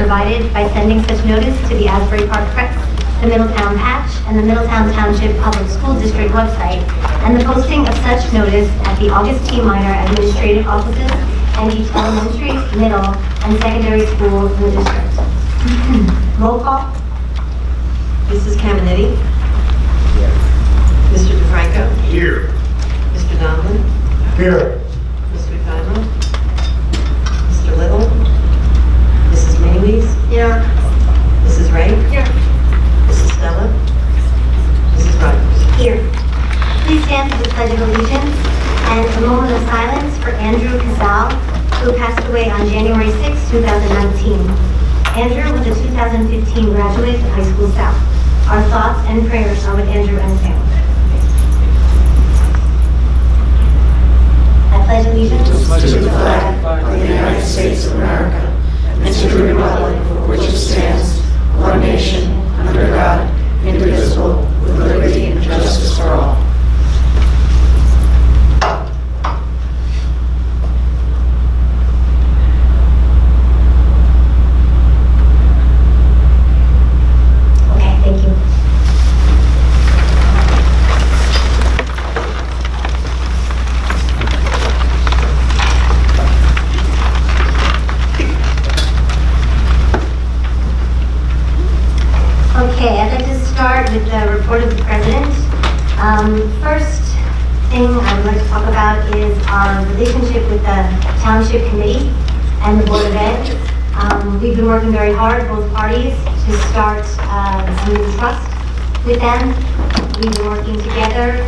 provided by sending such notice to the Asbury Park Press, the Middletown Patch, and the Middletown Township Public School District website, and the posting of such notice at the August T. Minor administrative offices and each elementary, middle, and secondary school in the district. Roll call. Mrs. Caminetti? Here. Mr. DeFranco? Here. Mr. Donovan? Here. Mr. Kaiser? Mr. Little? Mrs. Maywees? Here. Mrs. Ray? Here. Mrs. Stella? Mrs. Rogers? Here. Please stand for the Pledge of Allegiance and a moment of silence for Andrew Casal, who passed away on January 6, 2019. Andrew was a 2015 graduate of High School South. Our thoughts and prayers are with Andrew and his family. I pledge allegiance to the flag of the United States of America and to the republic for which it stands, one nation, under God, indivisible, with liberty and justice for all. Okay, thank you. Okay, I'd like to start with the report of the president. First thing I would like to talk about is our relationship with the Township Committee and the Board of Ed. We've been working very hard, both parties, to start a new trust with them. We've been working together.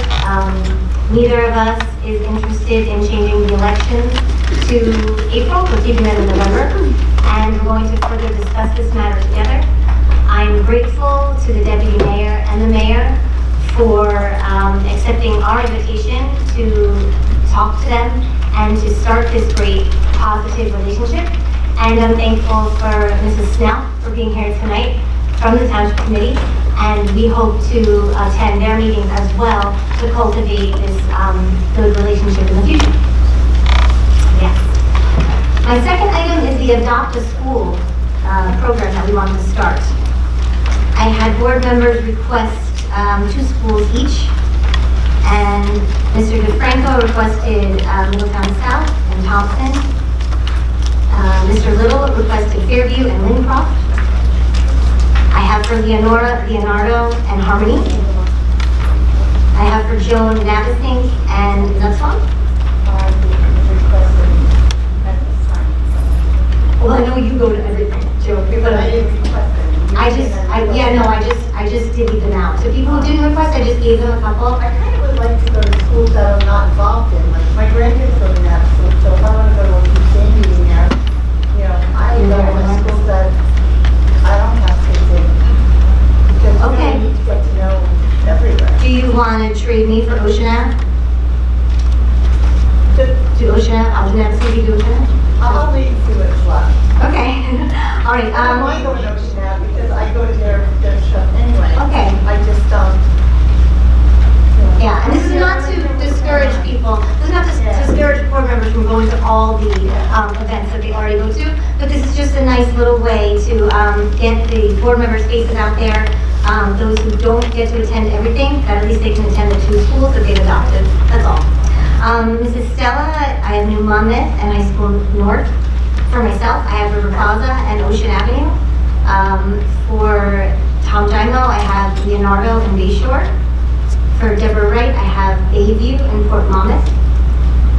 Neither of us is interested in changing the election to April. We're keeping it in November. And we're going to further discuss this matter together. I'm grateful to the Deputy Mayor and the Mayor for accepting our invitation to talk to them and to start this great positive relationship. And I'm thankful for Mrs. Snell for being here tonight from the Township Committee. And we hope to attend their meetings as well to cultivate this good relationship in the future. Yes. My second item is the Adopt a School program that we want to start. I had board members request 2 schools each, and Mr. DeFranco requested Middletown South and Thompson. Mr. Little requested Fairview and Lincroft. I have for Leonardo, and Harmony. I have for Joan, Navasink, and Nutswan. Well, I know you go to everything, Joe. I just divvied them out. So people who didn't request, I just gave them a couple. I kind of would like to go to schools that I'm not involved in. Like my grandkids go to that school, so if I want to go to a PTA meeting there, I go to schools that I don't have kids in. Because Okay. I need to get to know everywhere. Do you want to trade me for Ocean Ave? To Ocean Ave? Ocean Ave City to Ocean Ave? I'll wait and see what's left. Okay. All right. I don't mind going to Ocean Ave because I go to their stuff anyway. Okay. I just Yeah, and this is not to discourage people. This is not to discourage board members from going to all the events that they already go to, but this is just a nice little way to get the board members' faces out there. Those who don't get to attend everything, that at least they can attend the 2 schools that they've adopted. That's all. Mrs. Stella, I have New Monmouth and High School North. For myself, I have River Plaza and Ocean Avenue. For Tom Dymo, I have Leonardo and Bayshore. For Deborah Wright, I have Bayview and Port Monmouth.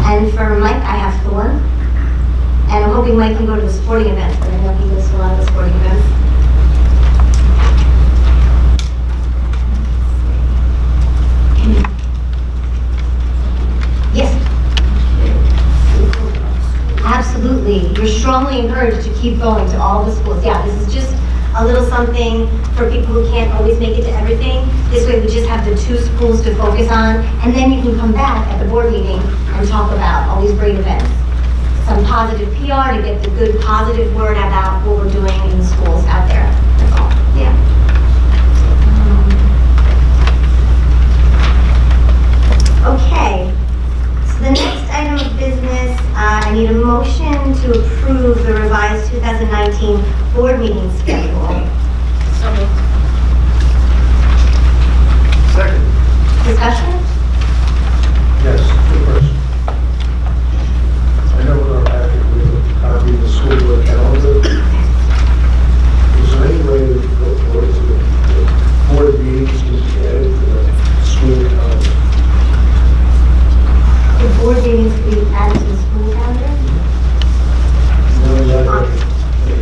And for Mike, I have Thorne. And I'm hoping Mike can go to the sporting events, but I know he goes to a lot of the sporting events. Yes. Absolutely. You're strongly encouraged to keep going to all the schools. Yeah, this is just a little something for people who can't always make it to everything. This way we just have the 2 schools to focus on, and then you can come back at the board meeting and talk about all these great events. Some positive PR to get the good positive word about what we're doing in the schools out there. That's all. Yeah. Okay. So the next item of business, I need a motion to approve the revised 2019 board meeting schedule. Second. Discussion? Yes, good question. I know in our packet we have a copy of the school board calendar. Is there any way to go forward to the board meetings can be added to the school calendar? The board meetings can be added to the school calendar? Knowing that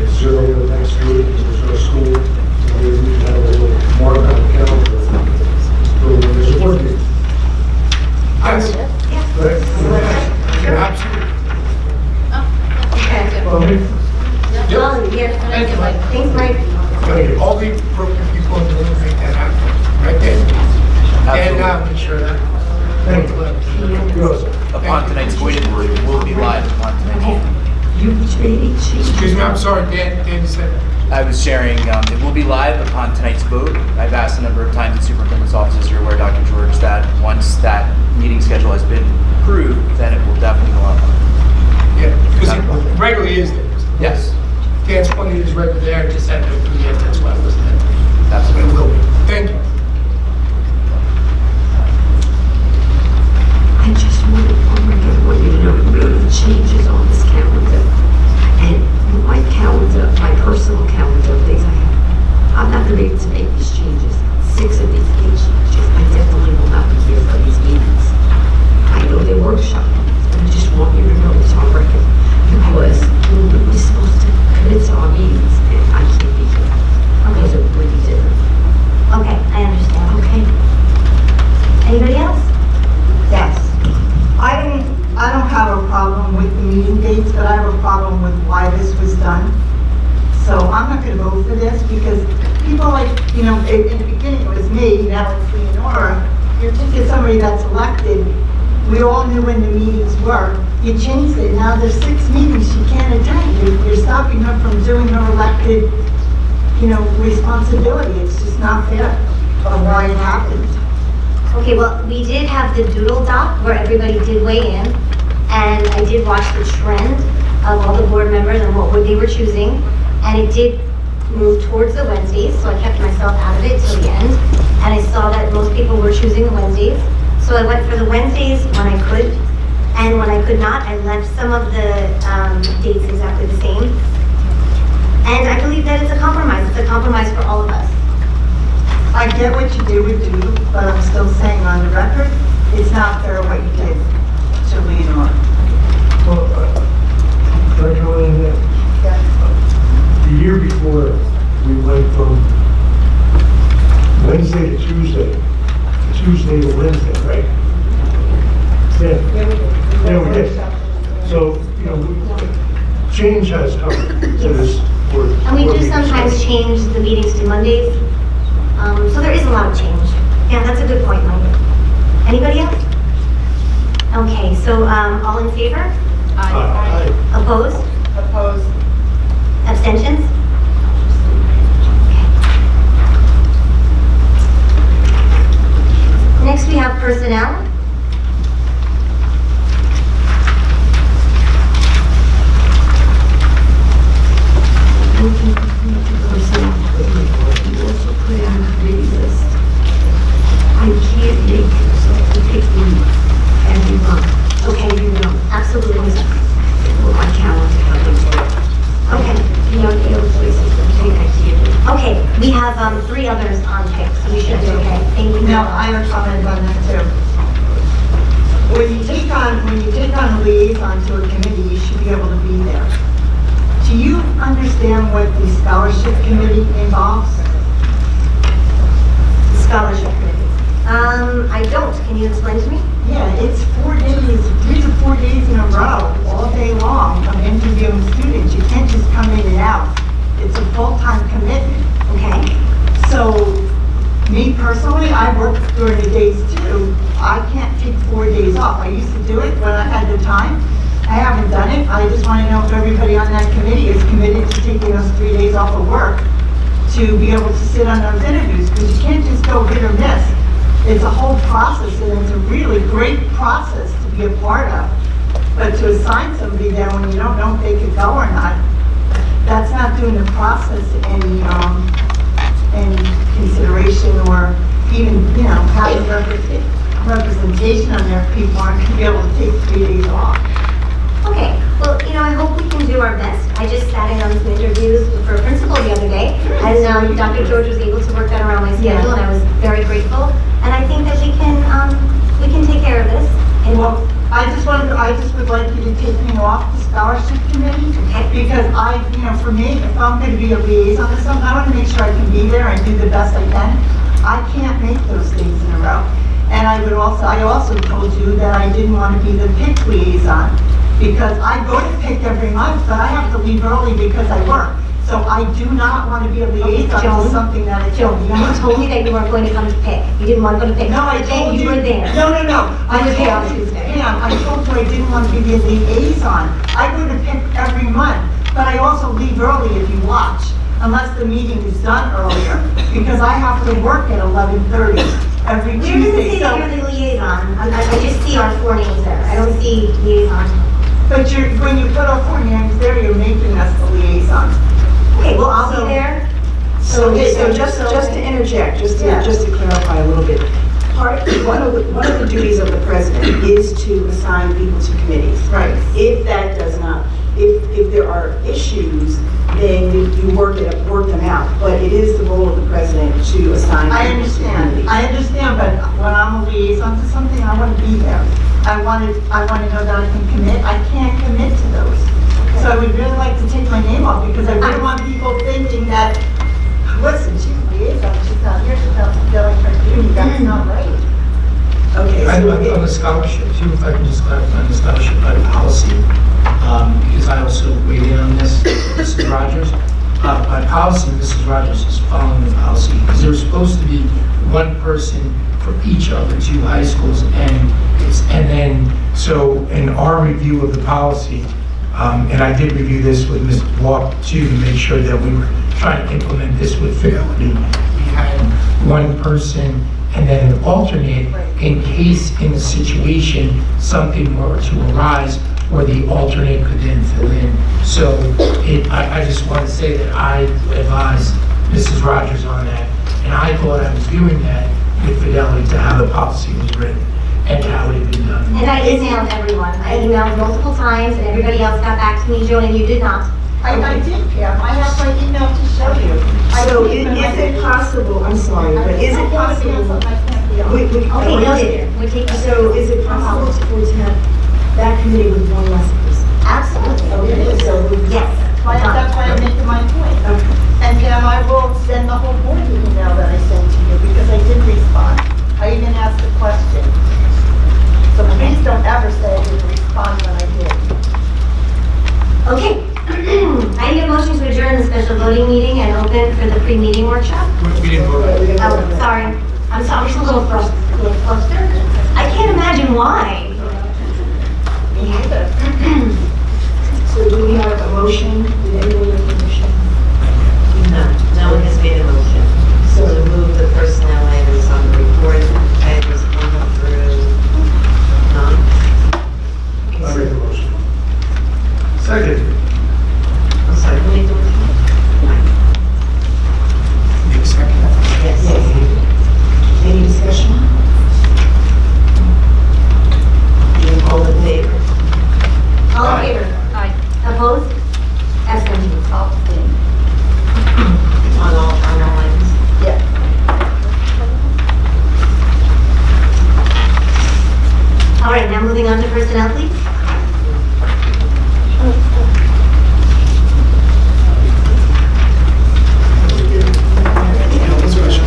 it's zero the next week, there's no school, maybe we can have a little more on the calendar for when there's a board meeting. Yes, Yeah. Right? absolutely. Okay. Well, Yep. Oh, yes. Thank you, Mike. Thanks, Mike. All the appropriate people in the room make that happen, right there. And, ensure that. Thank you. Yours. Upon tonight's voting, it will be live upon tonight's voting. Excuse me, I'm sorry, Dan said. I was sharing, it will be live upon tonight's vote. I've asked a number of times the superintendent's office, as you're aware, Dr. George, that once that meeting schedule has been approved, then it will definitely go up. Yeah, because it regularly is there. Yes, Dan's pointed his regular there, just had to do it, that's why I wasn't there. But absolutely. it will be. Thank you. I just wanted everyone to know the changes on this calendar. And my calendar, my personal calendar, things I have, I'm not gonna be able to make these changes. 6 of these changes, I definitely will not be here for these meetings. I know they're workshopping, but I just want you to know it's on record. Because we're supposed to commit to our meetings, and I can't be here. Those are really different. Okay, I understand. Okay? Anybody else? Yes. I don't have a problem with the meeting dates, but I have a problem with why this was done. So I'm not gonna vote for this because people like, in the beginning it was me, now it's Leonora. You're taking somebody that's elected. We all knew when the meetings were. You changed it, now there's 6 meetings she can't attend. You're stopping her from doing her elected, responsibility. It's just not fair of why it happened. Okay, well, we did have the doodle doc where everybody did weigh in, and I did watch the trend of all the board members and what they were choosing, and it did move towards the Wednesdays, so I kept myself out of it till the end, and I saw that most people were choosing the Wednesdays, so I went for the Wednesdays when I could, and when I could not, I left some of the dates exactly the same, and I believe that it's a compromise for all of us. I get what you do with Doodle, but I'm still saying on the record, it's not fair what you did to Leonore. Well, can I go in there? The year before, we went from Wednesday to Tuesday to Wednesday, right? Yeah. Yeah, we did. So, change has come to this board. And we do sometimes change the meetings to Mondays. So there is a lot of change. Yeah, that's a good point, Mike. Anybody else? Okay, so all in favor? Aye. Opposed? Opposed? Abstentions? Okay. Next we have personnel. You also put out a committee list. I can't make the pick one every month. Okay, absolutely. Well, my calendar, Okay, the other places, I can't. okay, we have 3 others on pick, so we should be okay. Thank you. Now, I have a comment on that too. When you take on a liaison to a committee, you should be able to be there. Do you understand what the scholarship committee involves? Scholarship committee. I don't. Can you explain to me? Yeah, it's 4 days, 3 to 4 days in a row, all day long, of interviewing students. You can't just come in and out. It's a full-time commitment. Okay. So, me personally, I work during the days too. I can't take 4 days off. I used to do it when I had the time. I haven't done it. I just want to know if everybody on that committee is committed to taking those 3 days off of work to be able to sit on those interviews, because you can't just go hit or miss. It's a whole process, and it's a really great process to be a part of. But to assign somebody there when you don't know if they could go or not, that's not doing the process any consideration or even, you know, having representation on there. People aren't gonna be able to take 3 days off. Okay, well, you know, I hope we can do our best. I just sat in on some interviews for a principal the other day, and Dr. George was able to work that around my schedule, and I was very grateful. And I think that we can take care of this. And Well, I just would like you to take me off the scholarship committee. Okay. Because for me, if I'm gonna be a liaison to something, I wanna make sure I can be there and do the best I can. I can't make those days in a row. And I also told you that I didn't want to be the PIC liaison, because I go to PIC every month, but I have to leave early because I work. So I do not want to be a liaison Joan, to something that I Joan, don't you want. told me that you weren't going to come to PIC. You didn't want to go to PIC. No, I told you. You were there. No. I was there on told you, Tuesday. Pam, I told you I didn't want to be the liaison. I go to PIC every month, but I also leave early if you watch, unless the meeting is done earlier, because I have to work at 11:30 every Where does it Tuesday. say So, that you're the liaison? I just see our 4 names there. I don't see liaison. but when you put our 4 names there, you're making us the liaison. Okay, well, I'll So- be there. So just to interject, just to clarify a little bit, one of the duties of the president is to assign people to committees. Right. If that does not, if there are issues, then you work them out. But it is the role of the president to assign I people to committees. understand, but when I'm a liaison to something, I want to be there. I want to know that I can commit. I can't commit to those. So I would really like to take my name off, because I wouldn't want people thinking that, listen, she's a liaison, she's not here, she's not feeling her duty. That's not right. Okay, On so the scholarship, see if I can just clarify on the scholarship by policy, because I also weighed in on this, Mrs. Rogers. By policy, Mrs. Rogers is following the policy, because there's supposed to be one person for each of the 2 high schools, and then, so in our review of the policy, and I did review this with Ms. Walk too, to make sure that we were trying to implement this with fidelity. We had one person and then an alternate in case in the situation something were to arise where the alternate could then fill in. So I just want to say that I advised Mrs. Rogers on that, and I thought I was doing that with fidelity to how the policy was written and how it had been done. And I emailed everyone. I emailed multiple times, and everybody else got back to me, Joan, and you did not. I did, Pam. I have my email to show you. So is it possible, I'm sorry, but is it possible? Okay, noted. We're taking. So is it possible to have that committee with one less person? Absolutely. Okay, so Yes. That's why I'm making my point. And Pam, I will send the whole board the email that I sent to you, because I did respond. I even asked a question. So please don't ever say I didn't respond when I did. Okay. I need a motion to adjourn the special voting meeting and open for the pre-meeting workshop. We didn't vote on it. Oh, sorry. I'm sorry, I'm just a little flustered. I can't imagine why. Me neither. So do we have a motion? Did anyone make a motion? No one has made a motion. So to move the personnel items on the report, items 1 through 9. I make a motion. Second. I'm sorry, who made the motion? Need a second? Yes. Any discussion? All in favor? All in favor? Aye. Opposed? Abstentions? On all items? Yeah. All right, now moving on to personnel, please. Special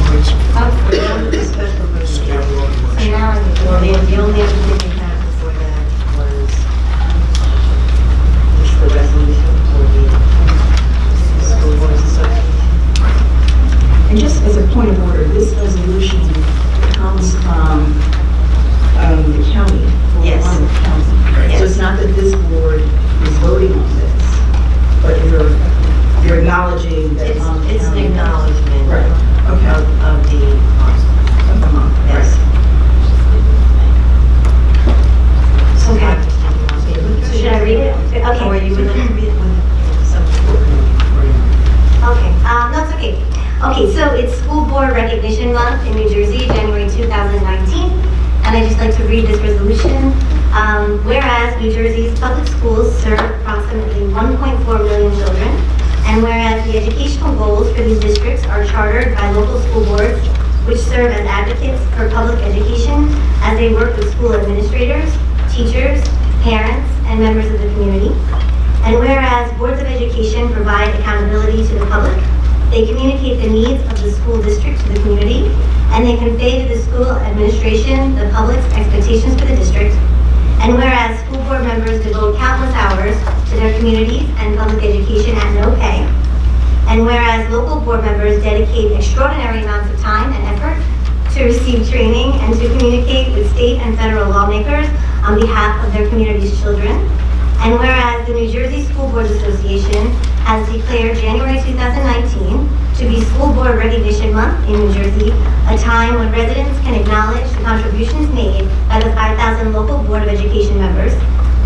please. Special motion. So now I need to- Well, the only other thing we had before that was, the resolution for the school boards association. And just as a point of order, this resolution comes from the county. Yes. From the county. So it's not that this board is voting on this, but you're acknowledging that. It's an acknowledgement Right, okay. of the, yes. Okay. Should I read it? Or Okay. you would like to read it with some. Okay, so it's School Board Recognition Month in New Jersey, January 2019, and I'd just like to read this resolution. Whereas New Jersey's public schools serve approximately 1.4 million children, and whereas the educational goals for these districts are chartered by local school boards, which serve as advocates for public education as they work with school administrators, teachers, parents, and members of the community. And whereas boards of education provide accountability to the public, they communicate the needs of the school district to the community, and they convey to the school administration the public's expectations for the district. And whereas school board members devote countless hours to their communities and public education at no pay, and whereas local board members dedicate extraordinary amounts of time and effort to receive training and to communicate with state and federal lawmakers on behalf of their community's children, and whereas the New Jersey School Boards Association has declared January 2019 to be School Board Recognition Month in New Jersey, a time when residents can acknowledge the contributions made by the 5,000 local Board of Education members.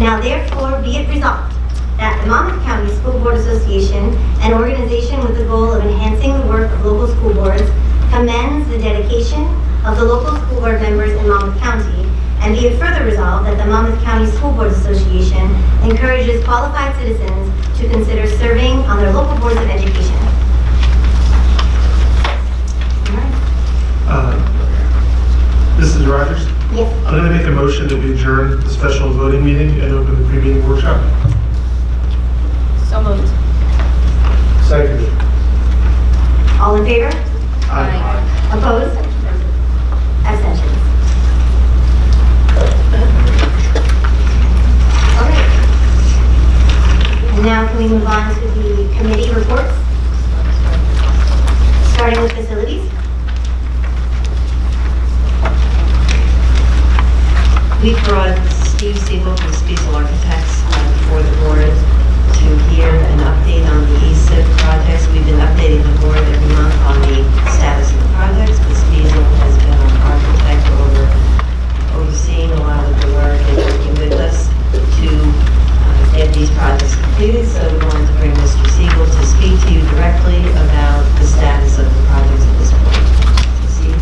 Now therefore be it resolved that the Monmouth County School Board Association, an organization with the goal of enhancing the work of local school boards, commends the dedication of the local school board members in Monmouth County, and be it further resolved that the Monmouth County School Boards Association encourages qualified citizens to consider serving on their local boards of education. Mrs. Rogers? Yes. I'm going to make a motion that we adjourn the special voting meeting and open the pre-meeting workshop. So moved. Seconded. All in favor? Aye. Opposed? Abstentions? All right. And now can we move on to the committee reports? Starting with facilities. We brought Steve Siegel from Spiegel Architects before the board to hear an update on the ESIP projects. We've been updating the board every month on the status of the projects, but Spiegel has been our architect overseeing a lot of the work and working with us to get these projects completed. So we wanted to bring Mr. Siegel to speak to you directly about the status of the projects at this point. Steve?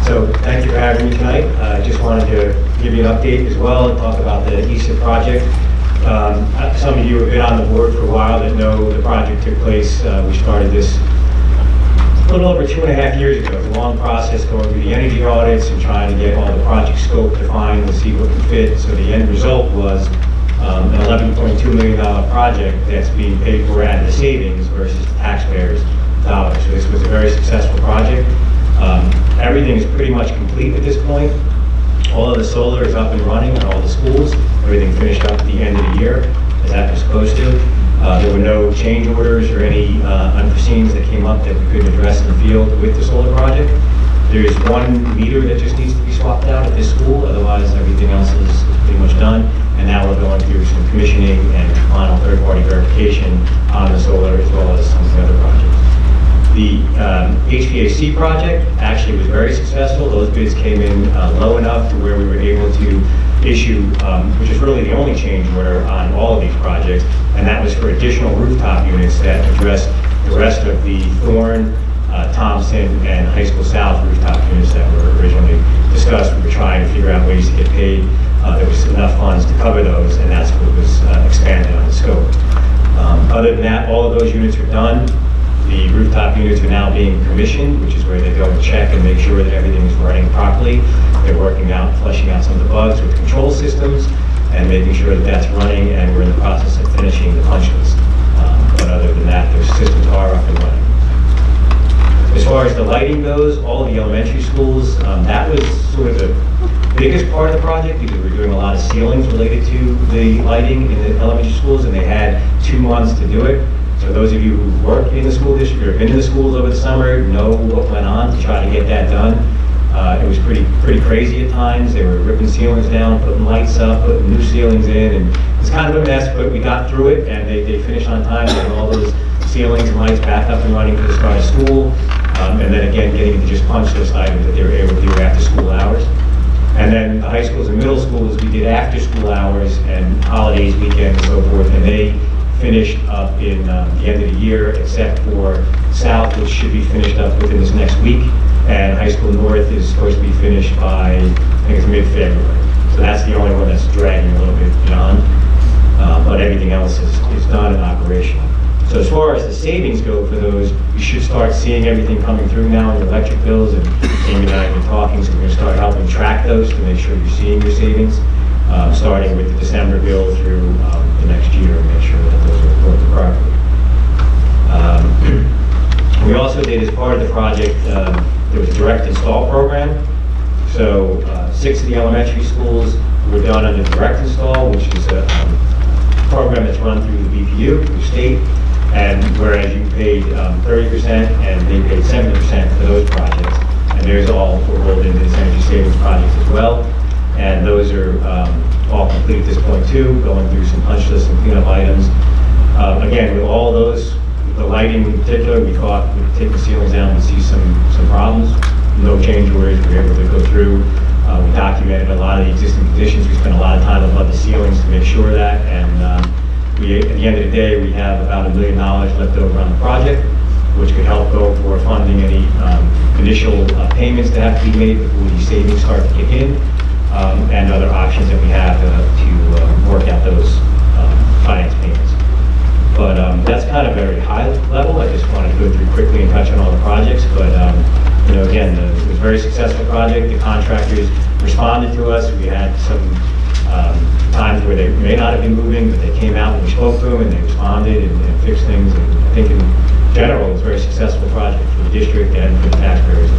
So thank you for having me tonight. I just wanted to give you an update as well and talk about the ESIP project. Some of you have been on the board for a while that know the project took place. We started this a little over 2.5 years ago. It was a long process going through the energy audits and trying to get all the project scope defined and see what would fit. So the end result was an $11.2 million project that's being paid for out of the savings versus the taxpayers' dollars. So this was a very successful project. Everything is pretty much complete at this point. All of the solar is up and running in all the schools. Everything finished up at the end of the year, as that was supposed to. There were no change orders or any unforeseens that came up that we couldn't address in the field with the solar project. There is one meter that just needs to be swapped out at this school, otherwise everything else is pretty much done. And now we're going through some commissioning and final third-party verification on the solar as well as some of the other projects. The HVAC project actually was very successful. Those bids came in low enough to where we were able to issue, which is really the only change order on all of these projects, and that was for additional rooftop units that addressed the rest of the Thorne, Thompson, and High School South rooftop units that were originally discussed. We were trying to figure out ways to get paid. There was enough funds to cover those, and that's what was expanded on the scope. Other than that, all of those units are done. The rooftop units are now being commissioned, which is where they go and check and make sure that everything is running properly. They're working out, fleshing out some of the bugs with control systems and making sure that that's running, and we're in the process of finishing the punch list. But other than that, those systems are up and running. As far as the lighting goes, all of the elementary schools, that was sort of the biggest part of the project because we're doing a lot of ceilings related to the lighting in the elementary schools, and they had 2 months to do it. So those of you who work in the school district or have been to the schools over the summer know what went on to try to get that done. It was pretty crazy at times. They were ripping ceilings down, putting lights up, putting new ceilings in, and it's kind of a mess, but we got through it, and they finished on time, getting all those ceilings and lights back up and running for the start of school, and then again, getting to just punch list items that they were able to do after school hours. And then the high schools and middle schools, we did after school hours and holidays, weekends, and so forth, and they finished up in the end of the year, except for South, which should be finished up within this next week, and High School North is supposed to be finished by, I think it's mid-February. So that's the only one that's dragging a little bit beyond, but everything else is done and operational. So as far as the savings go for those, you should start seeing everything coming through now in your electric bills, and Amy and I have been talking, so we're going to start helping track those to make sure you're seeing your savings, starting with the December bill through the next year, and make sure that those are working properly. We also did, as part of the project, there was a direct install program. So 6 of the elementary schools were done under direct install, which is a program that's run through the BPU, the state, and whereas you paid 30% and they paid 70% for those projects, and those all were rolled into this energy savings project as well. And those are all complete at this point too, going through some punch lists and cleanup items. Again, with all those, the lighting in particular, we thought we'd take the ceilings down and see some problems. No change orders, we were able to go through. We documented a lot of the existing conditions. We spent a lot of time above the ceilings to make sure of that. And at the end of the day, we have about $1 million left over on the project, which could help go for funding any initial payments that have to be made before these savings start to kick in, and other options that we have to work out those finance payments. But that's kind of very high level. I just wanted to go through quickly and touch on all the projects. But you know, again, it was a very successful project. The contractors responded to us. We had some times where they may not have been moving, but they came out and we spoke to them, and they responded and fixed things. And I think in general, it was a very successful project for the district and for the taxpayers.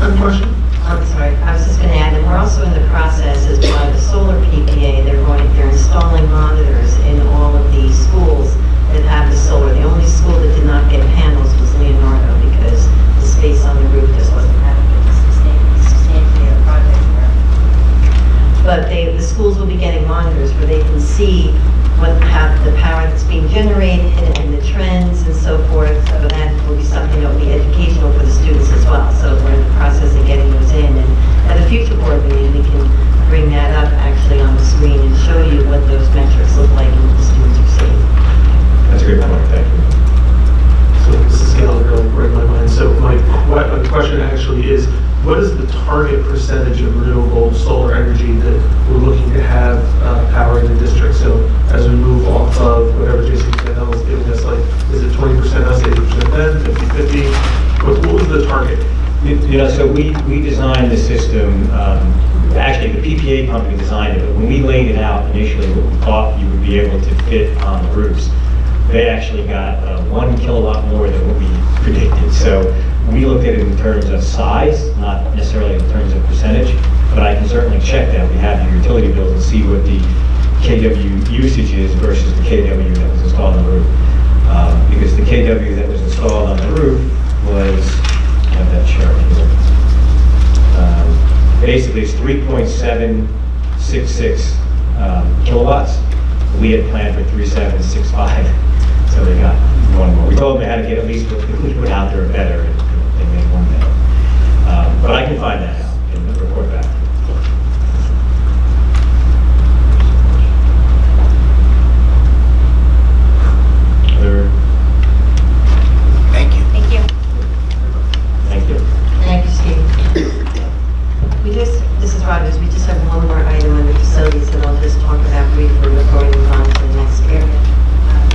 Have a question? I'm sorry, I was just going to add, and we're also in the process as part of the solar PPA, they're installing monitors in all of the schools that have the solar. The only school that did not get panels was Leonardo, because the space on the roof just wasn't adequate to substantiate the project there. But the schools will be getting monitors where they can see the power that's being generated and the trends and so forth. So that will be something that will be educational for the students as well. So we're in the process of getting those in. And at a future board meeting, we can bring that up actually on the screen and show you what those metrics look like and what the students are seeing. That's a good point. Thank you. So this is Galen going right in my mind. So my question actually is, what is the target percentage of renewable solar energy that we're looking to have powering the district? So as we move off of whatever Jason Cannell is giving us, like, is it 20% us, 80% them, 50-50? What was the target? You know, so we designed the system, actually the PPA company designed it, but when we laid it out initially, what we thought you would be able to fit on the roofs, they actually got 1 kilowatt more than what we predicted. So we looked at it in terms of size, not necessarily in terms of percentage, but I can certainly check that. We have the utility bills and see what the KW usage is versus the KW that was installed on the roof. Because the KW that was installed on the roof was, I have that chart here. Basically, it's 3.766 kilowatts. We had planned for 3.765, so they got one more. We told them they had to get at least what we put out there better, and they made one better. But I can find that out and report back. Thank you. Thank you. Thank you. Thank you, Steve. This is Rogers, we just have one more item under facilities that I'll just talk about briefly before we move on to the next area. The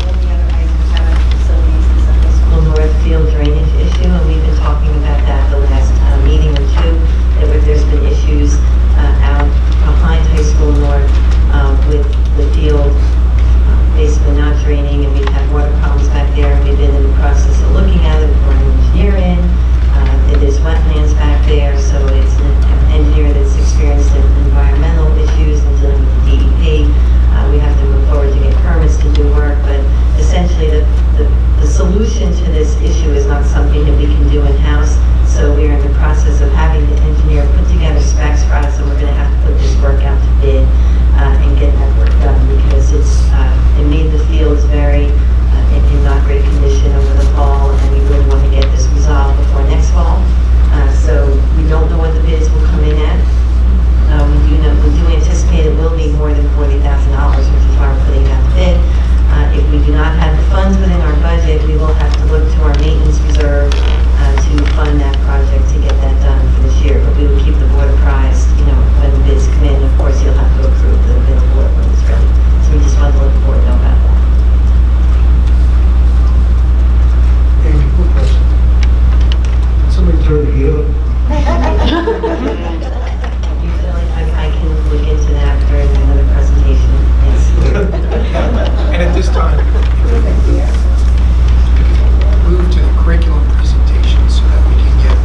only other items have under facilities is the high school Northfield drainage issue, and we've been talking about that the last meeting or two. There's been issues out behind High School North with the field basically not draining, and we've had water problems back there. We've been in the process of looking at it, brought an engineer in. There's wetlands back there, so it's an engineer that's experienced in environmental issues and dealing with the DEP. We have to move forward to this time, move to the curriculum presentation so that we can get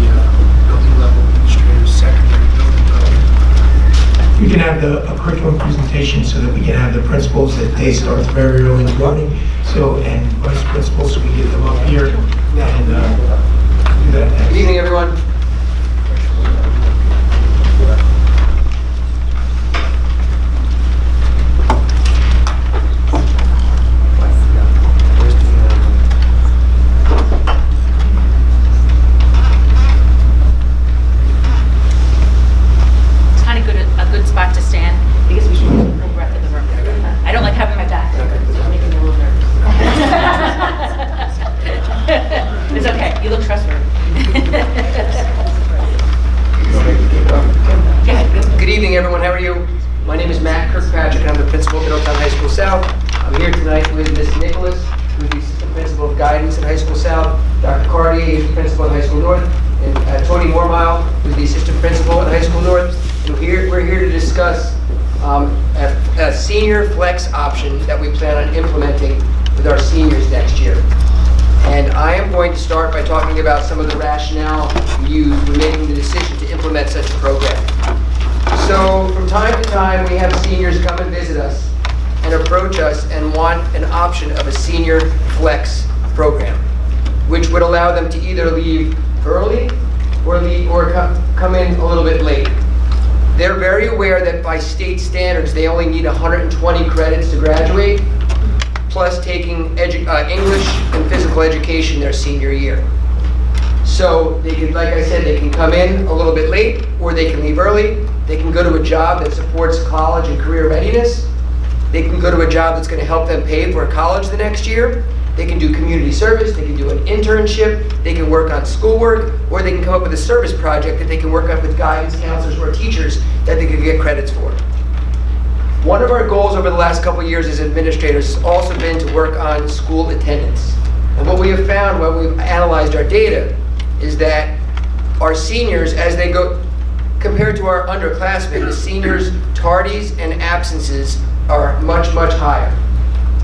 the building level administrators, secondary building level. We can have a curriculum presentation so that we can have the principals that they start very early in the morning. So, and vice principals, so we get them up here and do that next. Good evening, everyone. It's kind of good, a good spot to stand because we should get a full breath of the room. I don't like having my back. It's making me a little nervous. It's okay. You look trustworthy. Good evening, everyone. How are you? My name is Matt Kirkpatrick. I'm the principal of Middletown High School South. I'm here tonight with Ms. Nicholas, who's the assistant principal of guidance at High School South, Dr. Cartier, who's the principal at High School North, and Tony Mormile, who's the assistant principal at High School North. And we're here to discuss a senior flex option that we plan on implementing with our seniors next year. And I am going to start by talking about some of the rationale used when making the decision to implement such a program. So from time to time, we have seniors come and visit us and approach us and want an option of a senior flex program, which would allow them to either leave early or come in a little bit late. They're very aware that by state standards, they only need 120 credits to graduate, plus taking English and physical education their senior year. So they can, like I said, they can come in a little bit late or they can leave early. They can go to a job that supports college and career readiness. They can go to a job that's going to help them pay for college the next year. They can do community service, they can do an internship, they can work on schoolwork, or they can come up with a service project that they can work on with guidance counselors or teachers that they can get credits for. One of our goals over the last couple of years as administrators has also been to work on school attendance. And what we have found when we've analyzed our data is that our seniors, as they go, compared to our underclassmen, the seniors' tardies and absences are much, much higher.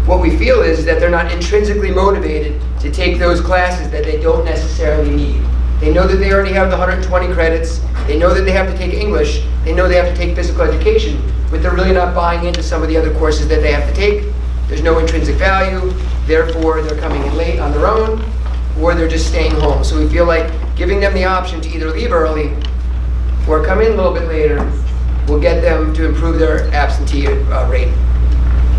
What we feel is that they're not intrinsically motivated to take those classes that they don't necessarily need. They know that they already have the 120 credits, they know that they have to take English, they know they have to take physical education, but they're really not buying into some of the other courses that they have to take. There's no intrinsic value, therefore they're coming in late on their own, or they're just staying home. So we feel like giving them the option to either leave early or come in a little bit later will get them to improve their absentee rate.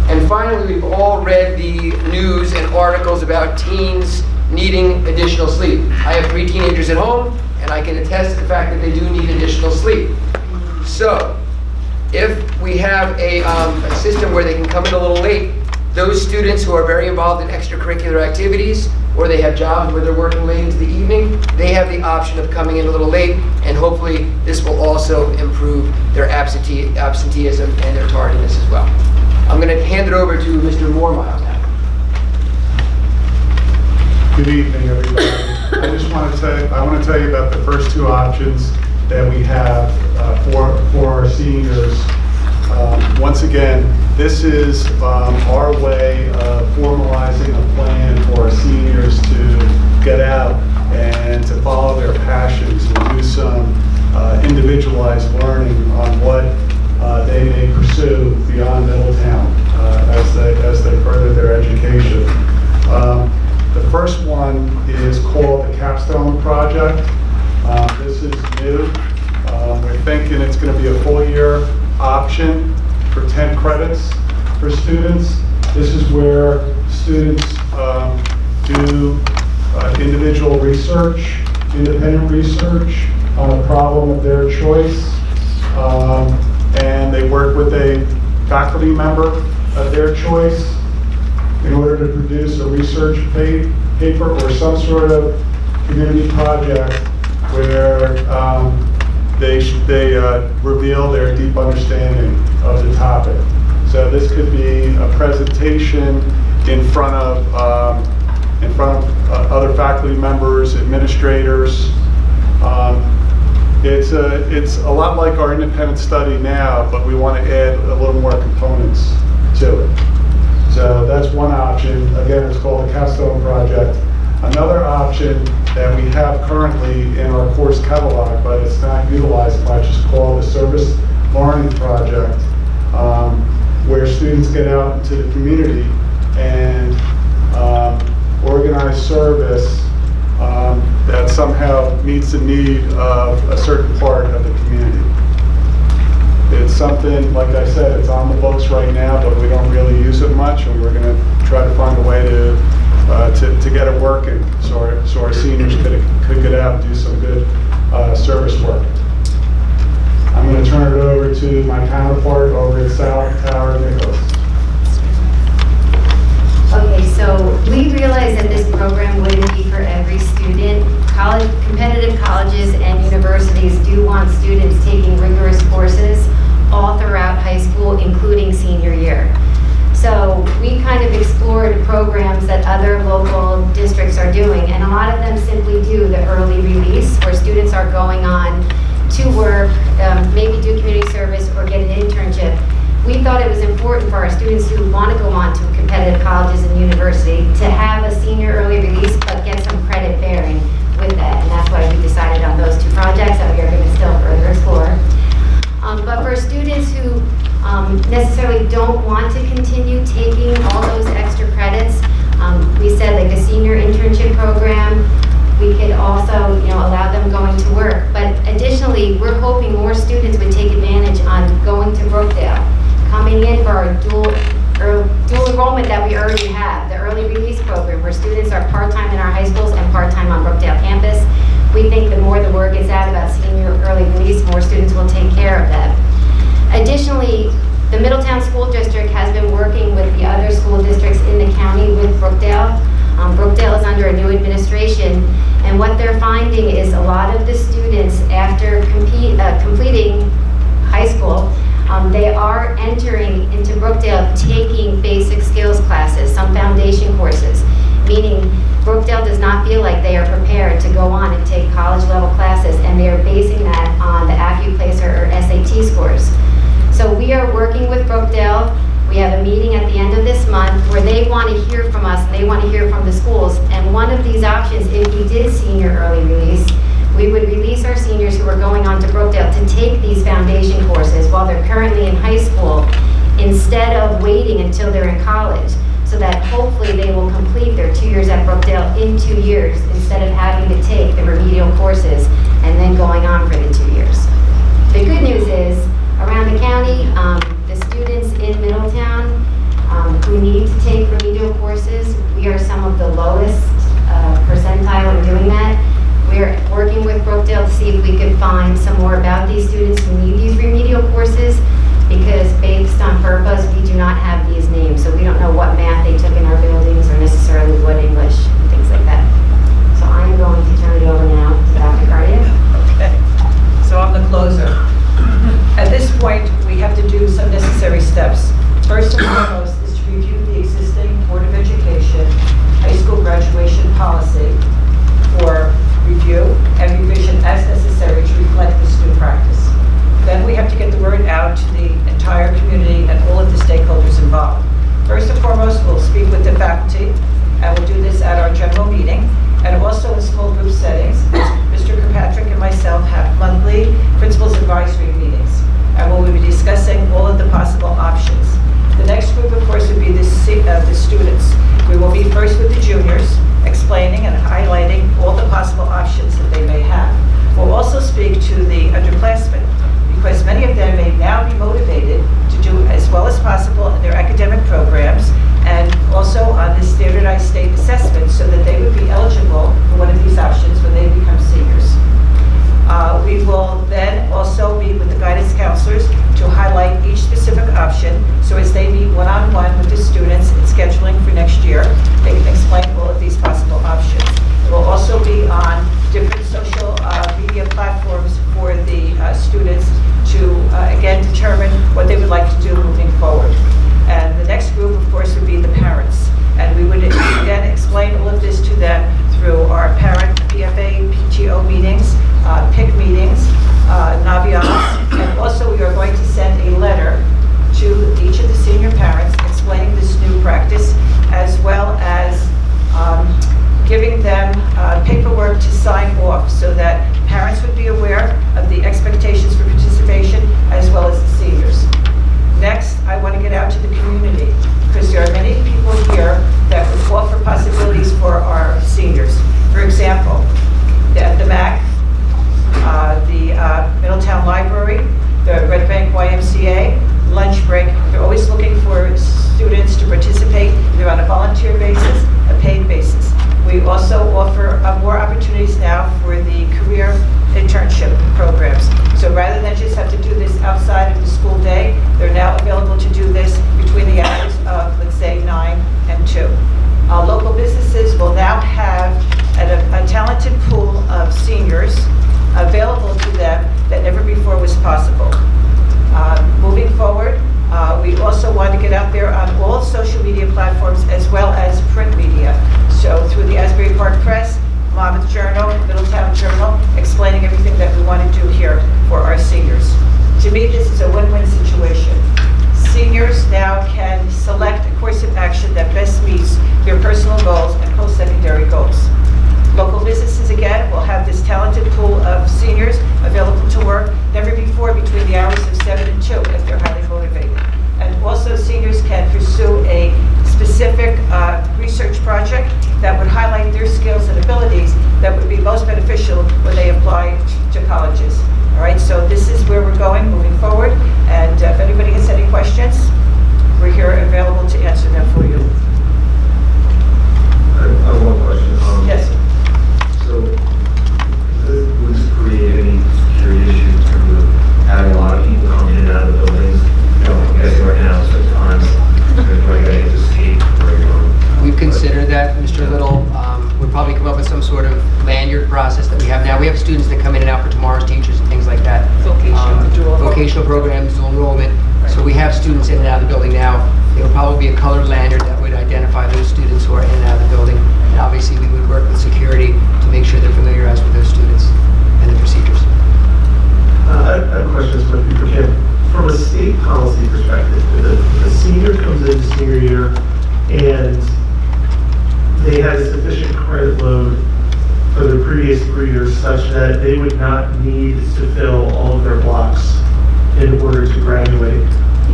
And finally, we've all read the news and articles about teens needing additional sleep. I have 3 teenagers at home, and I can attest to the fact that they do need additional sleep. So, if we have a system where they can come in a little late, those students who are very involved in extracurricular activities, or they have jobs where they're working late into the evening, they have the option of coming in a little late, and hopefully this will also improve their absenteeism and their tardiness as well. I'm going to hand it over to Mr. Mormile now. Good evening, everybody. I want to tell you about the first 2 options that we have for our seniors. Once again, this is our way of formalizing a plan for our seniors to get out and to follow their passions and do some individualized learning on what they may pursue beyond Middletown as they further their education. The first one is called the Capstone Project. This is new. We're thinking it's going to be a full year option for 10 credits for students. This is where students do individual research, independent research on a problem of their choice. And they work with a faculty member of their choice in order to produce a research paper or some sort of community project where they reveal their deep understanding of the topic. So this could be a presentation in front of other faculty members, administrators. It's a lot like our independent study now, but we want to add a little more components to it. So that's one option. Again, it's called the Capstone Project. Another option that we have currently in our course catalog, but it's not utilized much, is called the Service Learning Project, where students get out into the community and organize service that somehow meets the need of a certain part of the community. It's something, like I said, it's on the books right now, but we don't really use it much, and we're going to try to find a way to get it working so our seniors could get out and do some good service work. I'm going to turn it over to my counterpart over at South Tower, Nicholas. Okay, so we realize that this program wouldn't be for every student. Competitive colleges and universities do want students taking rigorous courses all throughout high school, including senior year. So we kind of explored programs that other local districts are doing, and a lot of them simply do the early release, where students are going on to work, maybe do community service or get an internship. We thought it was important for our students who want to go on to competitive colleges and university to have a senior early release, but get some credit bearing with that. And that's why we decided on those two projects that we are going to still further explore. But for students who necessarily don't want to continue taking all those extra credits, we said like a senior internship program, we could also, allow them going to work. But additionally, we're hoping more students would take advantage on going to Brookdale, coming in for our dual enrollment that we already have, the early release program, where students are part-time in our high schools and part-time on Brookdale campus. We think the more the word gets out about senior early release, more students will take care of that. Additionally, the Middletown School District has been working with the other school districts in the county with Brookdale. Brookdale is under a new administration, and what they're finding is a lot of the students, after completing high school, they are entering into Brookdale taking basic skills classes, some foundation courses, meaning Brookdale does not feel like they are prepared to go on and take college level classes, and they are basing that on the AccuPlacer or SAT scores. So we are working with Brookdale. We have a meeting at the end of this month where they want to hear from us and they want to hear from the schools. And one of these options, if we did senior early release, we would release our seniors who are going on to Brookdale to take these foundation courses while they're currently in high school, instead of waiting until they're in college, so that hopefully they will complete their 2 years at Brookdale in 2 years, instead of having to take the remedial courses and then going on for the 2 years. The good news is, around the county, the students in Middletown who need to take remedial courses, we are some of the lowest percentile in doing that. We're working with Brookdale to see if we could find some more about these students who need these remedial courses, because based on FERPAs, we do not have these names, so we don't know what math they took in our buildings or necessarily what English and things like that. So I'm going to turn it over now to Dr. Cardia. Okay, so I'm the closer. At this point, we have to do some necessary steps. First and foremost is to review the existing Board of Education high school graduation policy for review and revision as necessary to reflect this new practice. Then we have to get the word out to the entire community and all of the stakeholders involved. First and foremost, we'll speak with the faculty, and we'll do this at our general meeting, and also in small group settings. Mr. Kirkpatrick and myself have monthly principals advisory meetings, and we'll be discussing all of the possible options. The next group, of course, would be the students. We will meet first with the juniors, explaining and highlighting all the possible options that they may have. We'll also speak to the underclassmen, because many of them may now be motivated to do as well as possible in their academic programs, and also on the standardized state assessment, so that they would be eligible for one of these options when they become seniors. We will then also meet with the guidance counselors to highlight each specific option, so as they meet one-on-one with the students in scheduling for next year, they can explain all of these possible options. It will also be on different social media platforms for the students to, again, determine what they would like to do moving forward. And the next group, of course, would be the parents. And we would, again, explain all of this to them through our parent PFA, PTO meetings, PIC meetings, Naviance, and also we are going to send a letter to each of the senior parents explaining this new practice before was possible. Moving forward, we also want to get out there on all social media platforms as well as print media. So through the Asbury Park Press, Monmouth Journal, Middletown Journal, explaining everything that we want to do here for our seniors. To me, this is a win-win situation. Seniors now can select a course of action that best meets their personal goals and post-secondary goals. Local businesses, again, will have this talented pool of seniors available to work never before between the hours of 7 and 2 if they're highly motivated. And also seniors can pursue a specific research project that would highlight their skills and abilities that would be most beneficial when they apply to colleges. All right, so this is where we're going moving forward. And if anybody has any questions, we're here available to answer them for you. I have one question. Yes. So, would this create any security issues in terms of having a lot of people come in and out of the buildings? You know, I'm guessing right now, sometimes they're going to get to escape or, you know. We've considered that, Mr. Little. We'll probably come up with some sort of lanyard process that we have now. We have students that come in and out for tomorrow's teachers and things like that. Vocational programs, dual enrollment. So we have students in and out of the building now. There will probably be a colored lanyard that would identify those students who are in and out of the building. And obviously, we would work with security to make sure they're familiarized with those students and the procedures. I have questions for Kim. From a state policy perspective, if a senior comes into senior year and they had a sufficient credit load for the previous 3 years such that they would not need to fill all of their blocks in order to graduate,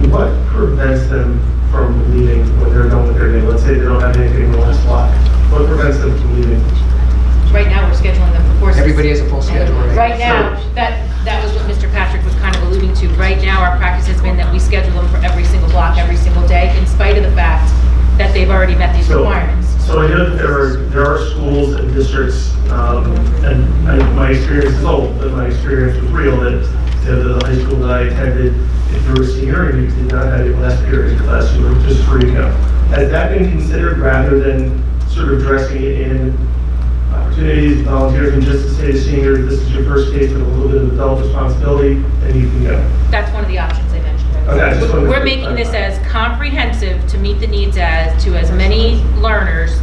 what prevents them from leaving when they're done with their day? Let's say they don't have anything in the last block. What prevents them from leaving? Right now, we're scheduling them for courses. Everybody has a full schedule, right? Right now, that was what Mr. Patrick was kind of alluding to. Right now, our practice has been that we schedule them for every single block, every single day, in spite of the fact that they've already met these requirements. So I know that there are schools and districts, and my experience is old, but my experience was real, that the high school that I attended, if you were a senior and you did not have your last period of class, you were just free to go. Has that been considered rather than sort of dressing it in opportunities, volunteers, and just to say to seniors, this is your first case with a little bit of adult responsibility, and you can go? That's one of the options I mentioned. Okay, We're making this as comprehensive to meet the needs to as many learners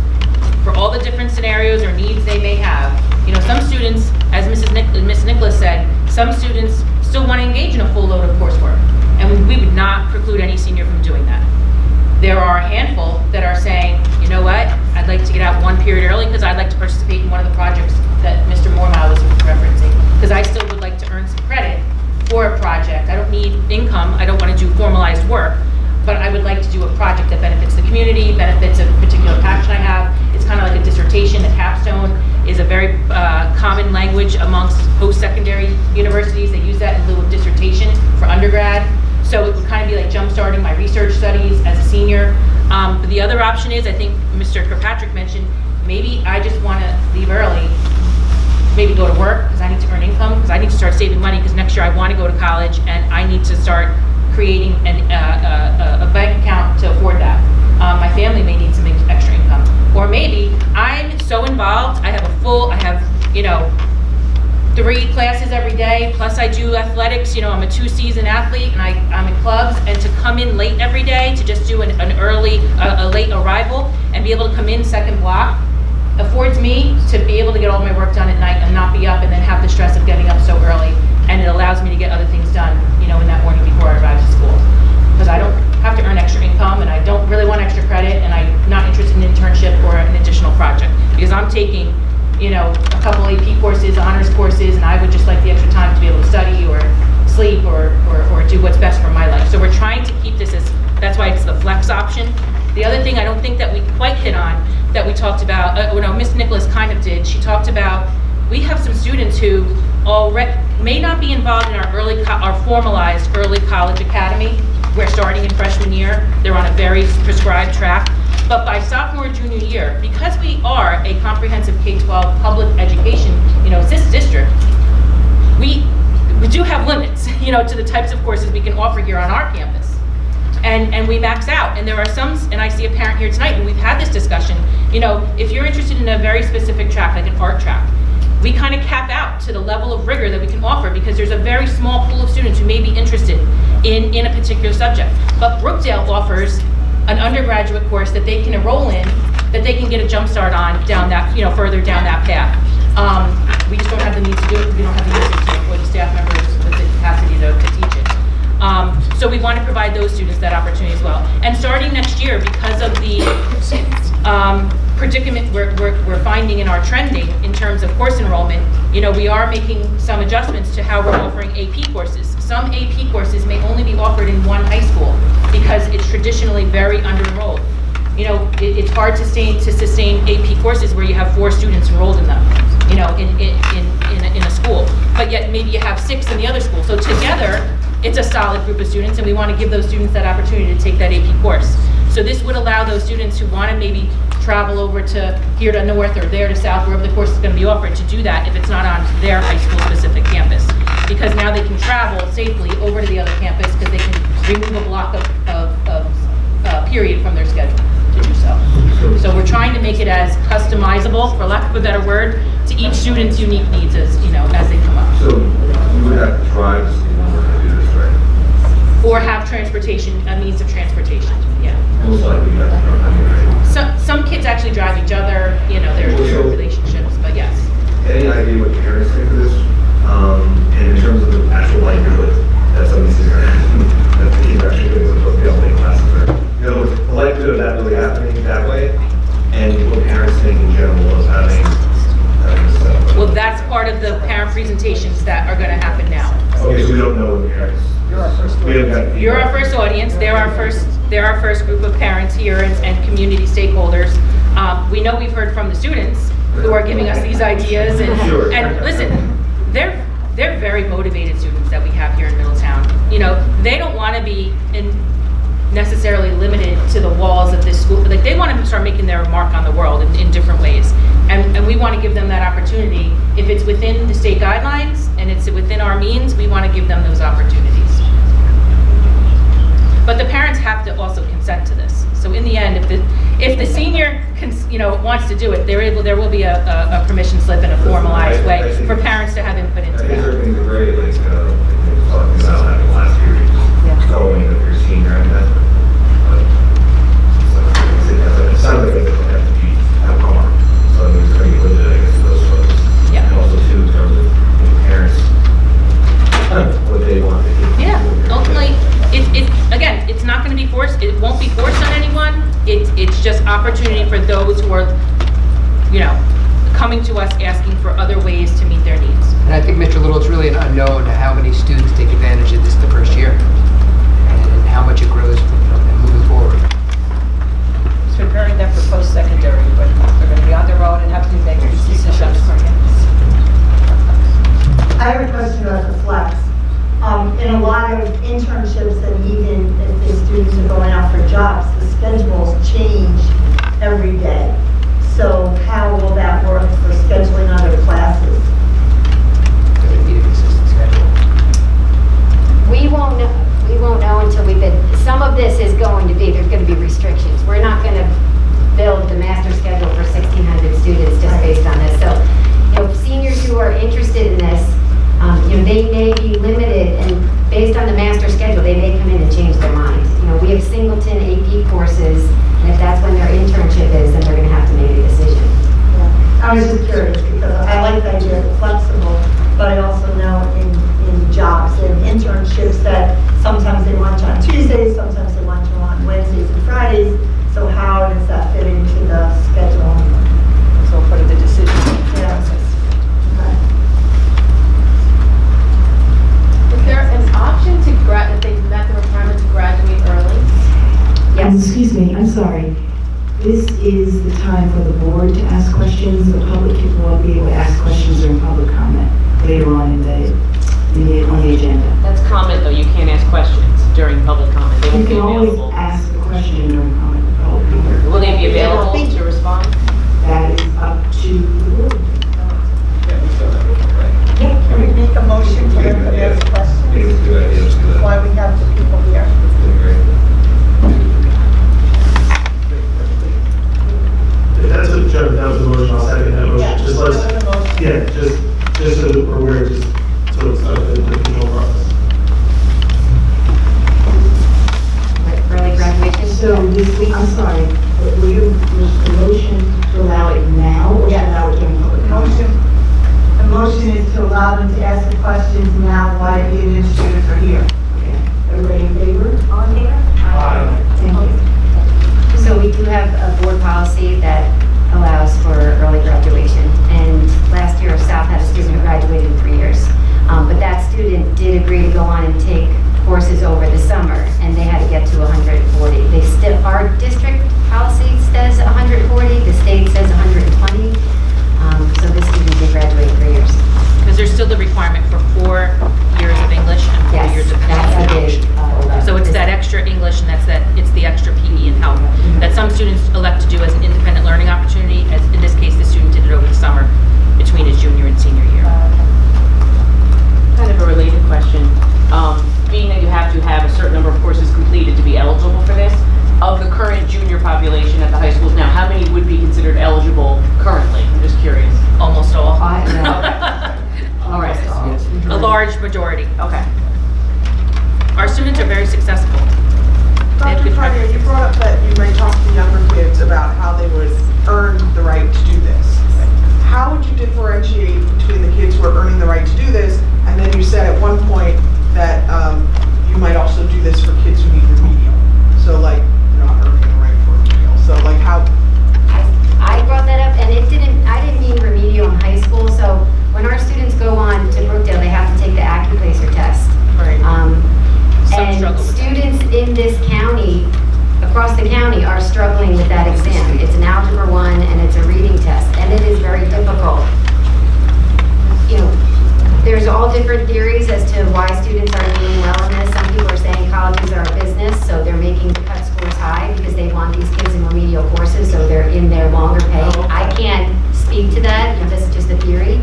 for all the different scenarios or needs they may have. You know, some students, as Ms. Nicholas said, some students still want to engage in a full load of coursework, and we would not preclude any senior from doing that. There are a handful that are saying, you know what, I'd like to get out one period early because I'd like to participate in one of the projects that Mr. Mormile was referencing, because I still would like to earn some credit for a project. I don't need income, I don't want to do formalized work, but I would like to do a project that benefits the community, benefits a particular passion I have. It's kind of like a dissertation. The capstone is a very common language amongst post-secondary universities. They use that in lieu of dissertation for undergrad. So it would kind of be like jump-starting my research studies as a senior. But the other option is, I think Mr. Kirkpatrick mentioned, maybe I just want to leave early, maybe go to work because I need to earn income, because I need to start saving money because next year I want to go to college and I need to start creating a bank account to afford that. My family may need some extra income. Or maybe I'm so involved, I have, you know, 3 classes every day, plus I do athletics, you know, I'm a 2-season athlete and I'm in clubs, and to come in late every day, to just do a late arrival and be able to come in second block, affords me to be able to get all my work done at night and not be up and then have the stress of getting up so early. And it allows me to get other things done, you know, in that morning before I arrive to school. Because I don't have to earn extra income, and I don't really want extra credit, and I'm not interested in an internship or an additional project. Because I'm taking, you know, a couple AP courses, honors courses, and I would just like the extra time to be able to study or sleep or do what's best for my life. So we're trying to keep this as, that's why it's the flex option. The other thing I don't think that we quite hit on, that we talked about, Ms. Nicholas kind of did, she talked about, we have some students who may not be involved in our formalized early college academy. We're starting in freshman year. They're on a very prescribed track. But by sophomore and junior year, because we are a comprehensive K-12 public education, you know, district, we do have limits, you know, to the types of courses we can offer here on our campus. And we max out. And there are some, and I see a parent here tonight, and we've had this discussion, you know, if you're interested in a very specific track, like an art track, we kind of cap out to the level of rigor that we can offer because there's a very small pool of students who may be interested in a particular subject. But Brookdale offers an undergraduate course that they can enroll in, that they can get a jump start on down that, further down that path. We just don't have the means to do it. We don't have the usage to employ the staff members with the capacity to teach it. So we want to provide those students that opportunity as well. And starting next year, because of the predicament we're finding in our trending in terms of course enrollment, we are making some adjustments to how we're offering AP courses. Some AP courses may only be offered in one high school because it's traditionally very under-enrolled. It's hard to sustain AP courses where you have 4 students enrolled in them, in a school. But yet maybe you have 6 in the other school. So together, it's a solid group of students, and we want to give those students that opportunity to take that AP course. So this would allow those students who want to maybe travel over to here to North or there to South, wherever the course is going to be offered, to do that if it's not on their high school specific campus. Because now they can travel safely over to the other campus because they can remove a block of period from their schedule to do so. So we're trying to make it as customizable, for lack of a better word, to each student's unique needs as they come up. So you would have to drive to school in order to do this, right? Or have transportation, a means of transportation, yeah. Most likely you have to drive. Some kids actually drive each other, their relationships, but yes. Any idea what parents think of this? And in terms of the actual likelihood that somebody's that the kids actually going to go to classes, or the likelihood of that really happening that way, and what parents think in general of having this stuff. Well, that's part of the parent presentations that are going to happen now. Okay, so we don't know what parents. You're our first You're our first audience. They're our first group of parents here and community stakeholders. We know we've heard from the students who are giving us these ideas, and listen, they're very motivated students that we have here in Middletown. They don't want to be necessarily limited to the walls of this school. Like, they want to start making their mark on the world in different ways. And we want to give them that opportunity. If it's within the state guidelines and it's within our means, we want to give them those opportunities. But the parents have to also consent to this. So in the end, if the senior wants to do it, there will be a permission slip in a formalized way for parents to have input into I think that. everything's great, like, talking about having last year, going if you're senior, and that. It sounds like it doesn't have to be a car, so it's very limited, I guess, to those folks. Yeah. And also too, in terms of parents, what they want to do. Yeah, ultimately, again, it's not going to be forced. It won't be forced on anyone. It's just opportunity for those who are, coming to us asking for other ways to meet their needs. And I think, Mr. Little, it's really an unknown how many students take advantage of this the first year, and how much it grows moving forward. It's preparing them for post-secondary, but they're going to be on their own and have to make these decisions. I have a question about the flex. In a lot of internships, and even if the students are going out for jobs, the schedules change every day. So how will that work for scheduling other classes? Going to need a consistent schedule. We won't know until we've been, some of this is going to be, there's going to be restrictions. We're not going to build the master schedule for 1,600 students just based on this. So, seniors who are interested in this, they may be limited, and based on the master schedule, they may come in and change their mind. We have singleton AP courses, and if that's when their internship is, then they're going to have to make a decision. Yeah. I was just curious because I like the idea of flexible, but I also know in jobs and internships that sometimes they lunch on Tuesdays, sometimes they lunch on Wednesdays and Fridays. So how does that fit into the schedule? It's all part of the decision Okay. process. Is there an option to if they've met the requirement to graduate early? Yes. Excuse me, I'm sorry. This is the time for the board to ask questions. The public will be able to ask questions during public comment later on on the agenda. That's comment, though. You can't ask questions during public comment. They You won't be can always available. ask a question during comment. The public will. Will they be available to respond? That is up to the board. Can we make a motion for them to ask questions? It's a good idea, let's do that. Why we have the people here? That's what, that was the motion, I'll second that motion. Yeah, Just that was the motion. just I'm sorry, but will you make a motion to allow it now or to allow it during public comment? The motion is to allow them to ask the questions now while the administrators are here. Okay. Everybody in favor? All in favor? Thank you. So we do have a board policy that allows for early graduation. And last year, South had a student who graduated in 3 years. But that student did agree to go on and take courses over the summer, and they had to get to 140. Our district policy says 140, the state says 120. So this student did graduate in 3 years. Because there's still the requirement for 4 years of English and 4 Yes, years of that's a English. big, So it's that extra English, and it's the extra PE and health that some students elect to do as an independent learning opportunity. As in this case, the student did it over the summer between his junior and senior year. Kind of a related question. Being that you have to have a certain number of courses completed to be eligible for this, of the current junior population at the high schools now, how many would be considered eligible currently? I'm just curious. Almost all. All right. A large majority. Okay. Our students are very successful. They have Dr. good Cartier, you practices. brought up that you may talk to younger kids about how they would earn the right to do this. How would you differentiate between the kids who are earning the right to do this, and then you said at one point that you might also do this for kids who need remedial? So like, you're not earning the right for remedial. So like how? I brought that up, and I didn't mean remedial in high school. So when our students go on to Brookdale, they have to take the AccuPlacer test. Right. And students in this county, across the county, are struggling with that exam. It's an Algebra 1 and it's a reading test, and it is very difficult. You know, there's all different theories as to why students are doing well in this. Some people are saying colleges are a business, so they're making the cut scores high because they want these kids in remedial courses, so they're in their longer pay. I can't speak to that, you know, this is just a theory.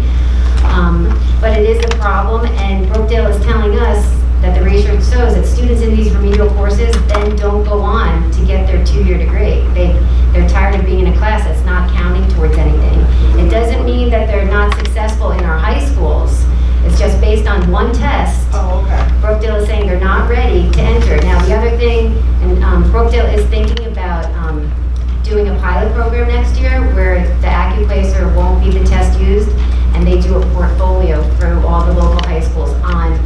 But it is a problem, and Brookdale is telling us that the research shows that students in these remedial courses then don't go on to get their 2-year degree. They're tired of being in a class that's not counting towards anything. It doesn't mean that they're not successful in our high schools. It's just based on one test. Oh, okay. Brookdale is saying they're not ready to enter. Now, the other thing, and Brookdale is thinking about doing a pilot program next year where the AccuPlacer won't be the test used, and they do a portfolio through all the local high schools on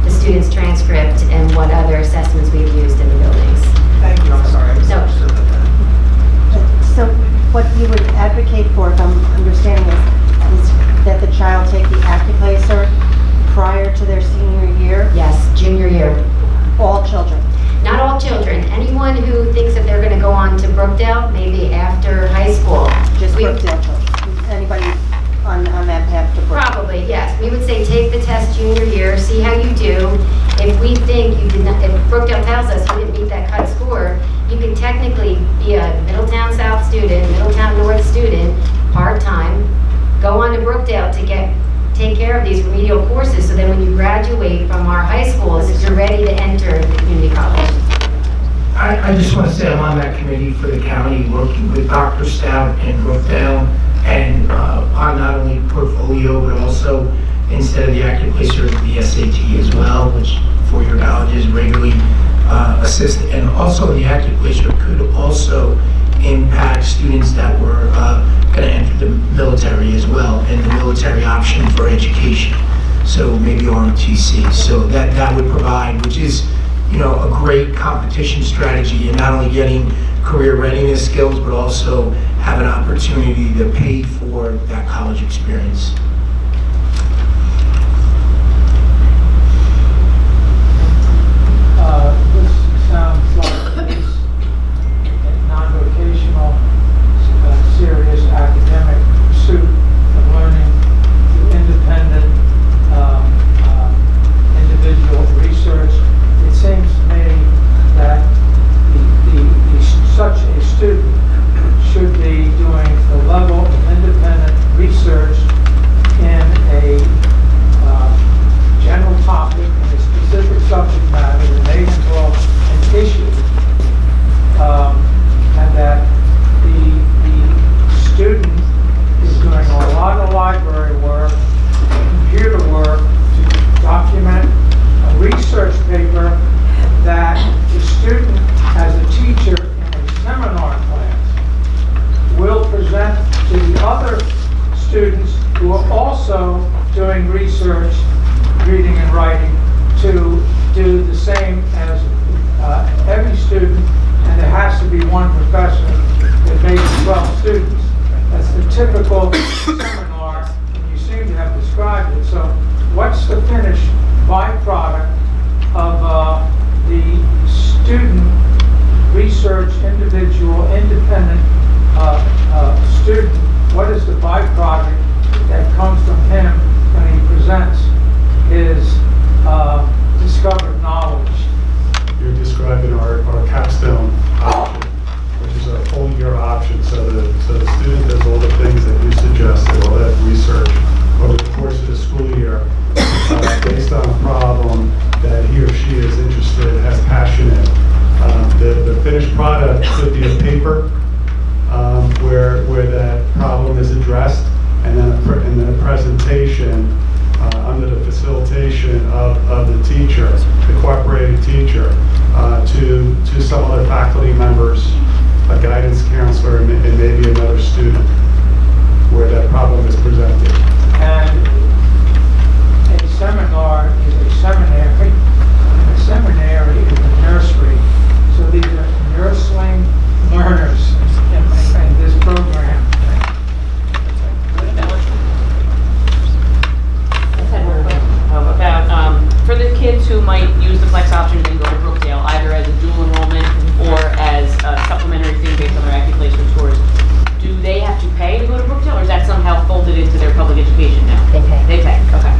the student's transcript and what other assessments we've used in the buildings. Thank you, I'm sorry. I misunderstood that. So what you would advocate for, if I'm understanding is that the child take the AccuPlacer prior to their senior year? Yes, junior year. All children? Not all children. Anyone who thinks that they're going to go on to Brookdale, maybe after high school. Just Brookdale children? Anybody on that path to Brookdale? Probably, yes. We would say take the test junior year, see how you do. If we think you did not, if Brookdale tells us you didn't meet that cut score, you can technically be a Middletown South student, Middletown North student, part-time, go on to Brookdale to take care of these remedial courses, so then when you graduate from our high schools, you're ready to enter the community college. I just want to say I'm on that committee for the county, working with Dr. Stout and Brookdale, and on not only portfolio, but also instead of the AccuPlacer, the SAT as well, which four-year colleges regularly assist. And also the AccuPlacer could also impact students that were going to enter the military as well, and the military option for education. So maybe ROTC. So that would provide, which is, you know, a great competition strategy, and not only getting career readiness skills, but also have an opportunity to pay for that college experience. This sounds like it's a non-vocational, serious academic pursuit of learning through independent individual research. It seems to me that such a student should be doing the level of independent research in a general topic, in a specific subject matter that may involve an issue, and that the student is doing a lot of library work, computer work to document a research paper that the student, as a teacher in a teacher, the cooperating teacher, to some other faculty members, a guidance counselor, and maybe another student where that problem is presented. And a seminar is a seminary, and a seminary is a nursery. So these are nursling learners in this program. About, for the kids who might use the flex option and go to Brookdale, either as a dual enrollment or as a supplementary thing based on their active-placement scores, do they have to pay to go to Brookdale, or is that somehow folded into their public education now? They pay. They pay, okay.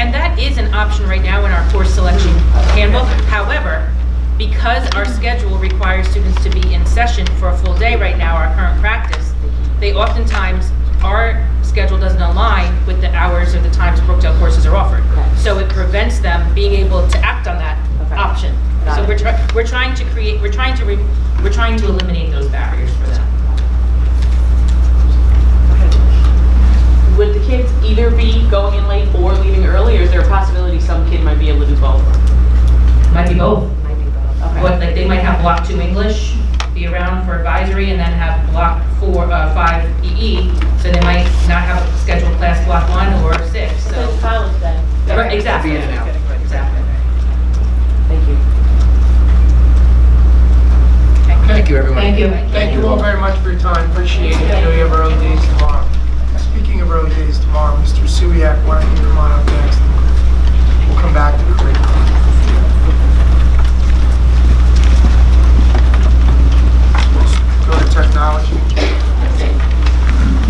And that is an option right now in our course selection handbook. However, because our schedule requires students to be in session for a full day right now, our current practice, they oftentimes, our schedule doesn't align with the hours or the times Brookdale courses are offered. Okay. So it prevents them being able to act on that Okay. option. Got So it. we're trying to eliminate those barriers for them. Would the kids either be going in late or leaving early, or is there a possibility some kid might be able to do both? Might be both. Might be both. Okay. What, like they might have block 2 English, be around for advisory, and then have block 5 EE, so they might not have a scheduled class block 1 or 6, so. It's college then. Right, exactly. Be in and out. Exactly. Thank you. Thank you, everyone. Thank you. Thank you all very much for your time, appreciate it. I know you have early days tomorrow. Speaking of early days tomorrow, Mr. Suyak, why don't you come on up next? We'll come back to the curriculum. Go to technology.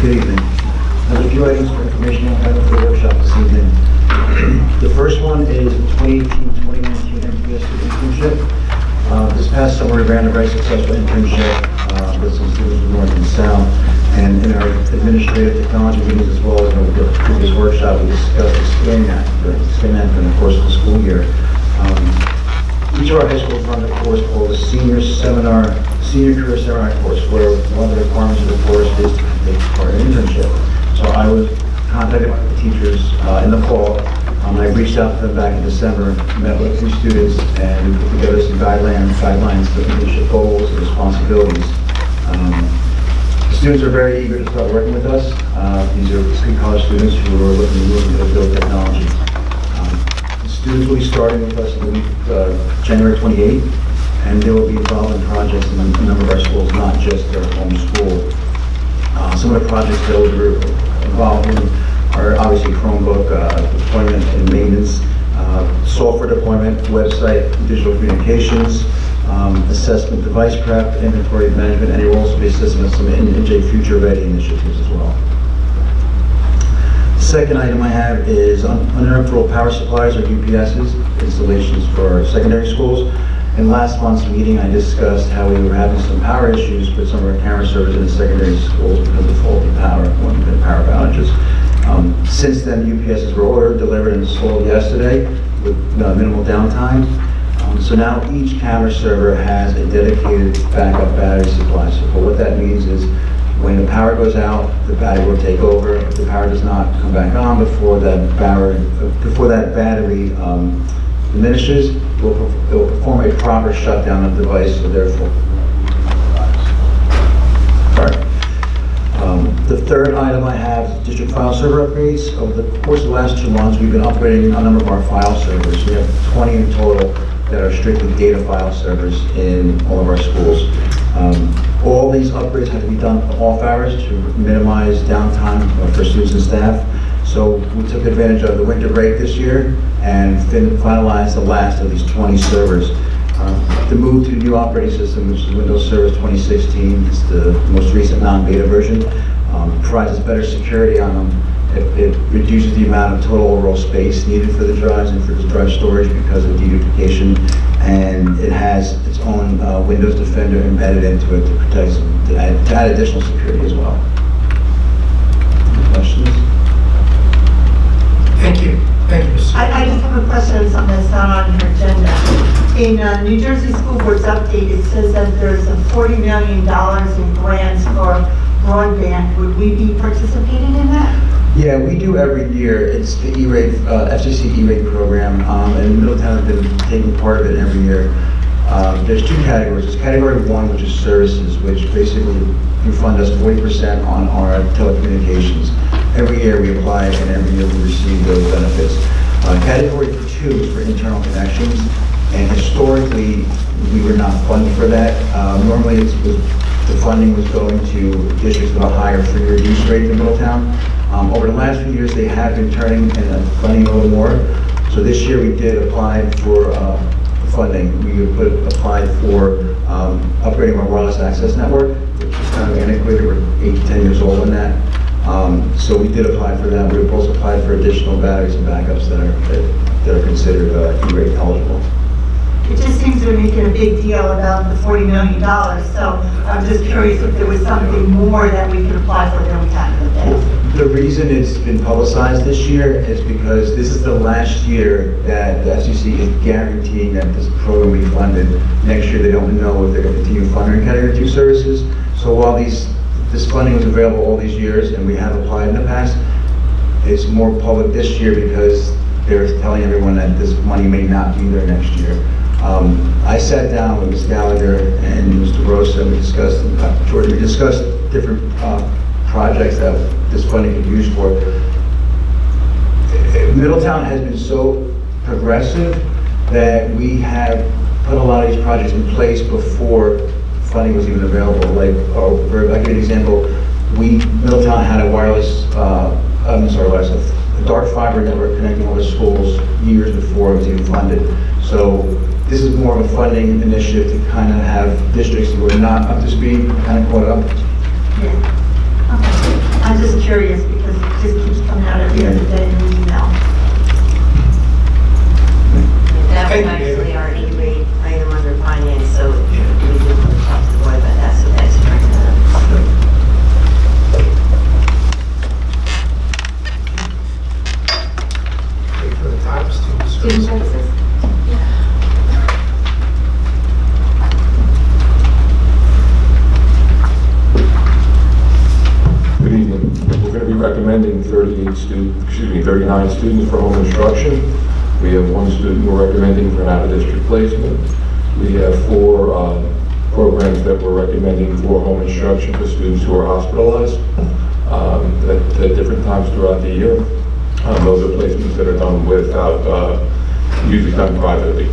Good evening. I have a few items for information on item for the workshop this evening. The first one is the 2018-2019 MPS internship. This past summer, we ran a very successful internship with some students from North and South. And in our administrative technology meetings as well as in the previous workshop, we discussed expanding that during the course of the school year. Each of our high schools run a course called the Senior Career Seminar course, where one of the requirements of the course is to take part in an internship. So I was contacted by the teachers in the fall. I reached out to them back in December, met with a few students, and we put together some guidelines for internship goals and responsibilities. The students are very eager to start working with us. These are pre-college students who are looking to move into field technology. The students will be starting with us in the week of January 28th, and they will be involved in projects in a number of our schools, not just their home school. Some of the projects that will be involved in are obviously Chromebook deployment and maintenance, software deployment, website, digital communications, assessment device prep, inventory management, and you'll also be assessing some NJ Future Ready initiatives as well. The second item I have is uninterruptible power supplies, or UPSs, installations for secondary schools. In last month's meeting, I discussed how we were having some power issues with some of our camera servers in the secondary schools because of faulty power, power outages. Since then, UPSs were ordered, delivered, and installed yesterday with minimal downtime. So now each camera server has a dedicated backup battery supply. So what that means is when the power goes out, the battery will take over. If the power does not come back on before that battery diminishes, it will perform a proper shutdown of the device, so therefore. The third item I have is district file server upgrades. Over the course of the last 2 months, we've been upgrading a number of our file servers. We have 20 in total that are strictly data file servers in all of our schools. All these upgrades have to be done off hours to minimize downtime for students and staff. So we took advantage of the winter break this year and finalized the last of these 20 servers. The move to the new operating system, which is Windows Server 2016, it's the most recent non-beta version, provides us better security on them. It reduces the amount of total overall space needed for the drives and for the drive storage because of deduplication, and it has its own Windows Defender embedded into it to protect to add additional security as well. Any questions? Thank you. Thank you, Mr. I just have a question on something that's not on your agenda. In New Jersey School Board's update, it says that there's a $40 million in grants for broadband. Would we be participating in that? Yeah, we do every year. It's the E-rate, FCC E-rate program, and Middletown has been taking part of it every year. There's two categories. There's category one, which is services, which basically you fund us 40% on our telecommunications. Every year we apply, and every year we receive those benefits. Category two is for internal connections, and historically we were not funded for that. Normally the funding was going to districts with a higher free or reduced rate than Middletown. Over the last few years, they have been turning and funding a little more. So this year we did apply for funding. We applied for upgrading our wireless access network, which is kind of antiquated. We're 8 to 10 years old on that. So we did apply for that. We also applied for additional batteries and backups that are considered E-rate eligible. It just seems we're making a big deal about the $40 million, so I'm just curious if there was something more that we could apply for than we had in the past. The reason it's been publicized this year is because this is the last year that the FCC is guaranteeing that this program will be funded. Next year, they don't know if they're going to continue funding Category 2 services. So while this funding was available all these years, and we have applied in the past, it's more public this year because they're telling everyone that this money may not be there next year. I sat down with Ms. Gallagher and Mr. Rosa, and we discussed, George, we discussed different projects that this funding could be used for. Middletown has been so progressive that we have put a lot of these projects in place before funding was even available. Like, I'll give you an example. Middletown had a a dark fiber network connecting all the schools years before it was even funded. So this is more of a funding initiative to kind of have districts who are not up to speed kind of caught up. Yeah. Okay. I'm just curious because it just keeps coming out every other day in the email. That was actually our E-rate item under finance, so we did want to talk to the board about that, so that's bringing that up. Wait for the time, student Student services. services? Good evening. We're going to be recommending 39 students for home instruction. We have one student we're recommending for an out-of-district placement. We have 4 programs that we're recommending for home instruction for students who are hospitalized at different times throughout the year. Those are placements that are done usually done privately.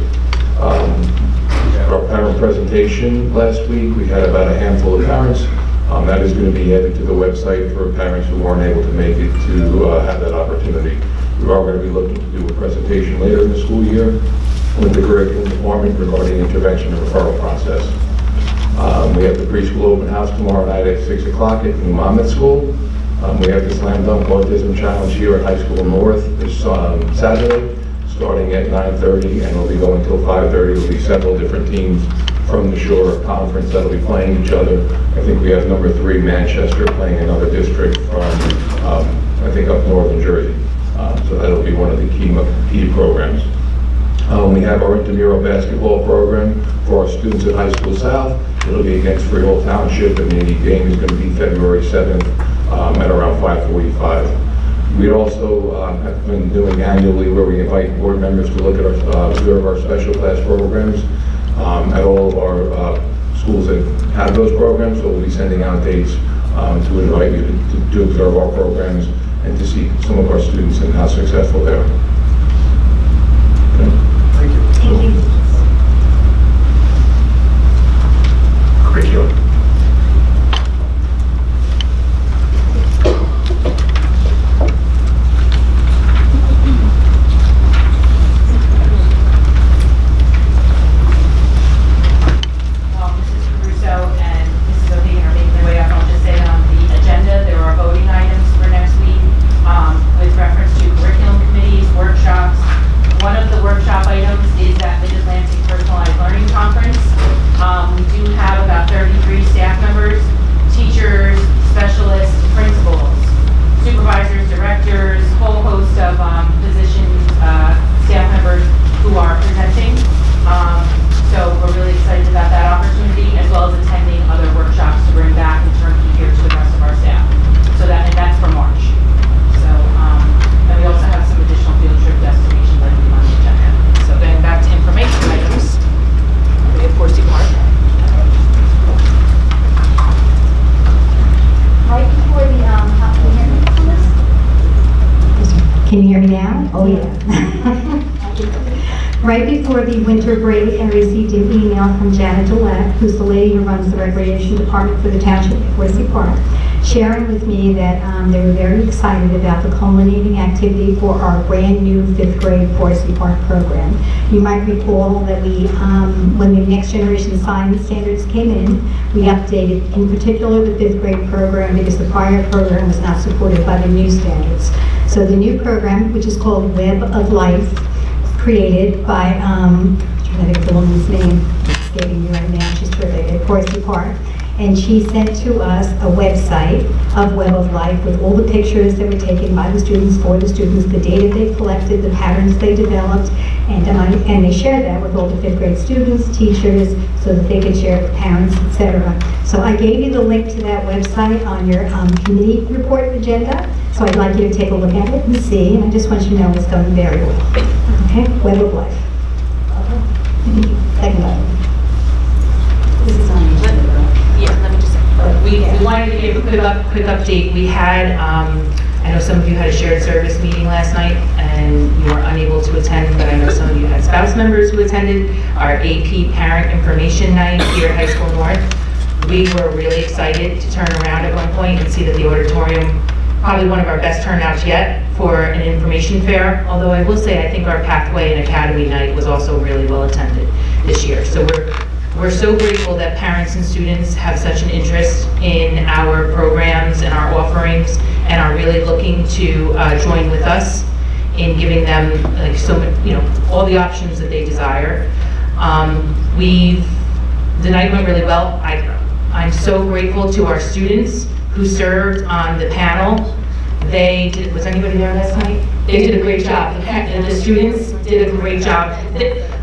Our parent presentation last week, we had about a handful of parents. That is going to be added to the website for parents who weren't able to make it to have that opportunity. We are going to be looking to do a presentation later in the school year with the curriculum department regarding intervention and referral process. We have the preschool open house tomorrow night at 6 o'clock at New Monmouth School. We have the Slam Dunk Autism Challenge here at High School North this Saturday, starting at 9:30, and we'll be going till 5:30. There will be several different teams from the Shore Conference that'll be playing each other. I think we have number 3 Manchester playing another district from, I think, up northern Jersey. So that'll be one of the key programs. We have our intramural basketball program for our students at High School South. It'll be against Freehold Township, and the game is going to be February 7th at around 5:45. We also have been doing annually where we invite board members to look at observe our special class programs at all of our schools that have those programs. So we'll be sending out dates to invite you to observe our programs and to see some of our students and how successful they are. Okay. Thank you. Thank you. Curriculum. Mrs. Caruso and Mrs. O'Hagan are making their way up. I'll just say on the agenda, there are voting items for next week with reference to curriculum committees, workshops. One of the workshop items is that Mid-Atlantic Personalized Learning Conference. We do have about 33 staff members, teachers, specialists, principals, supervisors, directors, whole host of positions, staff members who are presenting. So we're really excited about that opportunity, as well as attending other workshops to bring back and turnkey here to the rest of our staff. So that's for March. So Right before the winter break, I received an email from Janet Gillette, who's the lady who runs the recreation department for the township at Forsyth Park, sharing with me that they were very excited about the culminating activity for our brand new 5th grade Forsyth Park program. You might recall that we, when the Next Generation Science Standards came in, we updated in particular the 5th grade program because the prior program was not supported by the new standards. So the new program, which is called Web of Life, created by, I'm trying to think of the woman's name, it's escaping me right now, she's terrific, at Forsyth Park. And she sent to us a website of Web of Life with all the pictures that were taken by the students, for the students, the data they collected, the patterns they developed, and they shared that with all the 5th grade students, teachers, so that they could share it with parents, etc. So I gave you the link to that website on your committee report agenda, so I'd like you to take a look at it and see, and I just want you to know it's going very well. Okay, Web of Life. Second item. This is on the agenda. Yeah, let me just say, we wanted to give a quick update. We had, I know some of you had a shared service meeting last night and you were unable to attend, but I know some of you had spouse members who attended our AP Parent Information Night here at High School North. We were really excited to turn around at one point and see that the auditorium, probably one of our best turnouts yet for an information fair, although I will say I think our Pathway and Academy Night was also really well attended this year. So we're so grateful that parents and students have such an interest in our programs and our offerings and are really looking to join with us in giving them all the options that they desire. The night went really well. I'm so grateful to our students who served on the panel. Was anybody there last night? They did a great job. The students did a great job.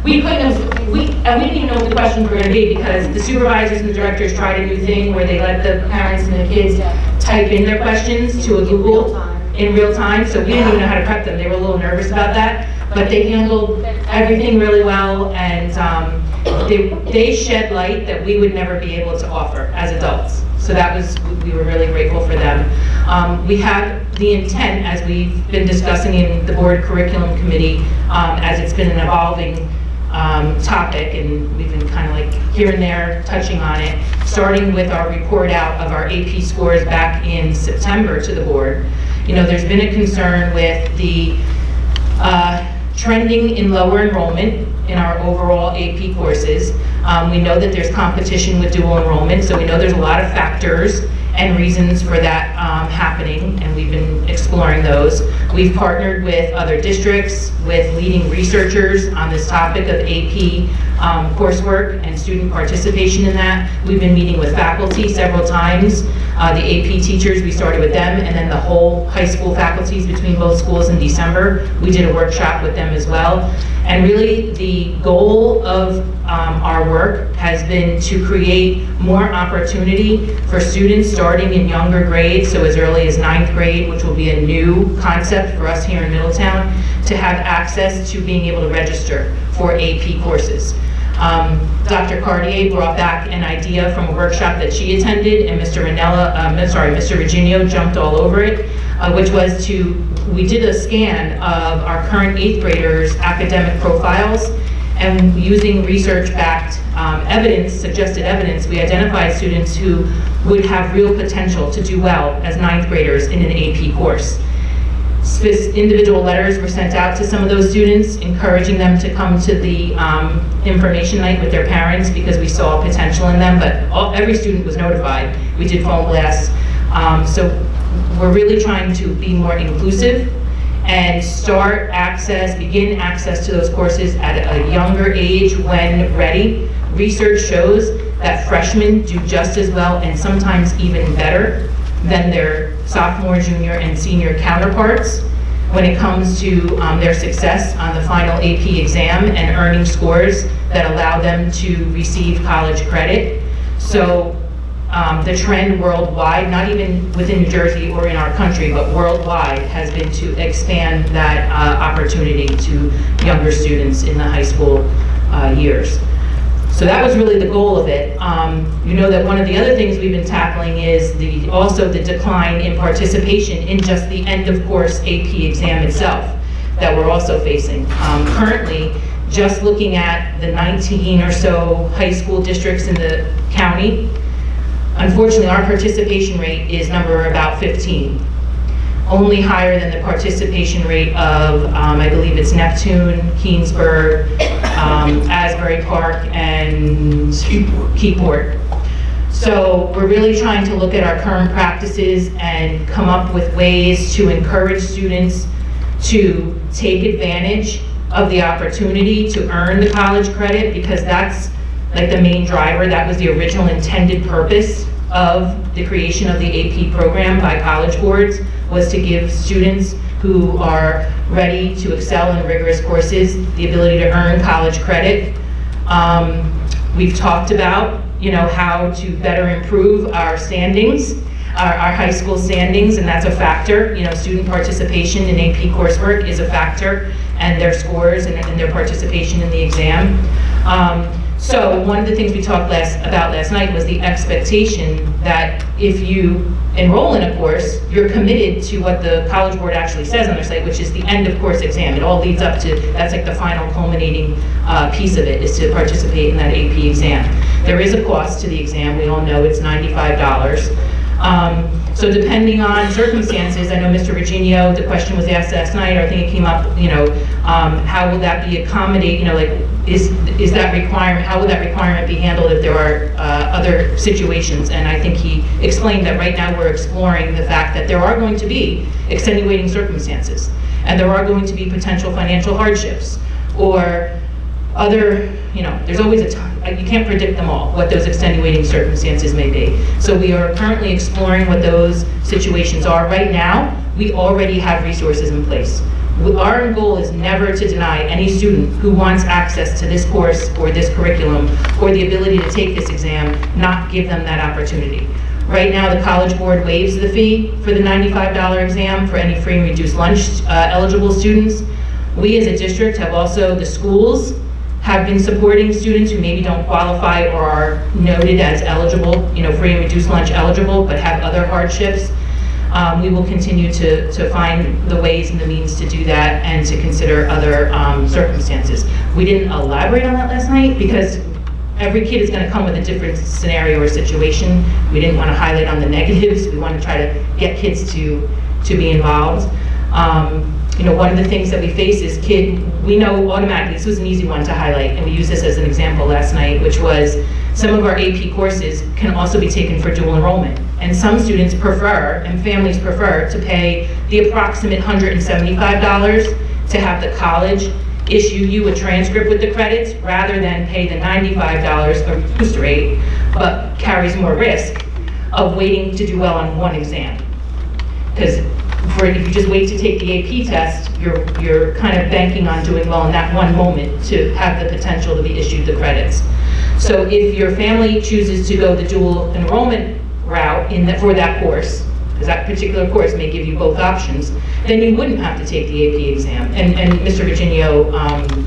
We didn't even know what the questions were going to be because the supervisors and the directors tried a new thing where they let the parents and the kids type in their questions to a Google in real time, so we didn't even know how to prep them. They were a little nervous about that, but they handled everything really well, and they shed light that we would never be able to offer as adults. So we were really grateful for them. We have the intent, as we've been discussing in the board curriculum committee, as it's been an evolving topic, and we've been kind of like here and there touching on it, starting with our report out of our AP scores back in September to the board. There's been a concern with the trending in lower enrollment in our overall AP courses. We know that there's competition with dual enrollment, so we know there's a lot of factors and reasons for that happening, and we've been exploring those. We've partnered with other districts, with leading researchers on this topic of AP coursework and student participation in that. We've been meeting with faculty several times. The AP teachers, we started with them, and then the whole high school faculties between both schools in December. We did a workshop with them as well. And really, the goal of our work has been to create more opportunity for students starting in younger grades, so as early as 9th grade, which will be a new concept for us here in Middletown, to have access to being able to register for AP courses. Dr. Cartier brought back an idea from a workshop that she attended, and Mr. Virginio jumped all over it, which was we did a scan of our current 8th graders' academic profiles, and using research-backed suggested evidence, we identified students who would have real potential to do well as 9th graders in an AP course. Individual letters were sent out to some of those students, encouraging them to come to the information night with their parents because we saw potential in them, but every student was notified. We did phone blasts. So we're really trying to be more inclusive and begin access to those courses at a younger age when ready. Research shows that freshmen do just as well and sometimes even better than their sophomore, junior, and senior counterparts when it comes to their success on the final AP exam and earning scores that allow them to receive college credit. So the trend worldwide, not even within New Jersey or in our country, but worldwide, has been to expand that opportunity to younger students in the high school years. So that was really the goal of it. You know that one of the other things we've been tackling is also the decline in participation in just the end of course AP exam itself that we're also facing. Currently, just looking at the 19 or so high school districts in the county, unfortunately, our participation rate is number about 15. Only higher than the participation rate of, I believe it's Neptune, Keensburg, Asbury Park, and Keyport. So we're really trying to look at our current practices and come up with ways to encourage students to take advantage of the opportunity to earn the college credit, because that's like the main driver. That was the original intended purpose of the creation of the AP program by college boards, was to give students who are ready to excel in rigorous courses the ability to earn college credit. We've talked about, how to better improve our standings, our high school standings, and that's a factor. Student participation in AP coursework is a factor, and their scores and their participation in the exam. So one of the things we talked about last night was the expectation that if you enroll in a course, you're committed to what the College Board actually says on their site, which is the end of course exam. It all leads up to, that's like the final culminating piece of it, is to participate in that AP exam. There is a cost to the exam. We all know it's $95. So depending on circumstances, I know Mr. Virginio, the question was asked last night, or I think it came up, how will that be accommodated, is that requirement, how will that requirement be handled if there are other situations? And I think he explained that right now we're exploring the fact that there are going to be extenuating circumstances, and there are going to be potential financial hardships, or other, there's always a time, you can't predict them all, what those extenuating circumstances may be. So we are currently exploring what those situations are. Right now, we already have resources in place. Our goal is never to deny any student who wants access to this course or this curriculum or the ability to take this exam, not give them that opportunity. Right now, the College Board waives the fee for the $95 exam for any free and reduced lunch eligible students. We as a district have also, the schools have been supporting students who maybe don't qualify or are noted as eligible, free and reduced lunch eligible, but have other hardships. We will continue to find the ways and the means to do that and to consider other circumstances. We didn't elaborate on that last night because every kid is going to come with a different scenario or situation. We didn't want to highlight on the negatives. We want to try to get kids to be involved. One of the things that we face is we know automatically, this was an easy one to highlight, and we used this as an example last night, which was some of our AP courses can also be taken for dual enrollment. And some students prefer, and families prefer, to pay the approximate $175 to have the college issue you a transcript with the credits, rather than pay the $95 a reduced rate, but carries more risk of waiting to do well on one exam. Because if you just wait to take the AP test, you're kind of banking on doing well in that one moment to have the potential to be issued the credits. So if your family chooses to go the dual enrollment route for that course, because that particular course may give you both options, then you wouldn't have to take the AP exam. And Mr. Virginio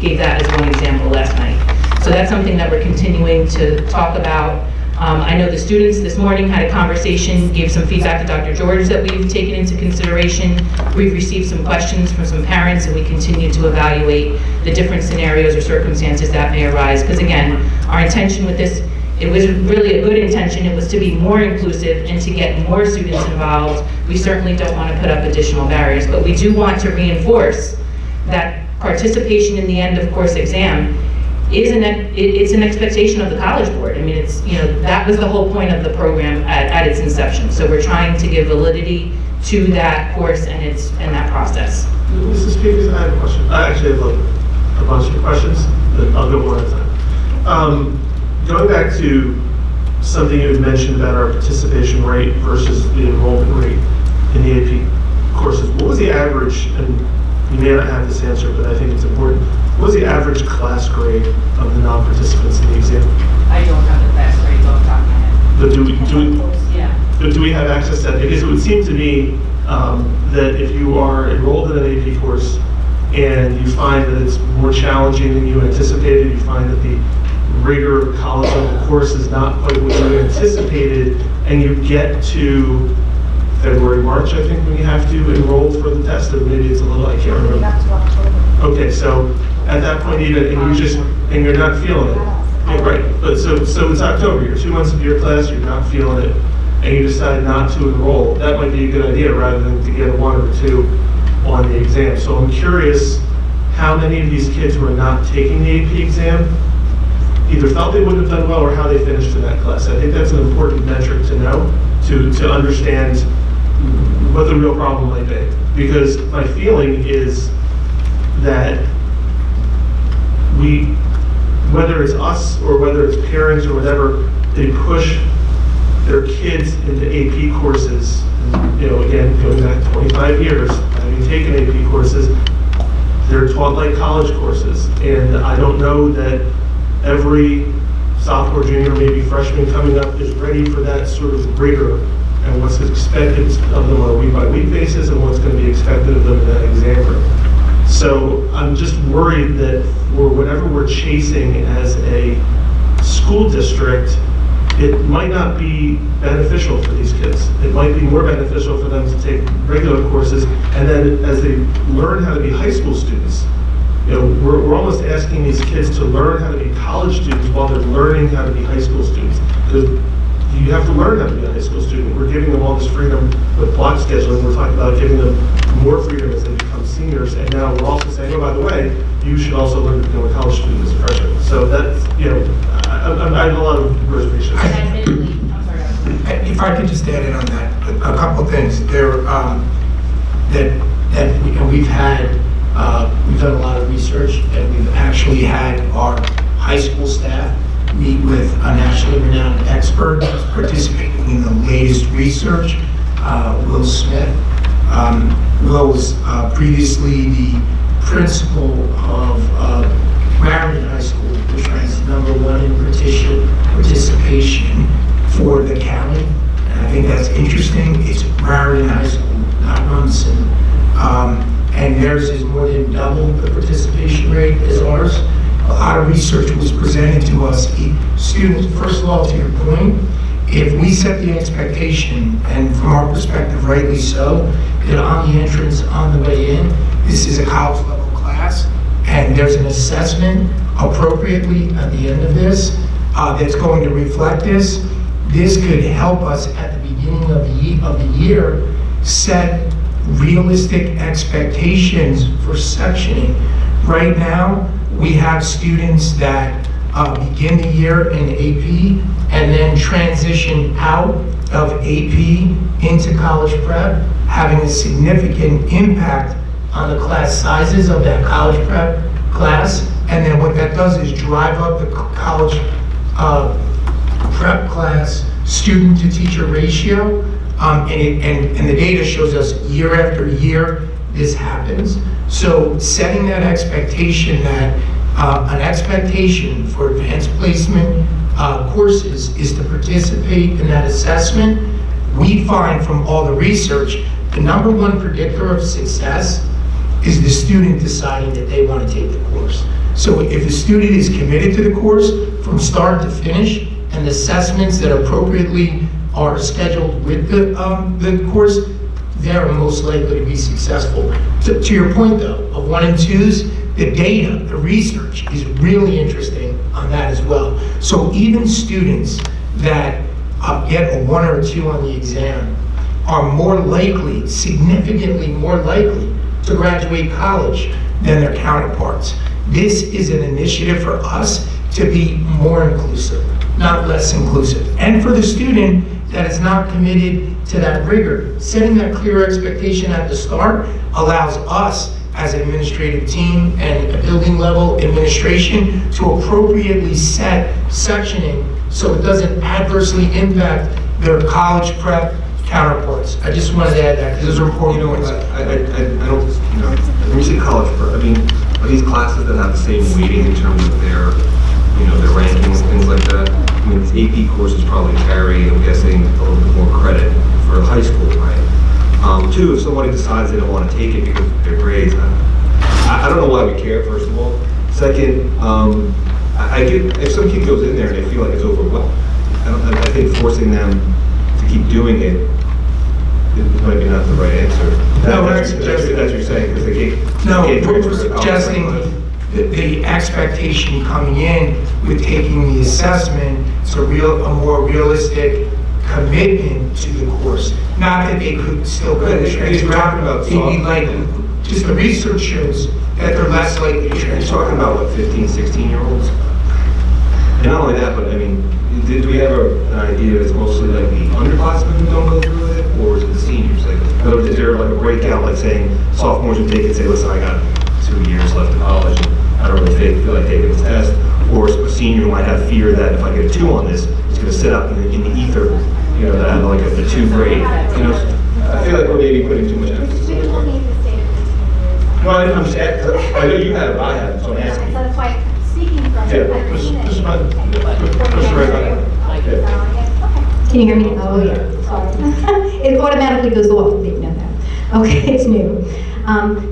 gave that as one example last night. So that's something that we're continuing to talk about. I know the students this morning had a conversation, gave some feedback to Dr. George that we've taken into consideration. We've received some questions from some parents, and we continue to evaluate the different scenarios or circumstances that may arise. Because again, our intention with this, it was really a good intention. It was to be more inclusive and to get more students involved. We certainly don't want to put up additional barriers, but we do want to reinforce that participation in the end of course exam it's an expectation of the College Board. I mean, that was the whole point of the program at its inception. So we're trying to give validity to that course and that process. Mrs. Speakers, I have a question. I actually have a bunch of questions, but I'll go one at a time. Going back to something you had mentioned about our participation rate versus the enrollment rate in the AP courses. What was the average, and you may not have this answer, but I think it's important, what was the average class grade of the non-participants in the exam? I don't have the class grades off the top of my head. But do we have access to that? Because it would seem to me that if you are enrolled in an AP course and you find that it's more challenging than you anticipated, you find that the rigor of the college level course is not quite what you anticipated, and you get to February, March, I think, when you have to enroll for the test, or maybe it's a little, I can't remember. Okay, so at that point even, and you're not feeling it. Yeah, right, but so it's October, you're 2 months into your class, you're not feeling it, and you decide not to enroll, that might be a good idea rather than to get a 1 or 2 on the exam. So I'm curious how many of these kids who are not taking the AP exam either felt they wouldn't have done well or how they finished in that class. I think that's an important metric to know, to understand what the real problem might be. Because my feeling is that whether it's us or whether it's parents or whatever, they push their kids into AP courses. And, again, going back 25 years, having taken AP courses, they're taught like college courses. And I don't know that every sophomore, junior, maybe freshman coming up is ready for that sort of rigor and what's expected of them on a week-by-week basis and what's going to be expected of them in that exam room. So I'm just worried that for whatever we're chasing as a school district, it might not be beneficial for these kids. It might be more beneficial for them to take regular courses, and then as they learn how to be high school students, we're almost asking these kids to learn how to be college students while they're learning how to be high school students. Because you have to learn how to be a high school student. We're giving them all this freedom with block scheduling. We're talking about giving them more freedom as they become seniors. And now we're also saying, oh, by the way, you should also learn to become a college student as a freshman. So that's, I have a lot of reservations. If I could just add in on that, a couple of things. We've done a lot of research, and we've actually had our high school staff meet with a nationally renowned expert who's participating in the latest research, Will Smith. Will was previously the principal of Raritan High School, which ranks #1 in participation for the county. And I think that's interesting. It's Raritan High School, not Rumson. And theirs is more than double the participation rate as ours. A lot of research was presented to us. Students, first of all, to your point, if we set the expectation, and from our perspective, rightly so, that on the entrance, on the way in, this is a college level class, and there's an assessment appropriately at the end of this that's going to reflect this, this could help us at the beginning of the year set realistic expectations for sectioning. Right now, we have students that begin the year in AP and then transition out of AP into college prep, having a significant impact on the class sizes of that college prep class. And then what that does is drive up the college prep class student to teacher ratio. And the data shows us year after year this happens. So setting that expectation that an expectation for advanced placement courses is to participate in that assessment. We find from all the research, the #1 predictor of success is the student deciding that they want to take the course. So if a student is committed to the course from start to finish, and the assessments that appropriately are scheduled with the course, they're most likely to be successful. To your point though, of 1 and 2s, the data, the research is really interesting on that as well. So even students that get a 1 or a 2 on the exam are more likely, significantly more likely to graduate college than their counterparts. This is an initiative for us to be more inclusive, not less inclusive. And for the student that is not committed to that rigor, setting that clear expectation at the start allows us as an administrative team and a building level administration to appropriately set sectioning so it doesn't adversely impact their college prep counterparts. I just wanted to add that because those are important points. I don't, when you say college prep, I mean, are these classes that have the same weighting in terms of their rankings and things like that? I mean, these AP courses probably carry, I'm guessing, a little bit more credit for high school, right? 2, if somebody decides they don't want to take it because of their grades, I don't know why we care, first of all. Second, if some kid goes in there and they feel like it's overwhelmed, I think forcing them to keep doing it might be not the right answer. No, that's what you're saying, because they can't. No, they can't we're transfer to college suggesting right the expectation coming in with taking the assessment, it's a more realistic commitment to the course. Not that they could still go to transfer. You're talking about Just the research shows that they're less likely to You're transfer. talking about, what, 15, 16-year-olds? And not only that, but I mean, do we have an idea it's mostly like the underclassmen who don't go through with it, or is it the seniors? Like, in other words, is there like a breakout, like saying sophomores would take it and say, listen, I got 2 years left in college, and I don't really feel like taking this test, or a senior who might have fear that if I get a 2 on this, it's going to sit up in the ether, you know, that like a 2 grade, you know? I feel like we're maybe putting too much emphasis on it. No, I'm just asking, I know you have it, I haven't, so I'm asking. So that's why, speaking from. Yeah, Mr. Can you hear me? Oh, yeah, sorry. It automatically goes off, if you know that. Okay, it's new.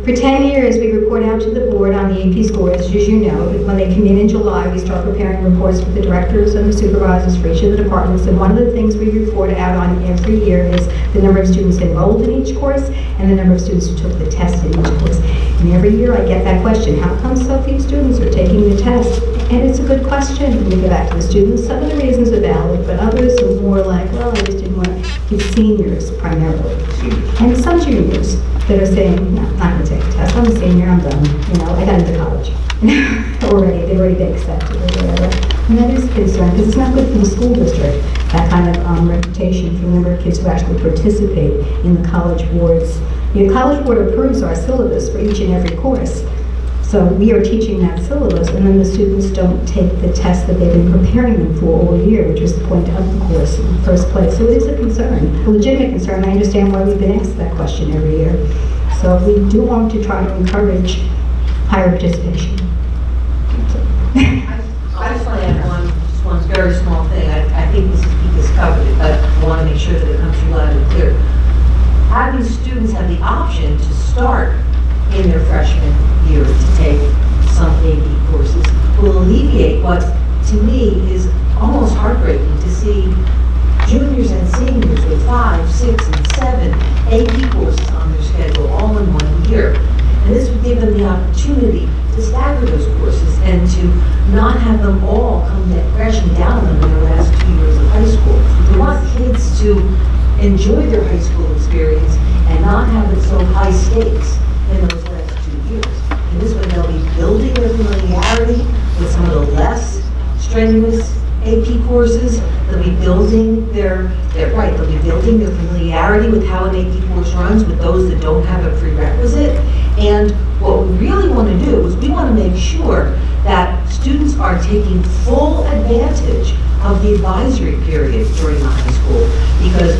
For 10 years, we report out to the board on the AP scores, as you know. When they come in July, we start preparing reports for the directors and the supervisors for each of the departments. And one of the things we report out on every year is the number of students enrolled in each course and the number of students who took the test in each course. And every year I get that question, how come so few students are taking the test? And it's a good question. We go back to the students. Some of the reasons are valid, but others are more like, well, I just didn't want to. It's seniors primarily. And some juniors that are saying, no, I'm not going to take the test. I'm a senior, I'm done. You know, I got into college. They've already been accepted or whatever. And that is a concern because it's not good for the school district, that kind of reputation for the number of kids who actually participate in the college boards. The College Board approves our syllabus for each and every course. So we are teaching that syllabus, and then the students don't take the test that they've been preparing them for all year, which was the point of the course in the first place. So it is a concern, a legitimate concern. I understand why we've been asked that question every year. So we do want to try to encourage higher participation. I just want to add one very small thing. I think Mrs. Peak has covered it, but I want to make sure that it comes through loud and clear. Having students have the option to start in their freshman year to take some AP courses will alleviate what, to me, is almost heartbreaking to see juniors and seniors with 5, 6, and 7 AP courses on their schedule all in 1 year. And this would give them the opportunity to stagger those courses and to not have them all come crashing down on them in their last 2 years of high school. We want kids to enjoy their high school experience and not have it so high stakes in those last 2 years. And this way they'll be building their familiarity with some of the less strenuous AP courses. They'll be building they'll be building their familiarity with how an AP course runs with those that don't have a prerequisite. And what we really want to do is we want to make sure that students are taking full advantage of the advisory period during the high school, because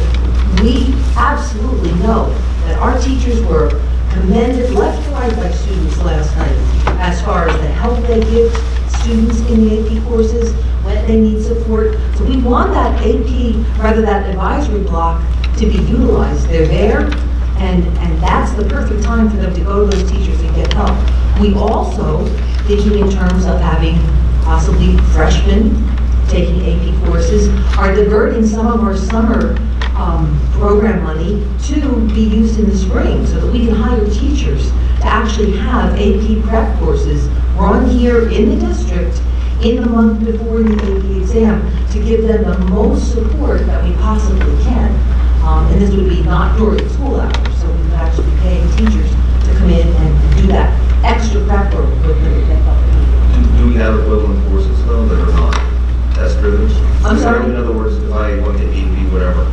we absolutely know that our teachers were commended left and right by students last night as far as the help they give students in the AP courses when they need support. So we want that that advisory block to be utilized. They're there, and that's the perfect time for them to go to those teachers and get help. We also, thinking in terms of having possibly freshmen taking AP courses, are diverting some of our summer program money to be used in the spring so that we can hire teachers to actually have AP prep courses run here in the district in the month before the AP exam to give them the most support that we possibly can. And this would be not during school hours, so we would actually be paying teachers to come in and do that extra prep work with them. Do we have equivalent courses though that are not test driven? I'm sorry? In other words, if I went to AP, whatever,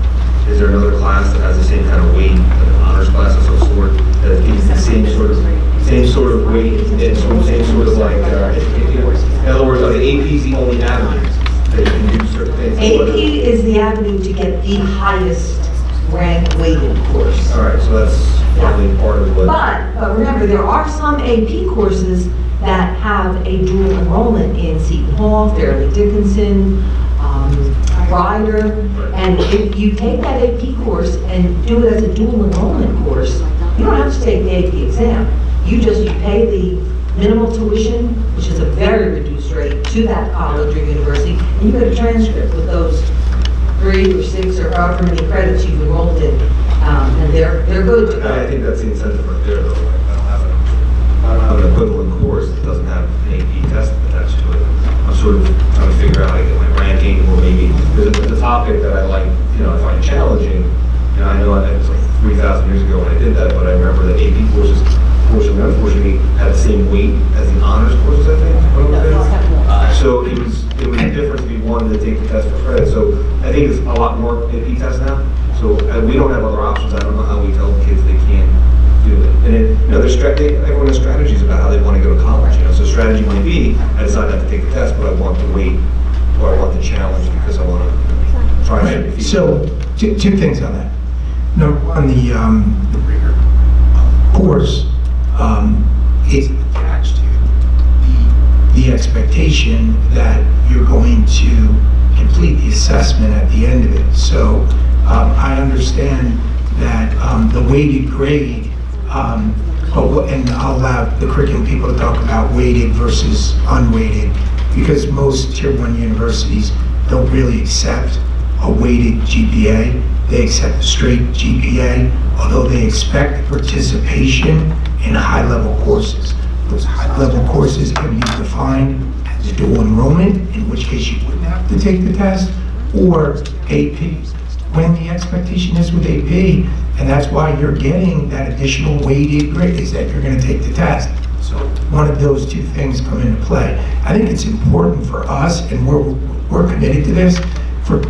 is there another class that has the same kind of weight, like an honors class of some sort, that gives the same sort of weight and same sort of like, in other words, are the APs the only avenue that you can do certain things? AP is the avenue to get the highest rank weighted course. All right, so that's probably part of what. But remember, there are some AP courses that have a dual enrollment in Seton Hall, Fairleigh Dickinson, Ryder, and if you take that AP course and do it as a dual enrollment course, you don't have to take the AP exam. You pay the minimal tuition, which is a very reduced rate, to that college or university, and you get a transcript with those 3 or 6 or however many credits you've enrolled in, and they're good to go. I think that's the incentive right there, though. Like, I don't have an equivalent course that doesn't have an AP test attached to it. I'm sort of trying to figure out how to get my ranking, or maybe there's a topic that I like, I find challenging. I know it was like 3,000 years ago when I did that, but I remember that AP courses, unfortunately, had the same weight as the honors courses, I think. So it was different if you wanted to take the test for credit. So I think it's a lot more AP tests now. So we don't have other options. I don't know how we tell kids they can't do it. And everyone has strategies about how they want to go to college. So strategy might be, I decide not to take the test, but I want to wait, or I want the challenge because I want to try to. Right. So two things on that. Number one, the rigor course is attached to the expectation that you're going to complete the assessment at the end of it. So I understand that the weighted grade, and I'll allow the curriculum people to talk about weighted versus unweighted, because most Tier 1 universities don't really accept a weighted GPA. They accept a straight GPA, although they expect participation in high-level courses. Those high-level courses can be defined as dual enrollment, in which case you wouldn't have to take the test, or AP. When the expectation is with AP, and that's why you're getting that additional weighted grade, is that you're going to take the test. So one of those two things come into play. I think it's important for us, and we're committed to this, for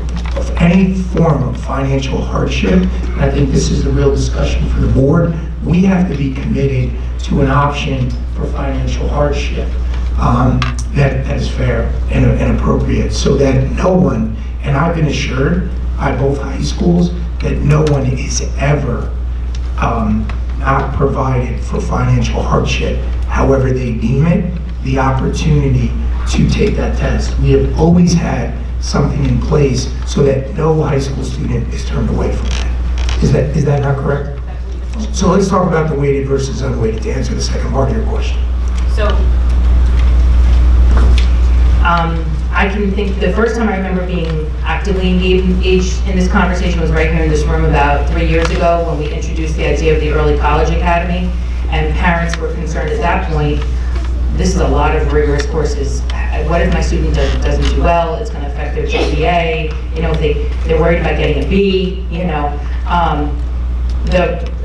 any form of financial hardship, and I think this is the real discussion for the board, we have to be committed to an option for financial hardship that is fair and appropriate, so that no one, and I've been assured by both high schools, that no one is ever not provided for financial hardship, however they deem it, the opportunity to take that test. We have always had something in place so that no high school student is turned away from that. Is that not correct? So let's talk about the weighted versus unweighted to answer the second part of your question. So, I can think the first time I remember being actively engaged in this conversation was right here in this room about 3 years ago, when we introduced the idea of the Early College Academy, and parents were concerned at that point, this is a lot of rigorous courses. What if my student doesn't do well? It's going to affect their GPA. If they're worried about getting a B.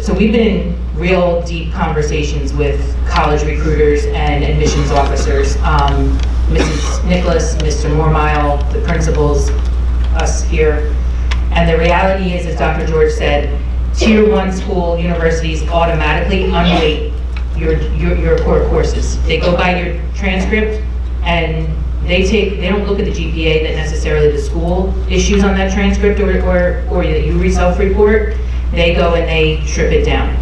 So we've been in real deep conversations with college recruiters and admissions officers. Mrs. Nicholas, Mr. Mormile, the principals, us here. And the reality is, as Dr. George said, Tier 1 school universities automatically unweight your core courses. They go by your transcript, and they don't look at the GPA that necessarily the school issues on that transcript or that you self-report. They go and they strip it down,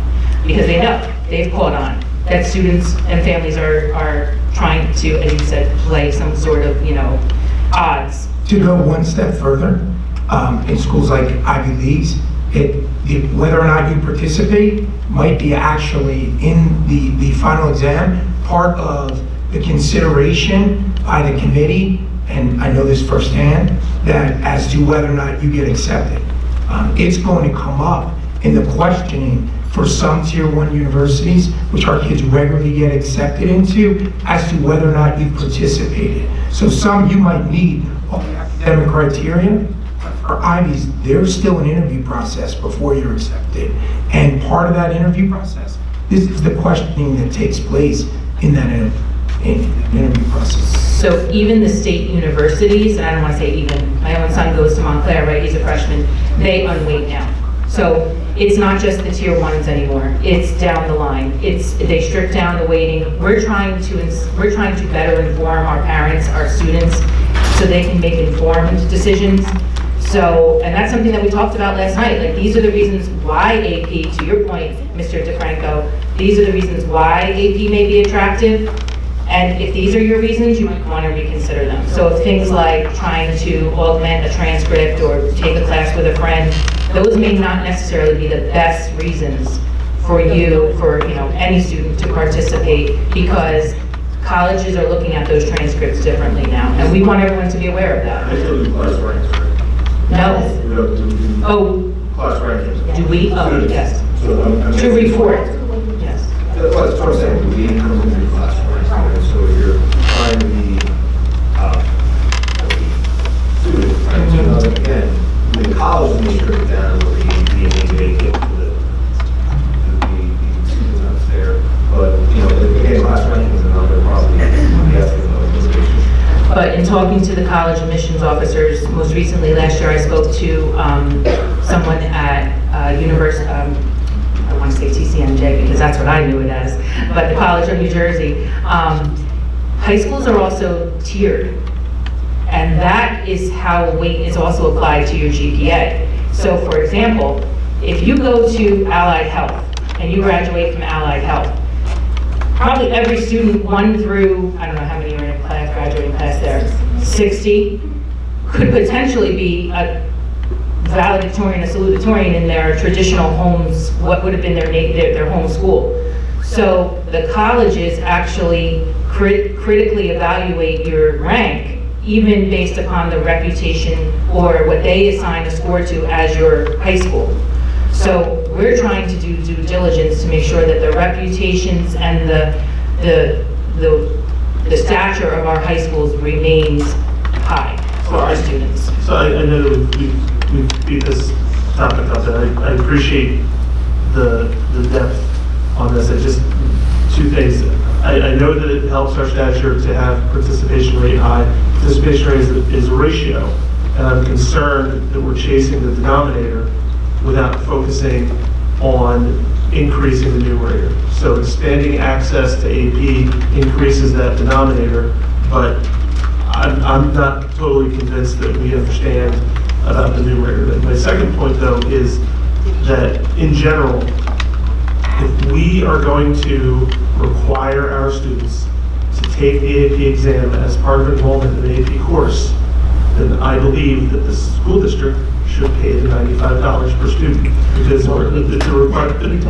because they know, they've caught on that students and families are trying to, as you said, play some sort of, odds. To go one step further, in schools like Ivy Leagues, whether or not you participate might be actually in the final exam part of the consideration by the committee, and I know this firsthand, that as to whether or not you get accepted. It's going to come up in the questioning for some Tier 1 universities, which our kids regularly get accepted into, as to whether or not you participated. So some you might meet all the academic criteria. For Ivies, there's still an interview process before you're accepted. And part of that interview process, this is the questioning that takes place in that interview process. So even the state universities, and I don't want to say even, my own son goes to Montclair, right, he's a freshman, they unweight now. So it's not just the Tier 1s anymore, it's down the line. They strip down the weighting. We're trying to better inform our parents, our students, so they can make informed decisions. So, and that's something that we talked about last night. Like, these are the reasons why AP, to your point, Mr. DeFranco, these are the reasons why AP may be attractive. And if these are your reasons, you might want to reconsider them. So if things like trying to augment a transcript or take a class with a friend, those may not necessarily be the best reasons for any student to participate, because colleges are looking at those transcripts differently now. And we want everyone to be aware of that. They still do class rankings, right? No. We don't do Oh, class rankings. do we? Oh, yes. So, To report. Yes. Well, that's what I'm saying, we come into class rankings, so talking to the college admissions officers. Most recently, last year, I spoke to someone at University, I want to say TCMJ because that's what I knew it as, but the College of New Jersey. High schools are also tiered, and that is how weight is also applied to your GPA. So for example, if you go to Allied Health and you graduate from Allied Health, probably every student 1 through, I don't know how many are in a class, graduating class there, 60, could potentially be a valedictorian, a salutatorian in their traditional homes, what would have been their home school. So the colleges actually critically evaluate your rank, even based upon the reputation or what they assign a score to as your high school. So we're trying to do due diligence to make sure that the reputations and the stature of our high schools remains high for our students. So I know that we beat this topic up, and I appreciate the depth on this. I just, two things. I know that it helps our stature to have participation rate high. Participation rate is a ratio, and I'm concerned that we're chasing the denominator without focusing on increasing the numerator. So expanding access to AP increases that denominator, but I'm not totally convinced that we understand about the numerator. My second point, though, is that in general, if we are going to require our students to take the AP exam as part of enrollment in an AP course, then I believe that the school district should pay the $95 per student, because it's a requirement.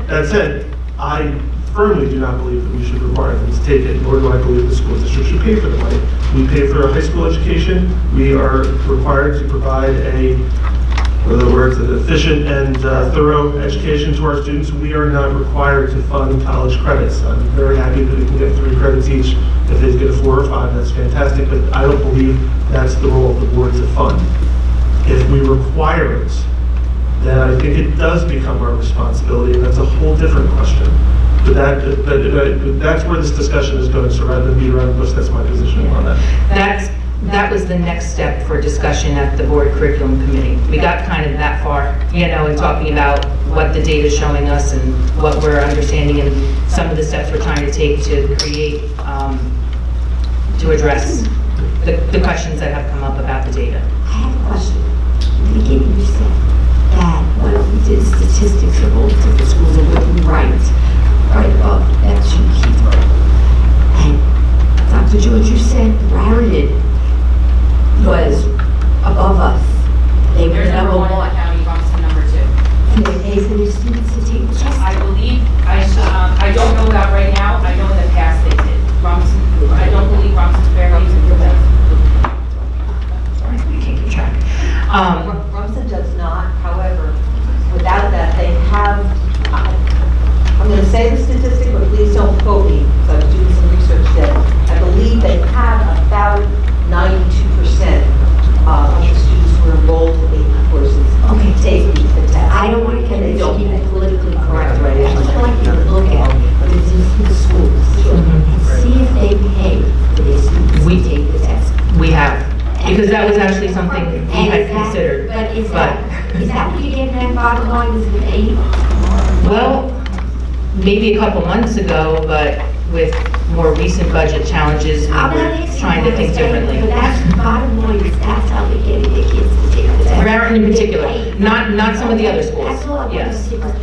That said, I firmly do not believe that we should require them to take it, nor do I believe the school district should pay for the money. We pay for a high school education. We are required to provide an efficient and thorough education to our students. We are not required to fund college credits. I'm very happy that we can get 3 credits each. If they get a 4 or 5, that's fantastic, but I don't believe that's the role of the board to fund. If we require it, then I think it does become our responsibility, and that's a whole different question. But that's where this discussion is going, so rather than beat around the bush, that's my position on that. That was the next step for discussion at the board curriculum committee. We got kind of that far, in talking about what the data is showing us and what we're understanding and some of the steps we're trying to take to create, to address the questions that have come up about the data. I have a question. In the beginning, you said that when we did statistics of all the different schools and what we right above that you keep. And Dr. George, you said Raritan was above us. They were number 1 in the county, Rumson number 2. And they pay for their students to take the test. I believe, I don't know about right now, I know in the past they did. Rumson, I don't believe Rumson's fair use for that. Sorry, we can't keep track. Rumson does not, however, without that, they have, I'm going to say the statistic, but please don't quote me, because I was doing some research that I believe they have about 92% of the students who are enrolled in AP courses take the test. I don't want to get They don't into pay. politically correct right now. I'd like you to look at the different schools and see if they pay for their students to take the test. We have, because that was actually something we had considered. But is that what you're getting at, bottom line, is it 8? Well, maybe a couple months ago, but with more recent budget challenges, I'm not we're asking trying to what think I'm saying, differently. But that's bottom line, is that's how they're getting their kids to take the test. Raritan in particular, not some of the other schools. That's all I want to Yes. see, but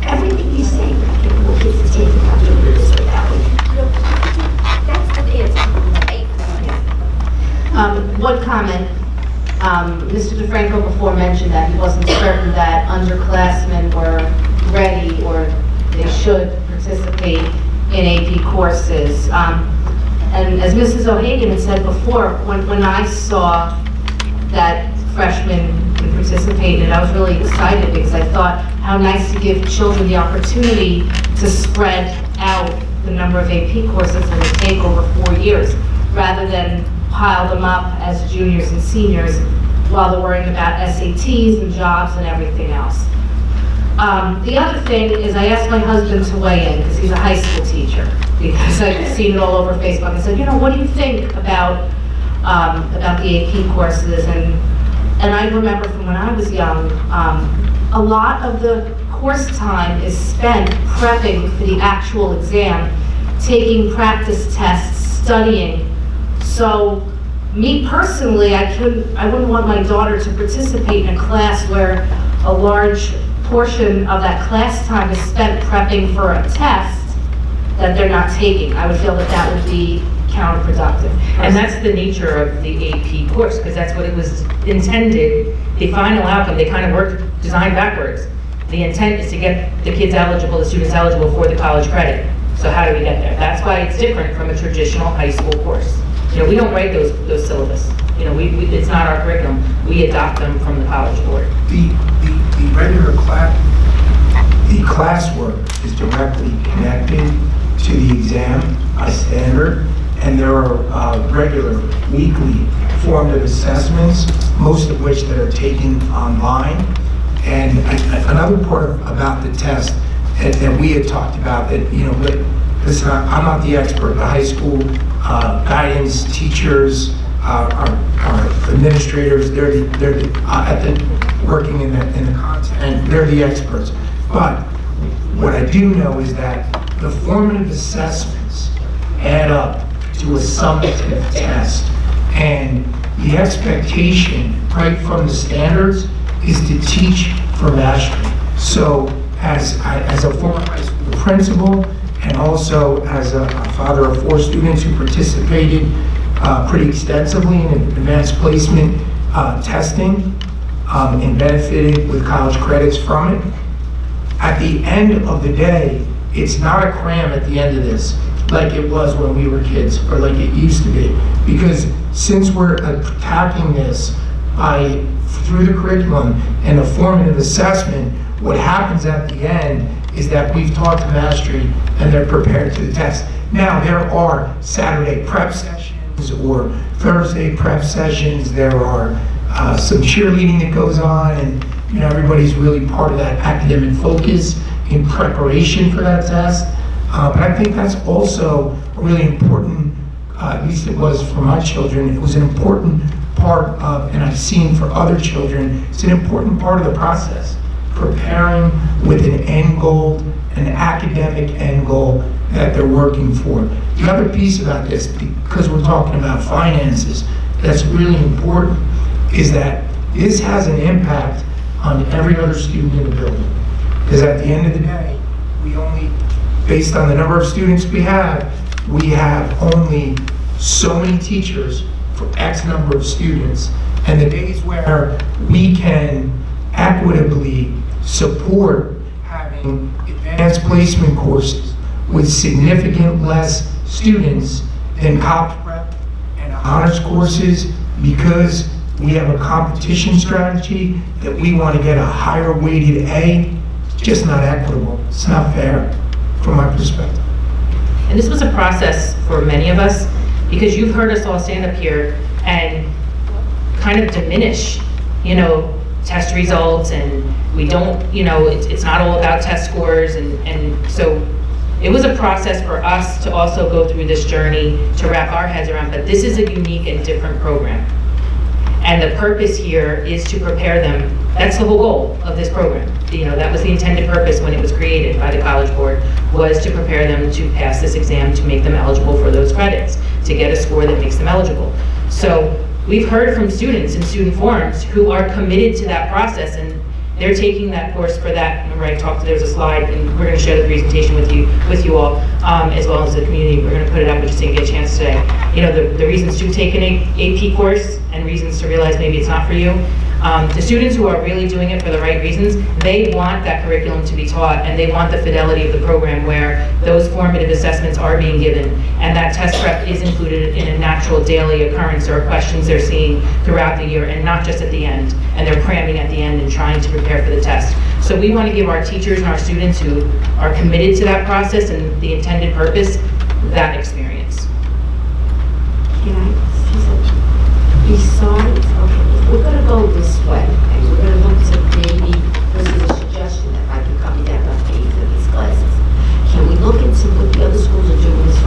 everything you're saying, I get more kids to take it, I'm doing this or that way. That's the answer. One comment, Mr. DeFranco before mentioned that he wasn't certain that underclassmen were ready or they should participate in AP courses. And as Mrs. O'Hagan had said before, when I saw that freshmen could participate in it, I was really excited because I thought how nice to give children the opportunity to spread out the number of AP courses that would take over 4 years, rather than pile them up as juniors and seniors while they're worrying about SATs and jobs and everything else. The other thing is I asked my husband to weigh in because he's a high school teacher. because I've seen it all over Facebook. I said, what do you think about the AP courses? And I remember from when I was young, a lot of the course time is spent prepping for the actual exam, taking practice tests, studying. So me personally, I wouldn't want my daughter to participate in a class where a large portion of that class time is spent prepping for a test that they're not taking. I would feel that would be counterproductive. And that's the nature of the AP course, because that's what it was intended. The final outcome, they kind of worked, designed backwards. The intent is to get the kids eligible, the students eligible for the college credit. So how do we get there? That's why it's different from a traditional high school course. We don't write those syllabus. It's not our curriculum. We adopt them from the College Board. The regular class, the classwork is directly connected to the exam by standard, and there are regular weekly formative assessments, most of which that are taken online. And another part about the test that we had talked about, that, listen, I'm not the expert. The high school guidance teachers, our administrators, they're working in the content, they're the experts. But what I do know is that the formative assessments add up to a summative test, and the expectation right from the standards is to teach for mastery. So as a former high school principal, and also as a father of 4 students who participated pretty extensively in advanced placement testing and benefited with college credits from it, at the end of the day, it's not a cram at the end of this like it was when we were kids, or like it used to be. Because since we're attacking this through the curriculum and a formative assessment, what happens at the end is that we've taught to mastery and they're prepared to the test. Now, there are Saturday prep sessions or Thursday prep sessions. There are some cheerleading that goes on, and everybody's really part of that academic focus in preparation for that test. But I think that's also a really important, at least it was for my children, it was an important part of, and I've seen for other children, it's an important part of the process, preparing with an end goal, an academic end goal that they're working for. The other piece about this, because we're talking about finances, that's really important, is that this has an impact on every other student in the building. Because at the end of the day, we only, based on the number of students we have only so many teachers for X number of students. And the days where we can equitably support having advanced placement courses with significant less students than college prep and honors courses, because we have a competition strategy that we want to get a higher weighted A, it's just not equitable. It's not fair from my perspective. And this was a process for many of us, because you've heard us all stand up here and kind of diminish, test results, and we don't, it's not all about test scores, and so it was a process for us to also go through this journey to wrap our heads around, but this is a unique and different program. And the purpose here is to prepare them. That's the whole goal of this program. That was the intended purpose when it was created by the College Board, was to prepare them to pass this exam, to make them eligible for those credits, to get a score that makes them eligible. So we've heard from students in student forums who are committed to that process, and they're taking that course for that. Remember, there's a slide, and we're going to share the presentation with you all, as well as the community. We're going to put it up just so you get a chance today. The reasons to take an AP course and reasons to realize maybe it's not for you. The students who are really doing it for the right reasons, they want that curriculum to be taught, and they want the fidelity of the program where those formative assessments are being given, and that test prep is included in a natural daily occurrence or questions they're seeing throughout the year, and not just at the end, and they're cramming at the end and trying to prepare for the test. So we want to give our teachers and our students who are committed to that process and the intended purpose that experience. Besides, okay, we're going to go this way, and we're going to look to maybe, this is a suggestion that might be coming down on pay for these classes. Can we look into what the other schools are doing as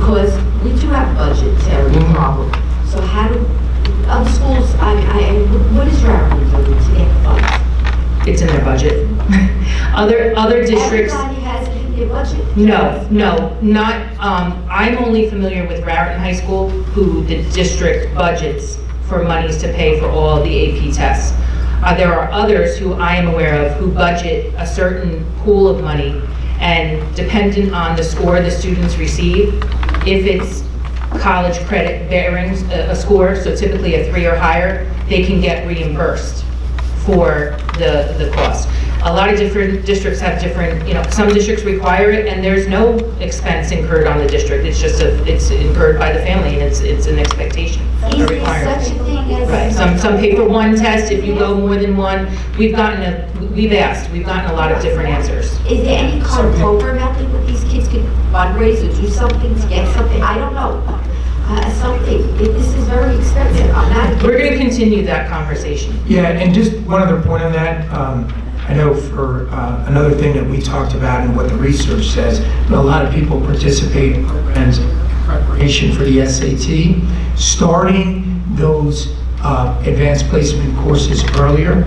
because we do have a budgetary problem. So how do, other schools, what is Raritan doing to get funds? It's in their budget. Other districts. Everybody has it in their budget? No, not, I'm only familiar with Raritan High School, who the district budgets for monies to pay for all the AP tests. There are others who I am aware of who budget a certain pool of money, and dependent on the score the students receive, if it's college credit bearing a score, so typically a 3 or higher, they can get reimbursed for the cost. A lot of different districts have different, some districts require it, and there's no expense incurred on the district. It's just it's incurred by the family, and it's an expectation, a Is there requirement. such a thing as? Right, some pay for one test, if you go more than one. We've gotten a lot of different answers. Is there any kind of program out there where these kids could fundraise or do something to get something? I don't know. Something. This is very expensive. I'm not. We're gonna continue that conversation. Yeah, and just one other point on that, I know for another thing that we talked about and what the research says, a lot of people participate in programs in preparation for the SAT, starting those advanced placement courses earlier,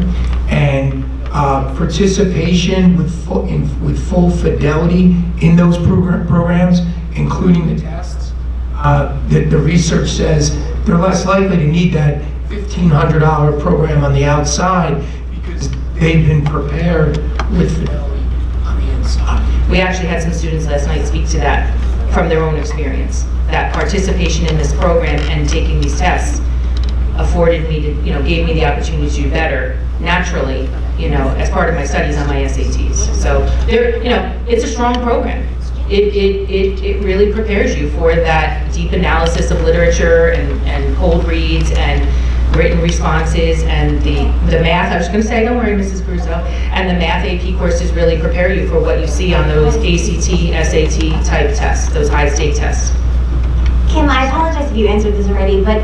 and participation with full fidelity in those programs, including the tests. The research says they're less likely to need that $1,500 program on the outside because they've been prepared with fidelity on the inside. We actually had some students last night speak to that from their own experience, that participation in this program and taking these tests afforded me to, gave me the opportunity to do better naturally, as part of my studies on my SATs. So there, it's a strong program. It really prepares you for that deep analysis of literature and cold reads and written responses, and the math. I was going to say, don't worry, Mrs. Crusoe. And the math AP courses really prepare you for what you see on those ACT, SAT type tests, those high stake tests. Kim, I apologize if you answered this already, but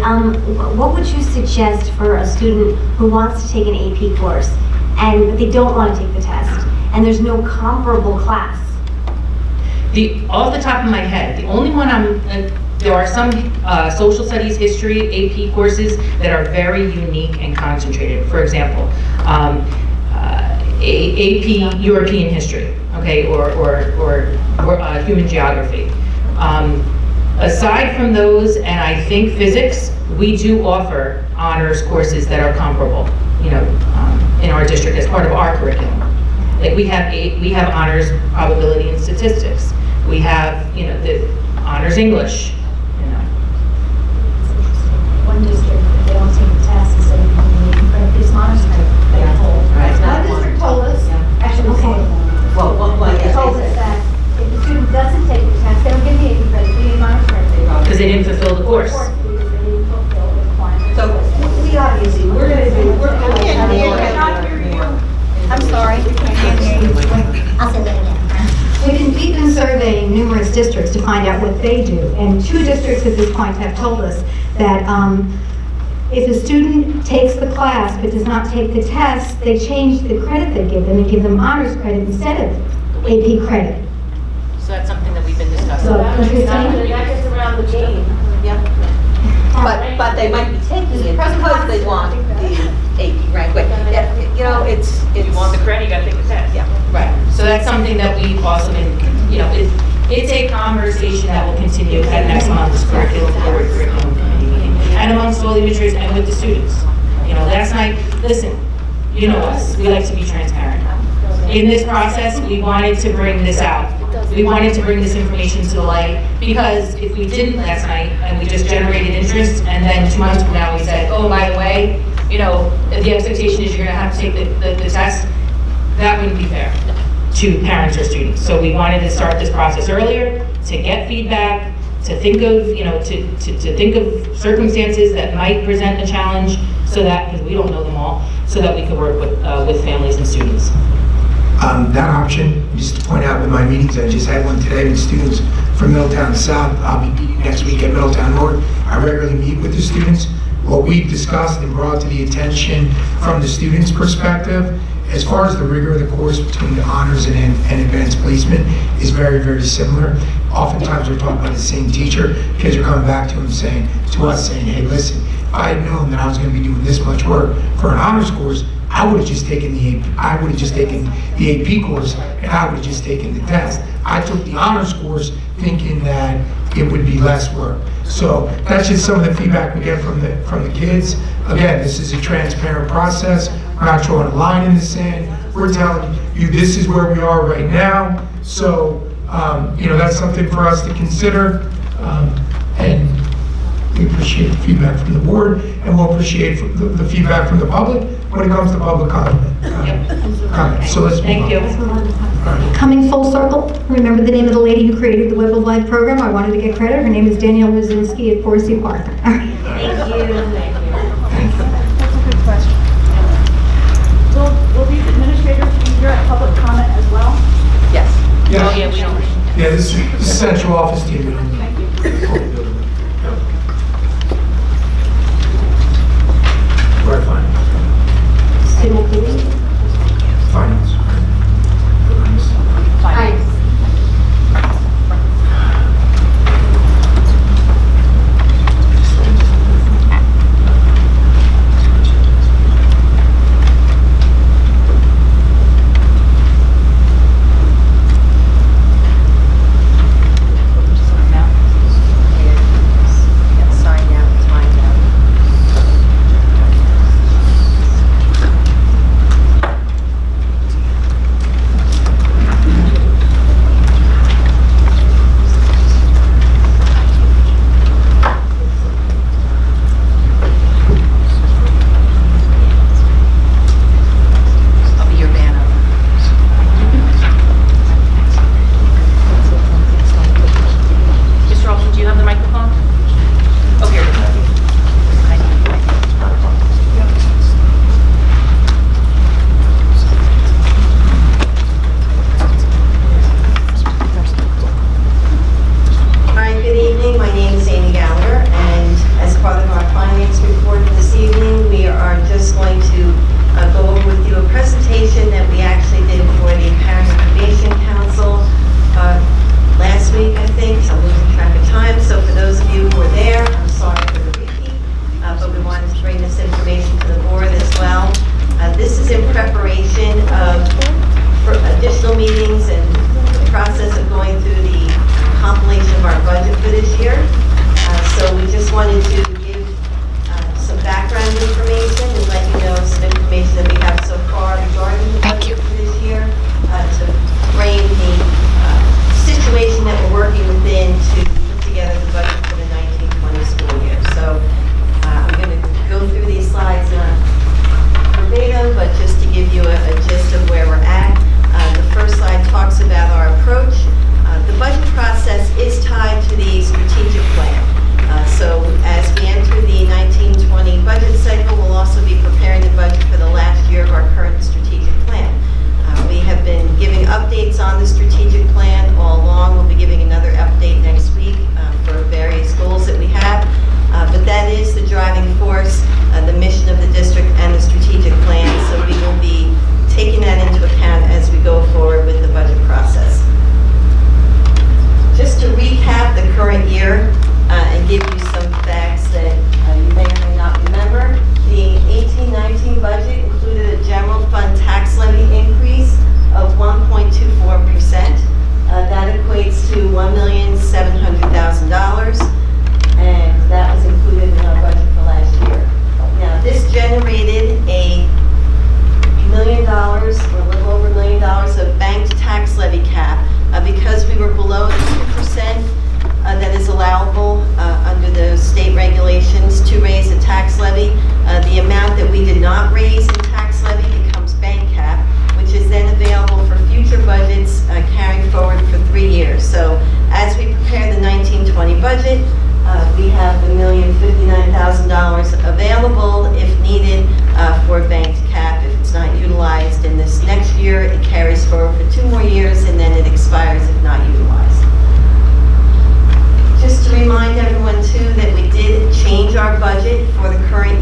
what would you suggest for a student who wants to take an AP course but they don't want to take the test, and there's no comparable class? Off the top of my head, the only one there are some social studies, history, AP courses that are very unique and concentrated. For example, AP European history, okay, or human geography. Aside from those, and I think physics, we do offer honors courses that are comparable, in our district as part of our curriculum. Like we have honors probability and statistics. We have, the honors English, One district, they don't take the test instead of using the it's honors credit. One district told us, actually, they told us that if the student doesn't take the test, they don't get the AP credit, they need honors credit. because they didn't fulfill the course. So, we obviously, we're going to do, I'm sorry. I'll say that again. We've been surveying numerous districts to find out what they do, and 2 districts at this point have told us that if a student takes the class but does not take the test, they change the credit they give them and give them honors credit instead of AP credit. So that's something that we've been discussing. So, interesting. That gets around the game. But they might be taking it because they want the AP rank. But, it's... If you want the credit, you gotta take the test. Yeah. Right, so that's something that we've also been, it's a conversation that will continue at next month's curriculum board curriculum committee meeting, and amongst all the administrators and with the students. Last night, listen, you know us, we like to be transparent. In this process, we wanted to bring this out. We wanted to bring this information to the light, because if we didn't last night and we just generated interest, and then 2 months from now we said, oh, by the way, the expectation is you're gonna have to take the test, that wouldn't be fair to parents or students. So we wanted to start this process earlier, to get feedback, to think of, to think of circumstances that might present a challenge, so that, because we don't know them all, so that we could work with families and students. That option, just to point out with my meetings, I just had one today with students from Middletown South. I'll be meeting next week at Middletown North. I regularly meet with the students. What we've discussed and brought to the attention from the students' perspective as far as the rigor of the course between the honors and advanced placement is very, very similar. Oftentimes we're talking about the same teacher. Kids are coming back to us saying, hey, listen, if I had known that I was going to be doing this much work for an honors course, I would have just taken the AP course, and I would have just taken the test. I took the honors course thinking that it would be less work. So that's just some of the feedback we get from the kids. Again, this is a transparent process. We're not drawing a line in the sand. We're telling you this is where we are right now. So that's something for us to consider. And we appreciate the feedback from the board, and we'll appreciate the feedback from the public when it comes to public comment. So let's move on. Coming full circle, remember the name of the lady who created the Web of Life program? I wanted to get credit. Her name is Danielle Wazinski at Forsyth Park. Thank you. That's a good question. Will these administrators be here at public comment as well? Yes. Yes. Oh, yeah, we don't. Yeah, this is central office team. Thank you. Right, fine. Finance.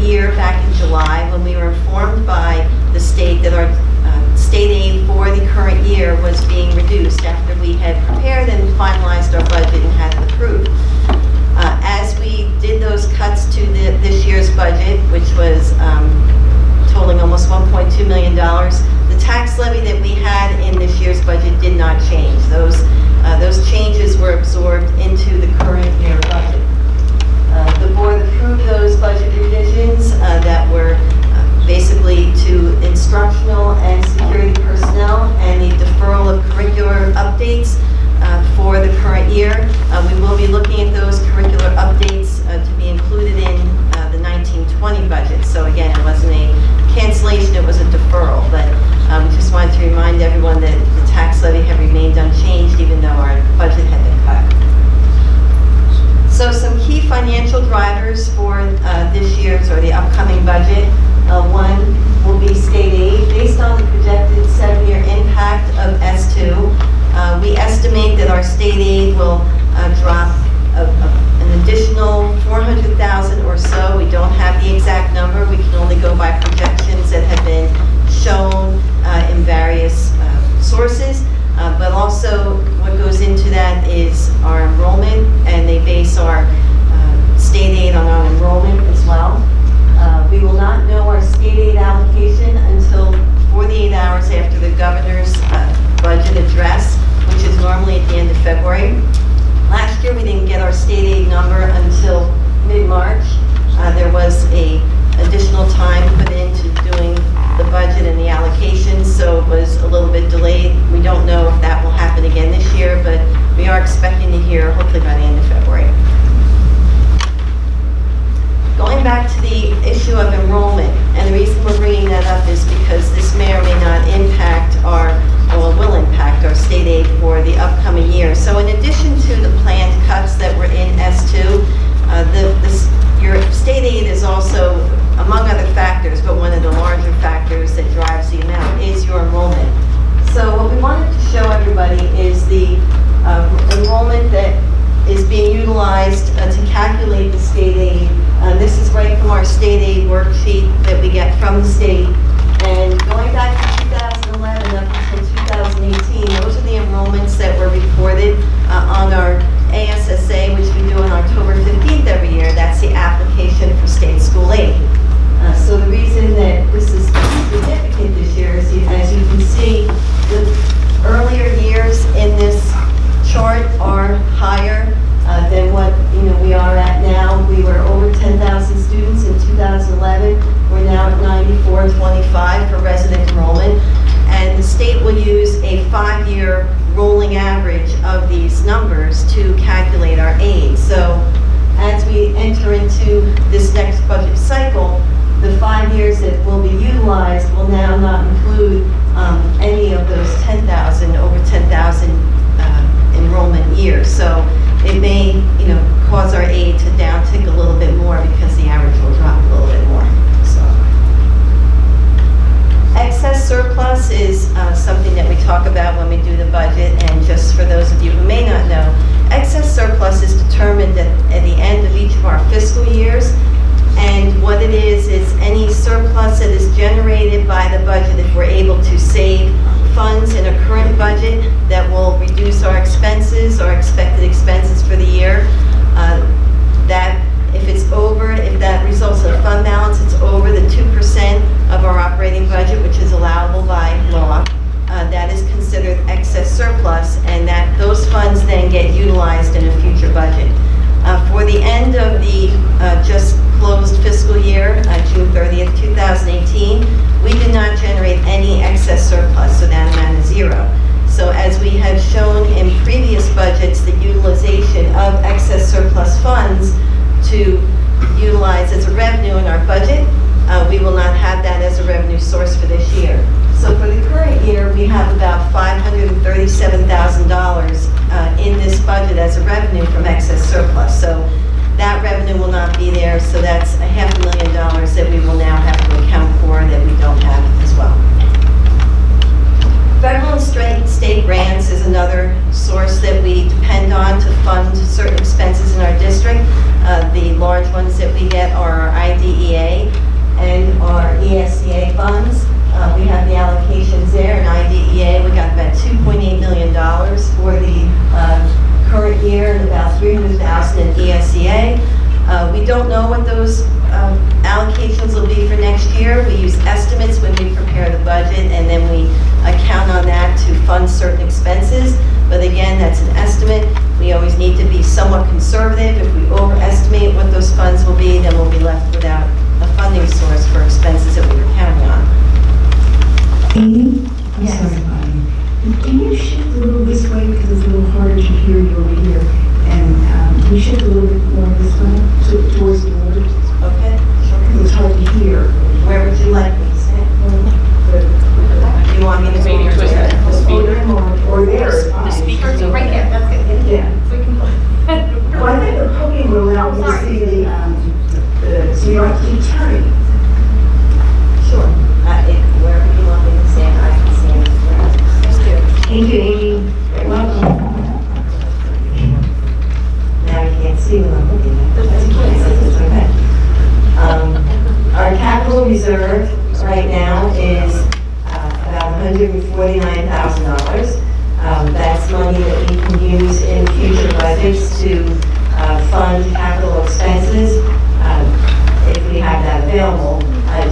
year, back in July, when we were informed by the state that our current year was being reduced after we had prepared and finalized our budget and had it approved. As we did those cuts to this year's budget, which was totaling almost $1.2 million, the tax levy that we had in this year's budget did not change. Those changes were absorbed into the current year budget. The board approved those budget revisions that were basically to instructional and security personnel and the deferral of curricular updates for the current year. We will be looking at those curricular updates to be included in the 1920 budget. So again, it wasn't a cancellation, it was a deferral. But we just wanted to remind everyone that the tax levy had remained unchanged even though our budget had been cut. So some key financial drivers for this year's or the upcoming budget. One will be state aid. Based on the projected 7-year impact of S2, we estimate that our state aid will drop an additional $400,000 or so. We don't have the exact number. We can only go by projections that have been shown in various sources. But also what goes into that is our enrollment, and they base our state aid on our enrollment as well. We will not know our state aid allocation until 48 hours after the governor's budget address, which is normally at the end of February. Last year, we didn't get our state aid number until mid-March. There was an additional time put into doing the budget and the allocation, so it was a little bit delayed. We don't know if that will happen again this year, but we are expecting to hear hopefully by the end of February. Going back to the issue of enrollment, and the reason we're bringing that up is because this may or may not impact will impact our state aid for the upcoming year. So in addition to the planned cuts that were in S2, your state aid is also, among other factors, but one of the larger factors that drives the amount is your enrollment. So what we wanted to show everybody is the enrollment that is being utilized to calculate the state aid. This is right from our state aid worksheet that we get from the state. And going back to 2011 up until 2018, those are the enrollments that were reported on our ASSA, which we do on October 15th every year. That's the application for state school aid. So the reason that this is significant this year is, as you can see, the earlier years in this chart are higher than what we are at now. We were over 10,000 students in 2011. We're now at 9425 for resident enrollment. And the state will use a 5-year rolling average of these numbers to calculate our aid. So as we enter into this next budget cycle, the 5 years that will be utilized will now not include any of those over 10,000 enrollment years. So it may, cause our aid to downtick a little bit more because the average will drop a little bit more. So excess surplus is something that we talk about when we do the budget. And just for those of you who may not know, excess surplus is determined at the end of each of our fiscal years. And what it is any surplus that is generated by the budget if we're able to save funds in a current budget that will reduce our expenses, our expected expenses for the year. That if that results in a fund balance, it's over the 2% of our operating budget, which is allowable by law. That is considered excess surplus, and that those funds then get utilized in a future budget. For the end of the just closed fiscal year, June 30th, 2018, we did not generate any excess surplus, so that amount is zero. So as we have shown in previous budgets, the utilization of excess surplus funds to utilize as a revenue in our budget, we will not have that as a revenue source for this year. So for the current year, we have about $537,000 in this budget as a revenue from excess surplus. So that revenue will not be there, so that's $500,000 that we will now have to account for that we don't have as well. Federal and state grants is another source that we depend on to fund certain expenses in our district. The large ones that we get are our IDEA and our ESCA funds. We have the allocations there. In IDEA, we got about $2.8 million for the current year and about $300,000 in ESEA. We don't know what those allocations will be for next year. We use estimates when we prepare the budget, and then we count on that to fund certain expenses. But again, that's an estimate. We always need to be somewhat conservative. If we overestimate what those funds will be, then we'll be left without a funding source for expenses that we were counting on. Amy? I'm sorry, Bonnie. Can you shift a little this way because it's a little harder to hear you over here? And can you shift a little bit more this way, so towards the board? Okay, sure. It's hard to hear. Where would you like me to stand? Do you want me to Maybe move twist there? it. The speaker or there? The speaker's over Right there, there. that's good. Yeah. So we can Well, I think the podium will allow me to see so you don't have to keep turning. Sure. Wherever you want me to stand, I can stand. Thank you, Amy. You're welcome. Now you can't see what I'm looking at. That's okay. Our capital reserve right now is about $149,000. That's money that we can use in future budgets to fund capital expenses if we have that available.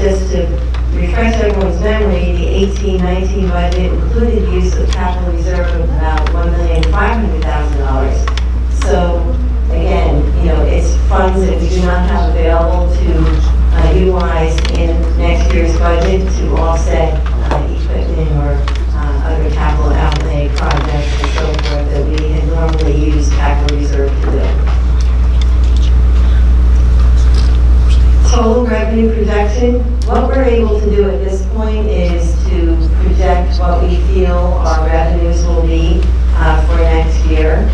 Just to refresh everyone's memory, the 18-19 budget included use of capital reserve of about $1,500,000. So again, it's funds that we do not have available to utilize in next year's budget to offset equipment or other capital outlay projects and so forth that we had normally used capital reserve to do. Total revenue projection, what we're able to do at this point is to project what we feel our revenues will be for next year.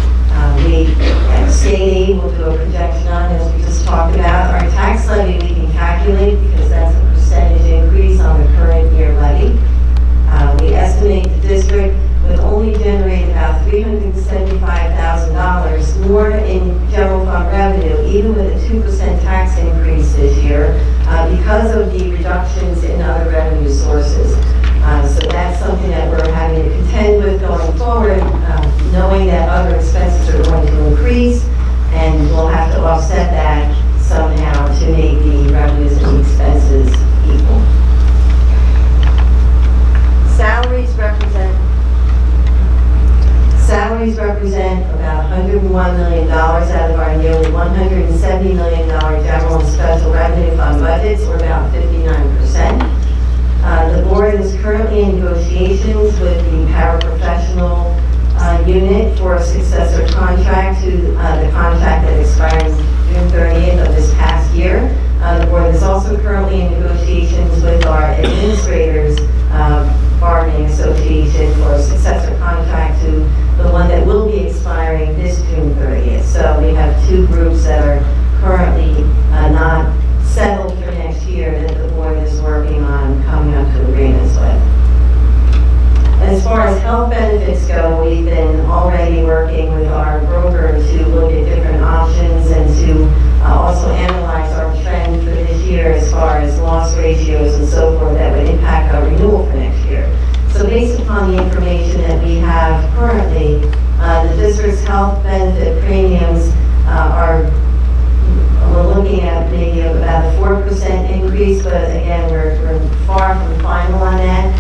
We, at state aid, will do a projection on, as we just talked about. Our tax levy we can calculate because that's a percentage increase on the current year levy. We estimate the district would only generate about $375,000 more in general fund revenue, even with a 2% tax increase this year, because of the reductions in other revenue sources. So that's something that we're having to contend with going forward, knowing that other expenses are going to increase, and we'll have to offset that somehow to make the revenues and the expenses equal. Salaries represent about $101 million out of our nearly $170 million general and special revenue fund budgets, or about 59%. The board is currently in negotiations with the paraprofessional unit for a successor contract to the contract that expires June 30th of this past year. The board is also currently in negotiations with our administrators bargaining association for a successor contract to the one that will be expiring this June 30th. So we have two groups that are currently not settled for next year that the board is working on coming up to agreements with. As far as health benefits go, we've been already working with our broker to look at different options and to also analyze our trend for this year as far as loss ratios and so forth that would impact our renewal for next year. So based upon the information that we have currently, the district's health benefit premiums we're looking at maybe about a 4% increase, but again, we're far from final on that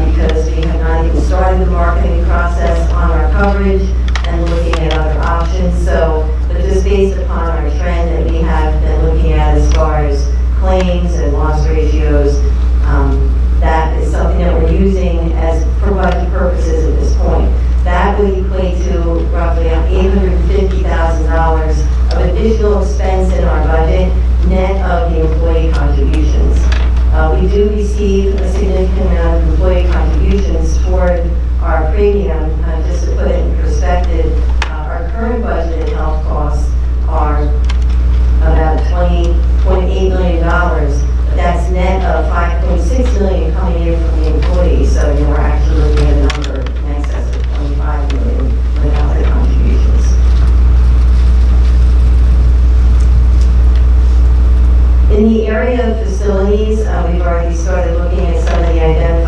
because we have not even started the marketing process on our coverage and looking at other options. So, but just based upon our trend that we have been looking at as far as claims and loss ratios, that is something that we're using as for budget purposes at this point. That would equate to roughly $850,000 of additional expense in our budget, net of the employee contributions. We do receive a significant amount of employee contributions toward our premium. Just to put it in perspective, our current budgeted health costs are about $20.8 million. That's net of $5.6 million coming in from the employees. So we're actually looking at a number in excess of $25 million without the contributions. In the area of facilities, we've already started looking at some of the identified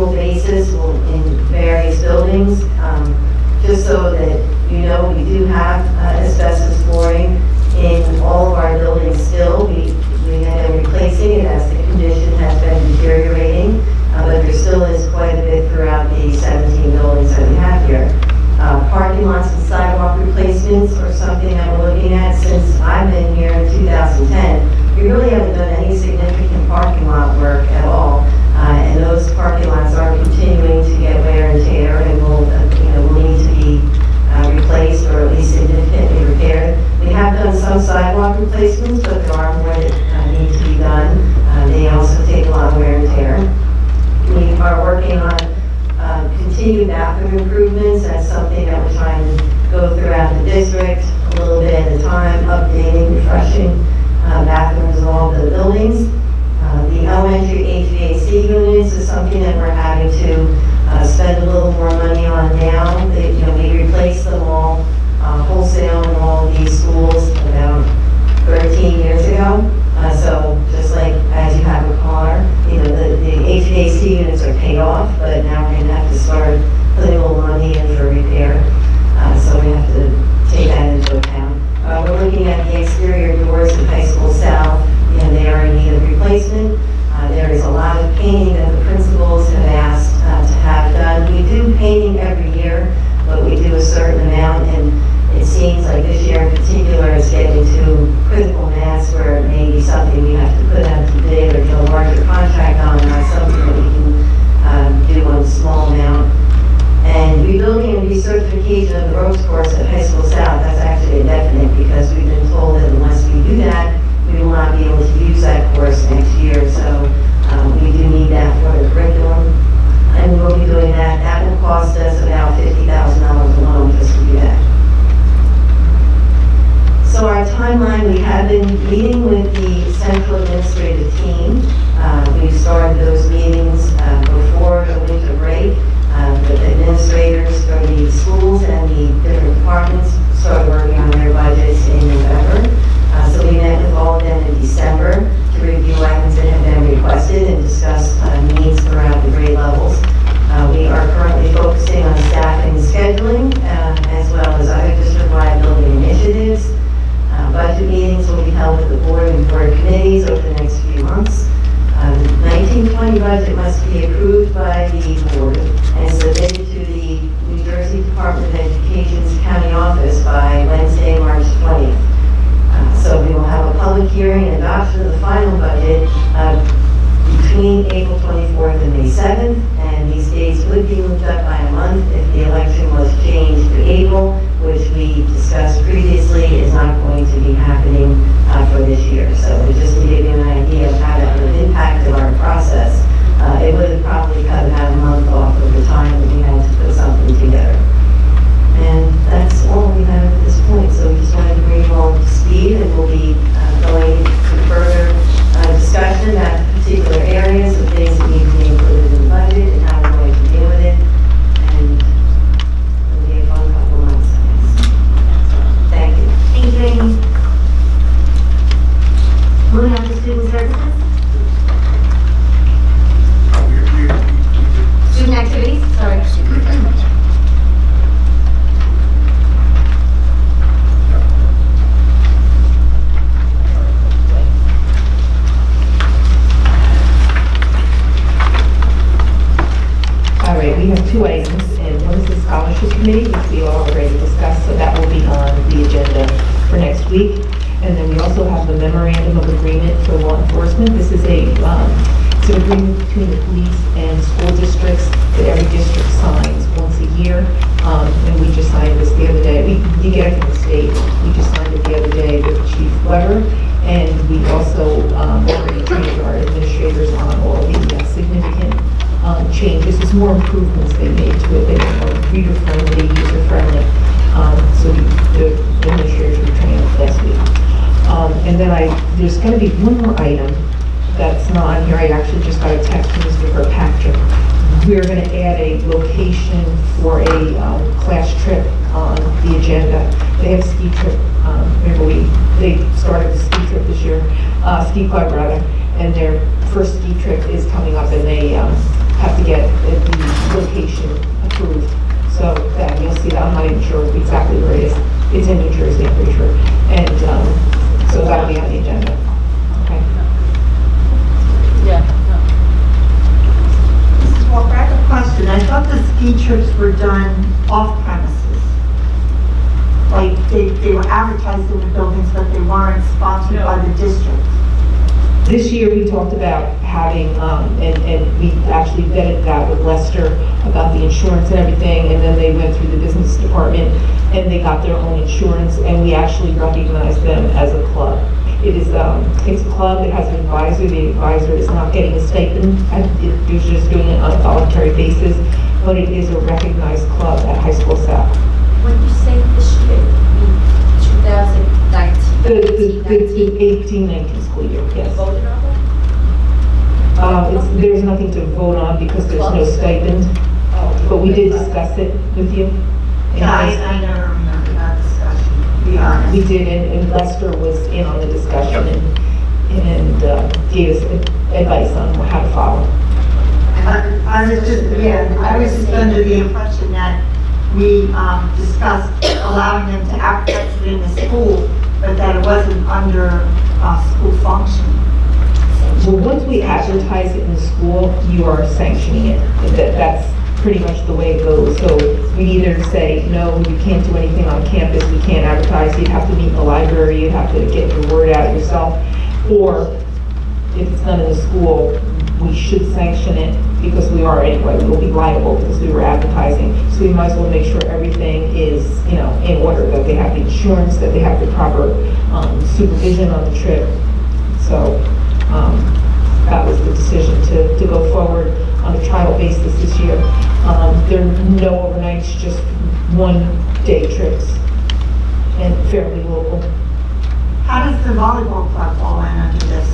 annual basis in various buildings, just so that you know we do have asbestos flooring in all of our buildings still. We have been replacing it as the condition has been deteriorating, but there still is quite a bit throughout the 17 buildings that we have here. Parking lots and sidewalk replacements are something that we're looking at since I've been here in 2010. We really haven't done any significant parking lot work at all, and those parking lots are continuing to get wear and tear, and will need to be replaced or at least significantly repaired. We have done some sidewalk replacements, but there are more that need to be done. They also take a lot of wear and tear. We are working on continued bathroom improvements. That's something that we're trying to go throughout the district a little bit at a time, updating, refreshing bathrooms in all the buildings. The elementary HVAC units is something that we're having to spend a little more money on now. We replaced them all wholesale in all of these schools about 13 years ago. So just like as you have a car, the HVAC units are paid off, but now we're going to have to start putting a little money in for repair. So we have to take that into account. We're looking at the exterior doors at High School South. They are in need of replacement. There is a lot of painting that the principals have asked to have done. We do painting every year, but we do a certain amount, and it seems like this year in particular is getting to critical mass where it may be something we have to put out to bid or get a larger contract on, not something that we can do on a small amount. And rebuilding and recertification of the ropes course at High School South, that's actually indefinite because we've been told that unless we do that, we will not be able to use that course next year. So we do need that for the curriculum, and we'll be doing that. That will cost us about $50,000 alone just to do that. So our timeline, we have been meeting with the central administrative team. We started those meetings before the winter break. The administrators from the schools and the different departments started working on their budgets in November. So we met with all of them in December to review items that have been requested and discuss needs throughout the grade levels. We are currently focusing on staffing and scheduling, as well as other district-wide building initiatives. Budget meetings will be held with the board and board committees over the next few months. The 1920 budget must be approved by the board and submitted to the New Jersey Department of Education's county office by Wednesday, March 20th. So we will have a public hearing and adoption of the final budget between April 24th and May 7th, and these dates would be moved up by a month if the election was changed to April, which we discussed previously is not going to be happening for this year. So just to give you an idea of how that would have impacted our process, it would have probably cut about a month off of the time that we had to put something together. And that's all we have at this point. So we just wanted to bring you all up to speed, and we'll be going into further discussion about particular areas of things that need to be included in the budget and how we're going to deal with it. And it'll be a fun couple of months, I guess. Thank you. Thank you, Amy. Moving on to student services. Student activities, sorry. All right, we have two items, and one is the scholarship committee, which we already discussed, so that will be on the agenda for next week. And then we also have the memorandum of agreement for law enforcement. This is it's an agreement between the police and school districts that every district signs once a year. And we just signed this the other day. We get it from the state. We just signed it the other day with Chief Weber. And we also already trained our administrators on all the significant changes. There's more improvements they made to it. They were more reader-friendly, user-friendly. So the administrators were trained last week. And then there's going to be one more item that's not on here. I actually just got a text from Mr. Kirkpatrick. We're going to add a location for a class trip on the agenda. They have a ski trip. Remember, they started the ski trip this year, ski club rather, and their first ski trip is coming up, and they have to get year approved. So that you'll see that, I'm not even sure exactly where it is. It's in New Jersey, I'm pretty sure. And so that'll be on the agenda. Okay. Yeah. Mrs. Walker, I have a question. I thought the ski trips were done off premises. Like, they were advertised in the buildings, but they weren't sponsored by the district. This year, we talked about having, and we actually vetted that with Lester about the insurance and everything, and then they went through the business department, and they got their own insurance, and we actually recognized them as a club. It is, it's a club, it has an advisor, the advisor is not getting a stipend, they're just doing it on a voluntary basis, but it is a recognized club at High School South. When you say this year, you mean 2019? The 18-19 school year, yes. Voted on that? There's nothing to vote on because there's no stipend, but we did discuss it with you. I never remember that discussion, to be honest. We did, and Lester was in on the discussion and gave us advice on how to follow. I was just under the impression that we discussed allowing them to advertise it in the school, but that it wasn't under school function. Well, once we advertise it in the school, you are sanctioning it. That's pretty much the way it goes. So we either say, no, you can't do anything on campus, we can't advertise, you'd have to meet in the library, you'd have to get your word out yourself, or if it's done in the school, we should sanction it because we are anyway, we will be liable because we were advertising. So we might as well make sure everything is, in order, that they have the insurance, that they have the proper supervision on the trip. So that was the decision to go forward on a trial basis this year. There are no overnights, just one-day trips and fairly local. How does the volleyball club fall in under this?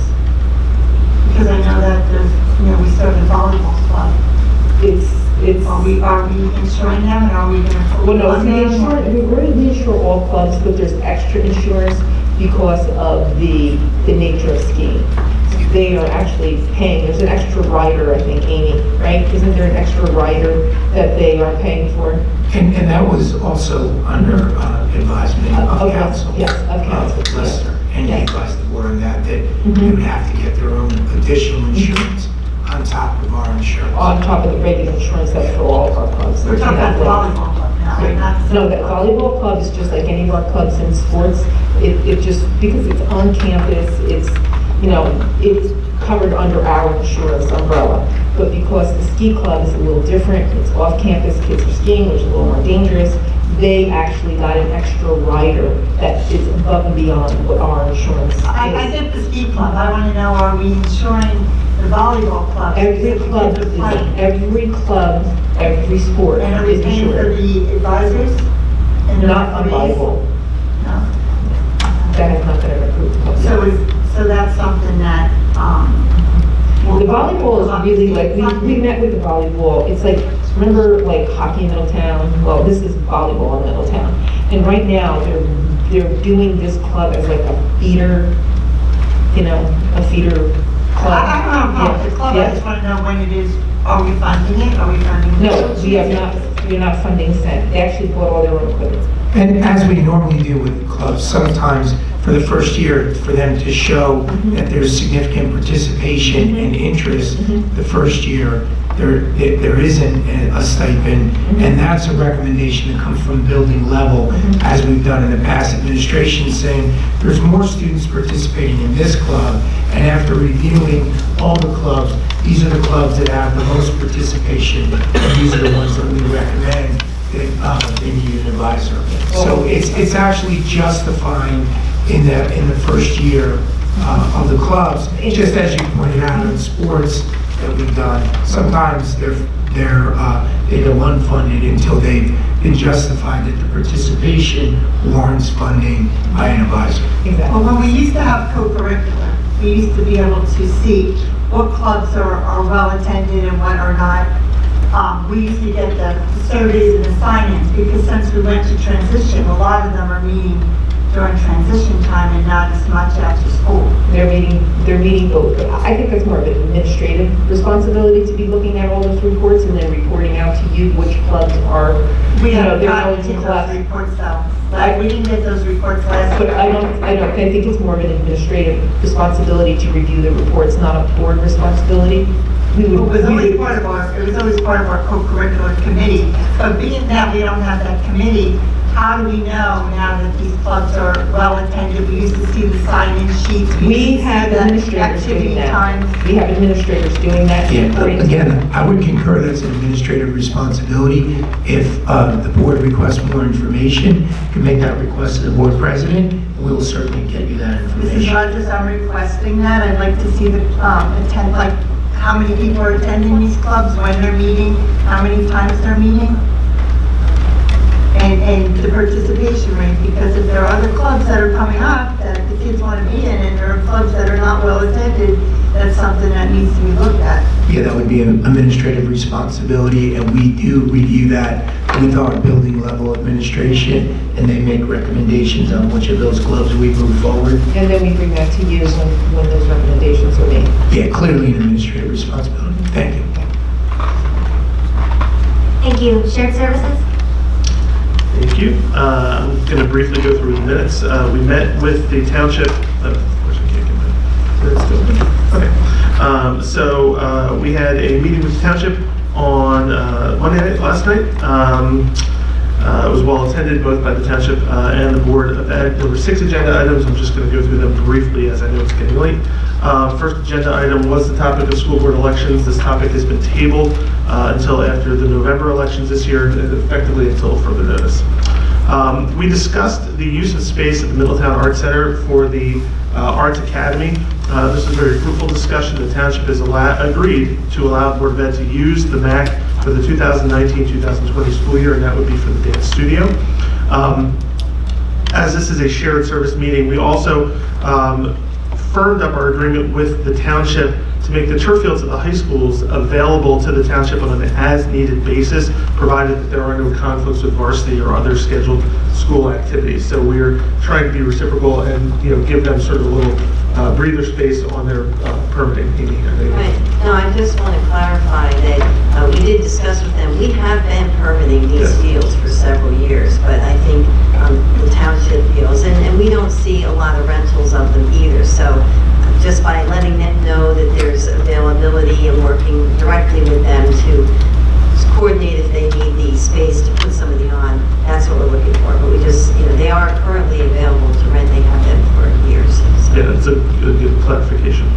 Because I know that there's, we started a volleyball club. Are we insuring them, and are we going to? Well, no, we insure all clubs, but there's extra insurance because of the nature of skiing. They are actually paying, there's an extra rider, I think, Amy, right? Isn't there an extra rider that they are paying for? And that was also under advisement of council. Yes, of council. Of Lester. And he advised the board on that they would have to get their own additional insurance on top of our insurance. On top of the regular insurance that's for all of our clubs. We're talking about the volleyball club now, right? Not the No, that volleyball club is just like any of our clubs in sports. It just, because it's on campus, it's covered under our insurance umbrella. But because the ski club is a little different, it's off campus, kids are skiing, which is a little more dangerous, they actually got an extra rider that is above and beyond what our insurance is. I did the ski club. I want to know, are we insuring the volleyball club? Every club, every sport And are we is paying for insured. the advisors? And the Not on referees? volleyball. No. That has not been approved. So that's something that, The volleyball is really like, we met with the volleyball, it's like, remember like hockey in Middletown? Well, this is volleyball in Middletown. And right now, they're doing this club as like a feeder, a feeder club. I don't know about the club, I just want to know when it is, are we funding it? Are we funding it? No, we are not funding cent. They actually bought all their own equipment. And as we normally do with clubs, sometimes for the first year, for them to show that there's significant participation and interest, the first year, there isn't a stipend, and that's a recommendation that comes from building level, as we've done in the past. Administration saying there's more students participating in this club, and after reviewing all the clubs, these are the clubs that have the most participation, and these are the ones that we recommend that they need an advisor. So it's actually justifying in the first year of the clubs, just as you pointed out in sports that we've done. Sometimes they go unfunded until they've been justified that the participation warrants funding by an advisor. Well, when we used to have co-curricular, we used to be able to see what clubs are well attended and what are not. We used to get the surveys and the sign-ins, because since we went to transition, a lot of them are meeting during transition time and not as much after school. They're meeting both. I think that's more of an administrative responsibility to be looking at all those reports and then reporting out to you which clubs are, We you know, have they're not going to get class. those reports though. Like, we didn't get those reports last But year. I think it's more of an administrative responsibility to review the reports, not a board responsibility. It was always part of our co-curricular committee. But being that we don't have that committee, how do we know now that these clubs are well attended? We used to see the sign-in sheets. We have administrators doing that. We have administrators doing that. Yeah, again, I would concur that's an administrative responsibility. If the board requests more information, you can make that request to the board president, and we will certainly get you that Mrs. information. Rogers, I'm requesting that. I'd like to see the how many people are attending these clubs, when they're meeting, how many times they're meeting, and the participation rate, because if there are other clubs that are coming up that the kids want to be in, and there are clubs that are not well attended, that's something that needs to be looked at. Yeah, that would be an administrative responsibility, and we do review that with our building level administration, and they make recommendations on which of those clubs we move forward. And then we bring that to you when those recommendations are made. Yeah, clearly an administrative responsibility. Thank you. Thank you. Shared services? Thank you. I'm going to briefly go through the minutes. We met with the township. Of course, I can't get my minutes still. Okay. So we had a meeting with the township on Monday night, last night. It was well attended both by the township and the board of ed. There were 6 agenda items. I'm just going to go through them briefly as I know it's getting late. First agenda item was the topic of school board elections. This topic has been tabled until after the November elections this year, effectively until further notice. We discussed the use of space at the Middletown Arts Center for the Arts Academy. This was a very fruitful discussion. The township has agreed to allow the Board of Ed to use the MAC for the 2019-2020 school year, and that would be for the dance studio. As this is a shared service meeting, we also firmed up our agreement with the township to make the turf fields at the high schools available to the township on an as-needed basis, provided that there are no conflicts with varsity or other scheduled school activities. So we're trying to be reciprocal and give them sort of a little breather space on their permitting. Right. No, I just want to clarify that we did discuss with them, we have been permitting these fields for several years, but I think the township feels, and we don't see a lot of rentals of them either, so just by letting them know that there's availability and working directly with them to coordinate if they need the space to put somebody on, that's what we're looking for. But we just, they are currently available to rent. They have them for years. So. Yeah, that's a good clarification.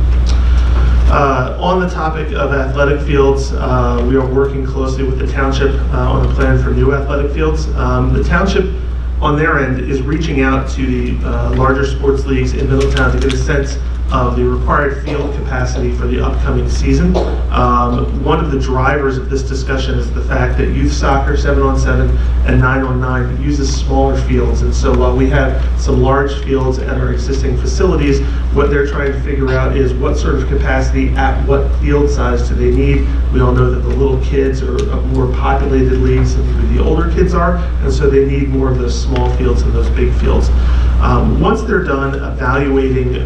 On the topic of athletic fields, we are working closely with the township on a plan for new athletic fields. The township, on their end, is reaching out to the larger sports leagues in Middletown to get a sense of the required field capacity for the upcoming season. One of the drivers of this discussion is the fact that youth soccer 7-on-7 and 9-on-9 uses smaller fields, and so while we have some large fields at our existing facilities, what they're trying to figure out is what sort of capacity at what field size do they need. We all know that the little kids are more populated leagues than the older kids are, and so they need more of those small fields than those big fields. Once they're done evaluating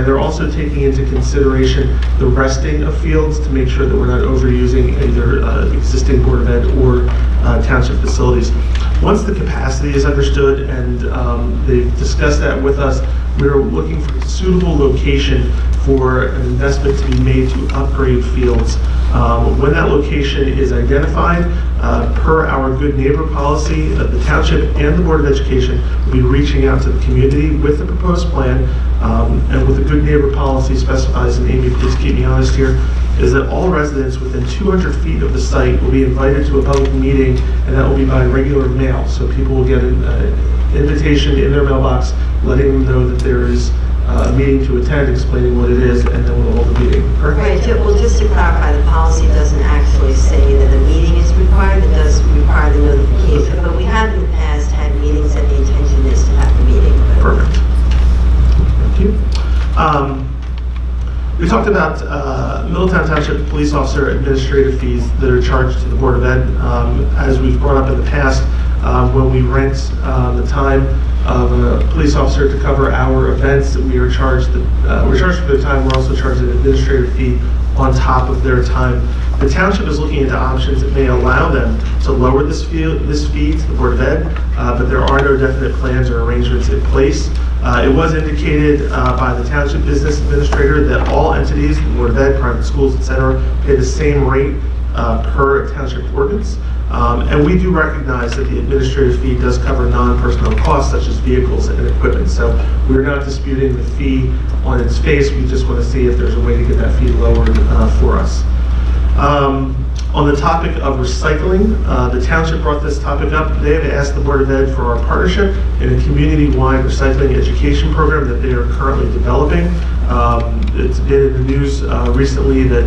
they're also taking into consideration the resting of fields to make sure that we're not overusing either existing Board of Ed or township facilities. Once the capacity is understood and they've discussed that with us, we're looking for a suitable location for an investment to be made to upgrade fields. When that location is identified, per our good neighbor policy, the township and the Board of Education will be reaching out to the community with the proposed plan, and with the good neighbor policy specifies, and Amy, please keep me honest here, is that all residents within 200 feet of the site will be invited to a public meeting, and that will be by regular mail. So people will get an invitation in their mailbox letting them know that there is a meeting to attend, explaining what it is, and then we'll hold the meeting. Correct? Right. Well, just to clarify, the policy doesn't actually say that a meeting is required. It does require the notification. But we have in the past had meetings, and the intention is to have the meeting. Perfect. Thank you. We talked about Middletown Township Police Officer administrative fees that are charged to the Board of Ed. As we've brought up in the past, when we rent the time of a police officer to cover our events. We are charged, we're charged for their time, we're also charged an administrative fee on top of their time. The township is looking into options that may allow them to lower this fee to the Board of Ed, but there are no definite plans or arrangements in place. It was indicated by the township business administrator that all entities, the Board of Ed, private schools, etc., pay the same rate per township ordinance. And we do recognize that the administrative fee does cover non-personnel costs such as vehicles and equipment. So we're not disputing the fee on its face. We just want to see if there's a way to get that fee lowered for us. On the topic of recycling, the township brought this topic up. They have asked the Board of Ed for our partnership in a community-wide recycling education program that they are currently developing. It's been in the news recently that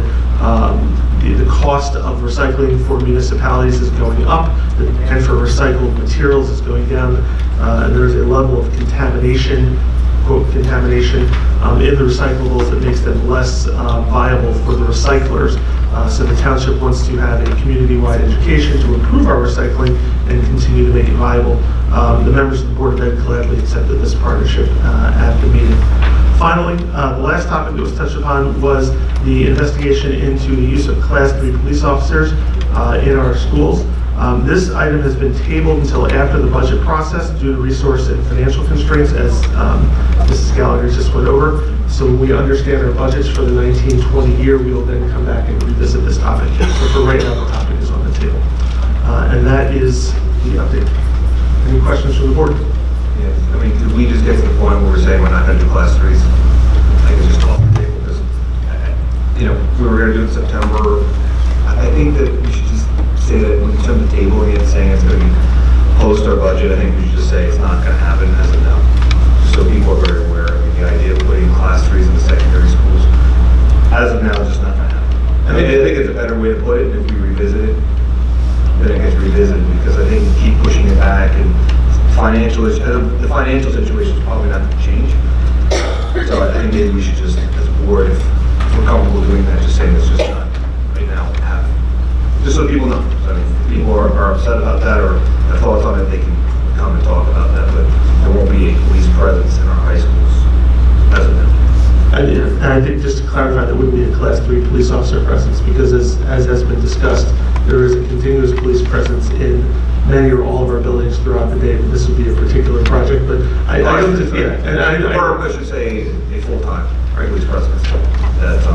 the cost of recycling for municipalities is going up, the demand for recycled materials is going down, and there's a level of contamination, quote, contamination in the recyclables that makes them less viable for the recyclers. So the township wants to have a community-wide education to improve our recycling and continue to make it viable. The members of the Board of Ed gladly accepted this partnership at the meeting. Finally, the last topic that was touched upon was the investigation into the use of Class 3 police officers in our schools. This item has been tabled until after the budget process due to resource and financial constraints, as Mrs. Gallagher just went over. So when we understand our budgets for the 19-20 year, we will then come back and revisit this topic. But for right now, the topic is on the table. And that is the update. Any questions from the board? Yeah, I mean, could we just get to the point where we're saying we're not going to do Class 3s? I guess just off the table, because, we were going to do it in September. I think that we should just say that when we turn the table and saying it's going to be post our budget, I think we should just say it's not going to happen as of now. Just so people are very aware. I mean, the idea of putting Class 3s in the secondary schools, as of now, is just not going to happen. I mean, I think it's a better way to put it, and if we revisit it, then it gets revisited, because I think we keep pushing it back, and the financial situation is probably not going to change. So I think maybe we should just, as a board, if we're comfortable doing that, just saying it's just not right now happen. Just so people know. I mean, if people are upset about that or have thoughts on it, they can come and talk about that, but there won't be a police presence in our high schools as of now. And I think just to clarify, there wouldn't be a Class 3 police officer presence, because as has been discussed, there is a continuous police presence in many or all of our buildings throughout the day. This would be a particular project, but I don't just, yeah. And I should say a full-time police presence. That's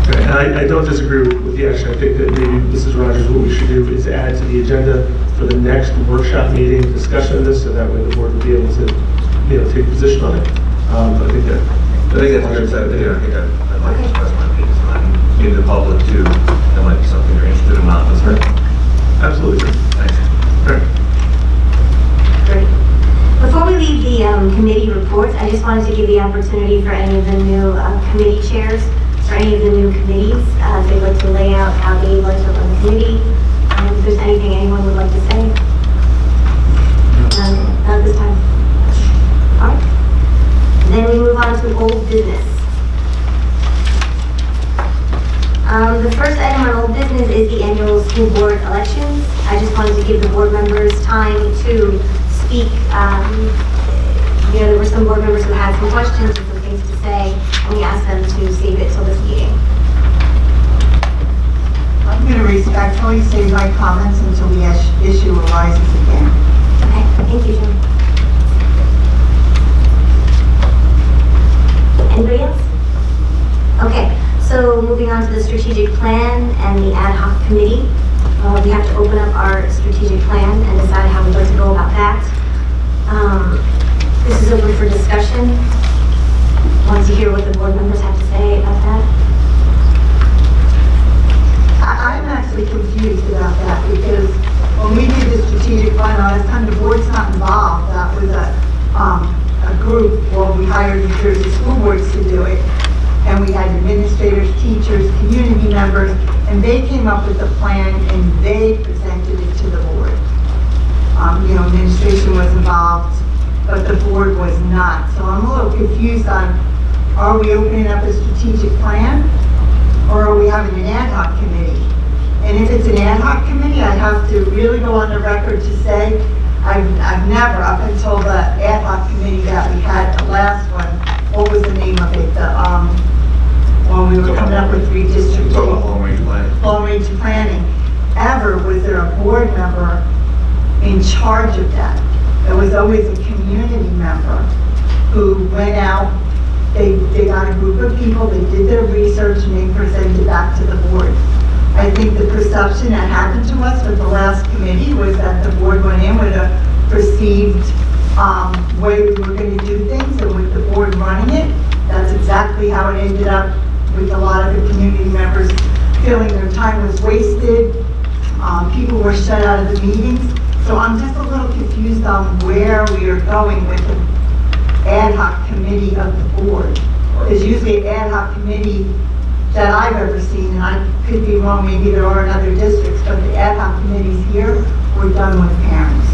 and I don't disagree with the action. I think that maybe, Mrs. Rogers, what we should do is add to the agenda for the next workshop meeting discussion of this, so that way the board will be able to, take a position on it. I think that's a good idea. I think I'd like to express my opinions on that. Maybe the public too, that might be something they're interested in, not this. Absolutely. Thanks. Great. Before we leave the committee reports, I just wanted to give the opportunity for any of the new committee chairs or any of the new committees, if they'd like to lay out how they'd like to run the committee. If there's anything anyone would like to say. Not this time. All right. Then we move on to old business. The first item on old business is the annual school board elections. I just wanted to give the board members time to speak. There were some board members who had some questions and some things to say, and we asked them to save it till this meeting. I'm going to respectfully save my comments until the issue arises again. Okay, thank you, Jim. Anybody else? Okay, so moving on to the strategic plan and the ad hoc committee. We have to open up our strategic plan and decide how we'd like to go about that. This is open for discussion. Want to hear what the board members have to say about that? I'm actually confused about that, because when we did the strategic plan last time, the board's not involved. That was a group, well, we hired New Jersey school boards to do it, and we had administrators, teachers, community members, and they came up with the plan and they presented it to the board. Administration was involved, but the board was not. So I'm a little confused on, are we opening up a strategic plan, or are we having an ad hoc committee? And if it's an ad hoc committee, I have to really go on the record to say, I've never, up until the ad hoc committee that we had, the last one, what was the name of it? When we were coming up with redistricting. Long-range plan. Long-range planning. Ever was there a board member in charge of that? There was always a community member who went out, they got a group of people, they did their research, and they presented back to the board. I think the perception that happened to us with the last committee was that the board went in with a perceived way we were going to do things, and with the board running it, that's exactly how it ended up, with a lot of the community members feeling their time was wasted. People were shut out of the meetings. So I'm just a little confused on where we are going with the ad hoc committee of the board. There's usually an ad hoc committee that I've ever seen, and I could be wrong, maybe there are in other districts, but the ad hoc committees here were done with parents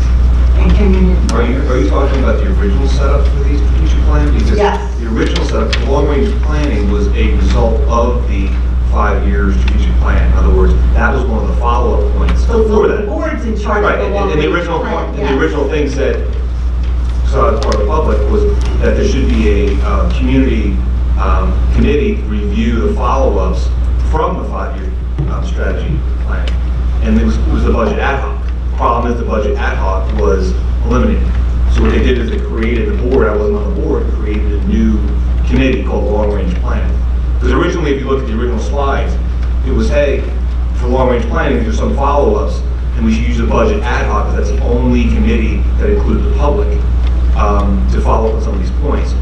and community. Are you talking about the original setup for these strategic plan? Because Yes. the original setup, the long-range planning was a result of the 5-year strategic plan. In other words, that was one of the follow-up points So for the that. board's in charge Right, of the and the long-range original plan. point, yes. the original thing said, so as part of the public, was that there should be a community committee to review the follow-ups from the 5-year strategy plan. And it was the budget ad hoc. Problem is the budget ad hoc was eliminated. So what they did is they created the board, I wasn't on the board, created a new committee called long-range planning. Because originally, if you look at the original slides, it was, hey, for long-range planning, there's some follow-ups, and we should use the budget ad hoc, because that's the only committee that included the public to follow up on some of these points.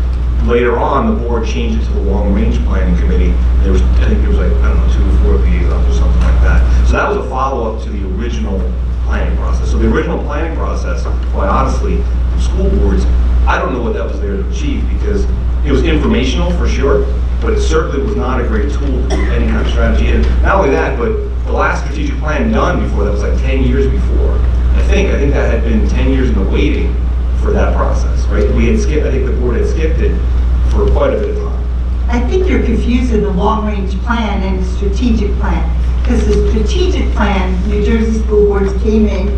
Later on, the board changed it to the long-range planning committee. And there was, I think there was like, I don't know, 2 or 4 liaisons or something like that. So that was a follow-up to the original planning process. So the original planning process, quite honestly, school boards, I don't know what that was there to achieve, because it was informational for sure, but it certainly was not a great tool to do any kind of strategy. And not only that, but the last strategic plan done before that was like 10 years before. I think that had been 10 years in the waiting for that process, right? We had skipped, I think the board had skipped it for quite a bit of time. I think you're confusing the long-range plan and the strategic plan. Because the strategic plan, New Jersey school boards came in,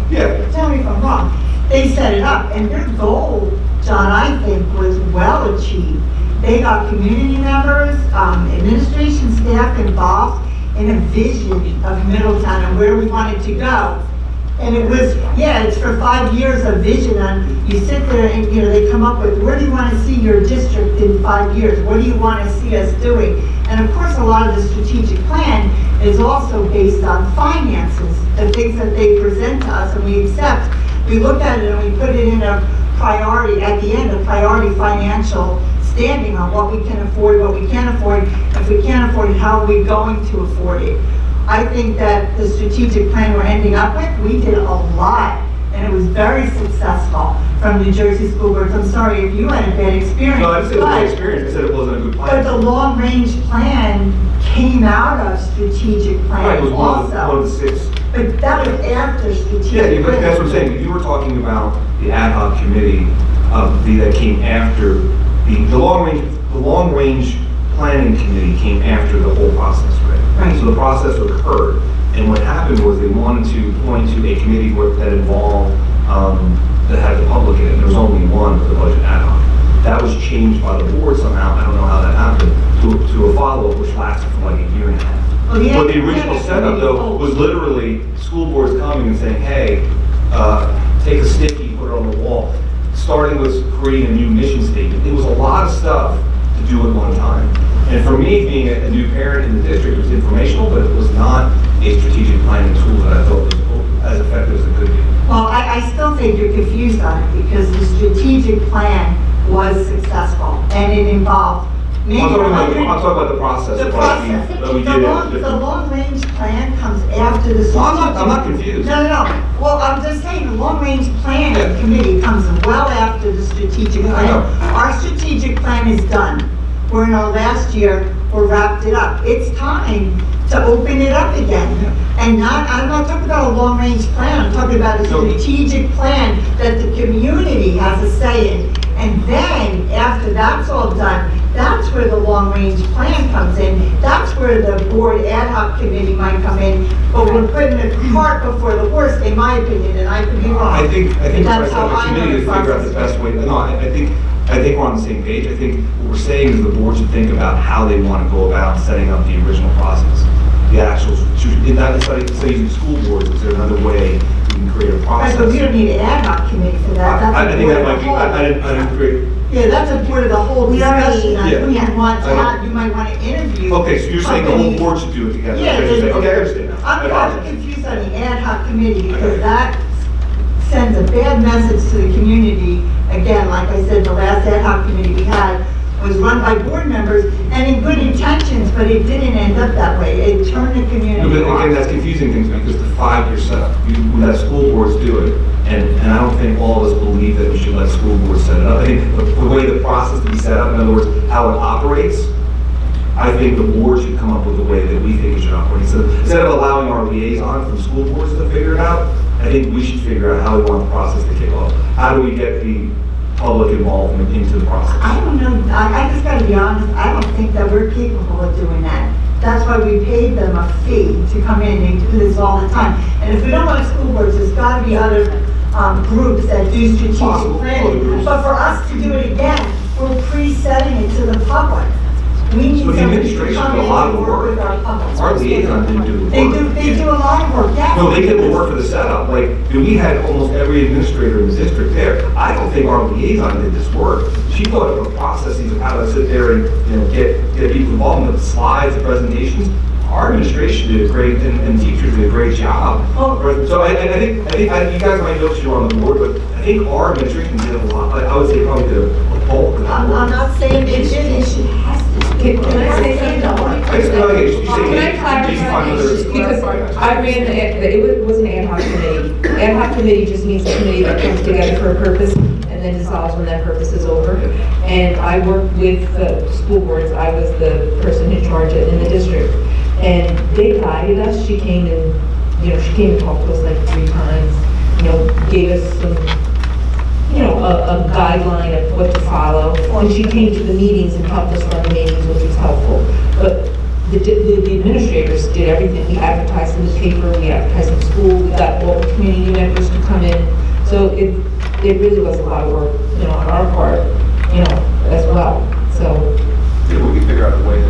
tell me if I'm wrong, they set it up, and their goal, John, I think, was well achieved. They got community members, administration staff involved in a vision of Middletown and where we wanted to go. And it was, it's for 5 years of vision, and you sit there and, they come up with, where do you want to see your district in 5 years? What do you want to see us doing? And of course, a lot of the strategic plan is also based on finances, the things that they present to us and we accept. We look at it and we put it in a priority, at the end, a priority financial standing on what we can afford, what we can't afford. If we can't afford it, how are we going to afford it? I think that the strategic plan we're ending up with, we did a lot, and it was very successful from New Jersey school boards. I'm sorry if you had a bad experience. No, I didn't say it was a bad experience, I said it wasn't a good plan. But the long-range plan came out of strategic Right, plan it was one of also. the 6. But that was after strategic Yeah, but plan. that's what I'm saying. You were talking about the ad hoc committee that came after the long range planning committee came after the whole process, right? So the process occurred, and what happened was they wanted to point to a committee that involved that had the public in it. There was only one for the budget ad hoc. That was changed by the board somehow. I don't know how that happened to a follow-up which lasted for like a year and a half. But the original setup, though, was literally school boards coming and saying, hey, take a sticky, put it on the wall, starting with creating a new mission statement. It was a lot of stuff to do at one time. And for me, being a new parent in the district, it was informational, but it was not a strategic planning tool that I thought was as effective as it could be. Well, I still think you're confused on it, because the strategic plan was successful, and it involved maybe I'm talking about the process. The process. That we did The long-range plan comes after the strategic. I'm not confused. No. Well, I'm just saying, the long-range planning committee comes well after the strategic plan. Our strategic plan is done. We're in our last year, we're wrapped it up. It's time to open it up again. And I'm not talking about a long-range plan, I'm talking about a strategic plan that the community has a say in. And then, after that's all done, That's where the long-range plan comes in. That's where the board ad hoc committee might come in. But we're putting the cart before the horse, in my opinion, and I could be wrong. I think That's the how I committee is figure out the best way. No, I think we're on the same page. I think what we're saying is the board should think about how they want to go about setting up the original process. The actual, instead of using school boards, is there another way we can create a Right, process? but we don't need an ad hoc committee for that. That's I a think board that of might the be, whole. I didn't agree. Yeah, that's a part of the whole We already- discussion. Yeah. Who you want to I know. have, you might want to interview. Okay, so you're saying the whole companies. board should do it together? Yeah, Okay, I understand now. I I'm apologize. confused on the ad hoc committee because that sends a bad message to the community. Again, like I said, the last ad hoc committee we had was run by board members and in good intentions, but it didn't end up that way. It turned the No, community but again, off. that's confusing things because the 5-year setup, we let school boards do it, and I don't think all of us believe that we should let school boards set it up. I think the way the process to be set up, in other words, how it operates, I think the board should come up with the way that we think it should operate. So instead of allowing our liaison from school boards to figure it out, I think we should figure out how we want the process to kick off. How do we get the public involvement into the process? I don't know, I just gotta be honest, I don't think that we're capable of doing that. That's why we paid them a fee to come in and do this all the time. And if we don't want school boards, there's gotta be other groups that do strategic Possible, other planning. groups. But for us to do it again, we're pre-setting it to the public. We need So the somebody to administration come did a in lot and of work work. with our public. Our liaison didn't do the work. They do a lot of work, yes. No, they did the work for the setup, like, we had almost every administrator in the district there. I don't think our liaison did this work. She thought of the processes of how to sit there and, get people involved in the slides, the presentations. Our administration did a great, and teachers did a great job. So I think, you guys might know because you're on the board, but I think our administration did a lot, I would say probably did a bulk of that I'm work. not saying they didn't. Can I say something? I just feel like you say- Can I you clarify? find other- Because I ran, it was an ad hoc committee. Ad hoc committee just means a committee that comes together for a purpose and then dissolves when that purpose is over. And I worked with the school boards. I was the person in charge in the district. And they guided us. She came and, she came and talked to us like 3 times, gave us some, a guideline of what to follow. And she came to the meetings and helped us run the meetings, which was helpful. But the administrators did everything. We advertised in the paper, we advertised in school, we got all the community members to come in. So it really was a lot of work, on our part, as well. So. Yeah, we can figure out the way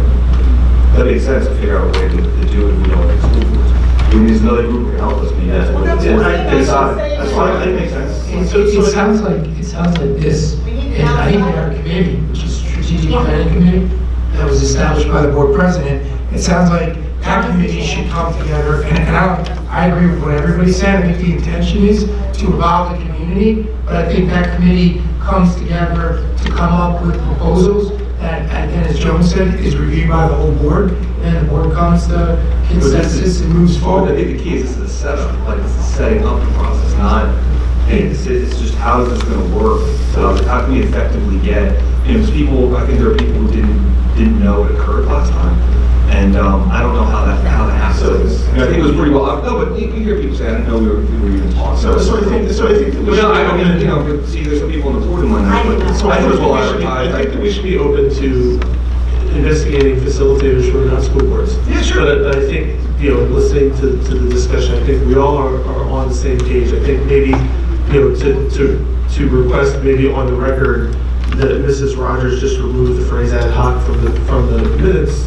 that makes sense to figure out a way to do it if we don't have school boards. I mean, there's another group that can help us. I mean, that's what it is. That's fine, that makes sense. It sounds like this, and I think in our committee, which is strategic planning committee, that was established by the board president, it sounds like that committee should come together, and I agree with what everybody said. I think the intention is to involve the community, but I think that committee comes together to come up with proposals that, again, as Joan said, is reviewed by the whole board, and the board comes to consensus and moves I forward. think the key is the setup, like it's the setting up the process, not, hey, it's just how is this gonna work? How can we effectively get, because people, I think there are people who didn't know it occurred last time. And I don't know how that happened. So I think it was pretty well, no, but you hear people say, I didn't know we were even talking. So I think. No, I mean, see, there's some people on the board who might not, but So I think it was well I advertised. think that we should be open to investigating facilitators who are not school boards. Yeah, sure. But I think, listening to the discussion, I think we all are on the same page. I think maybe, to request maybe on the record that Mrs. Rogers just remove the phrase ad hoc from the minutes,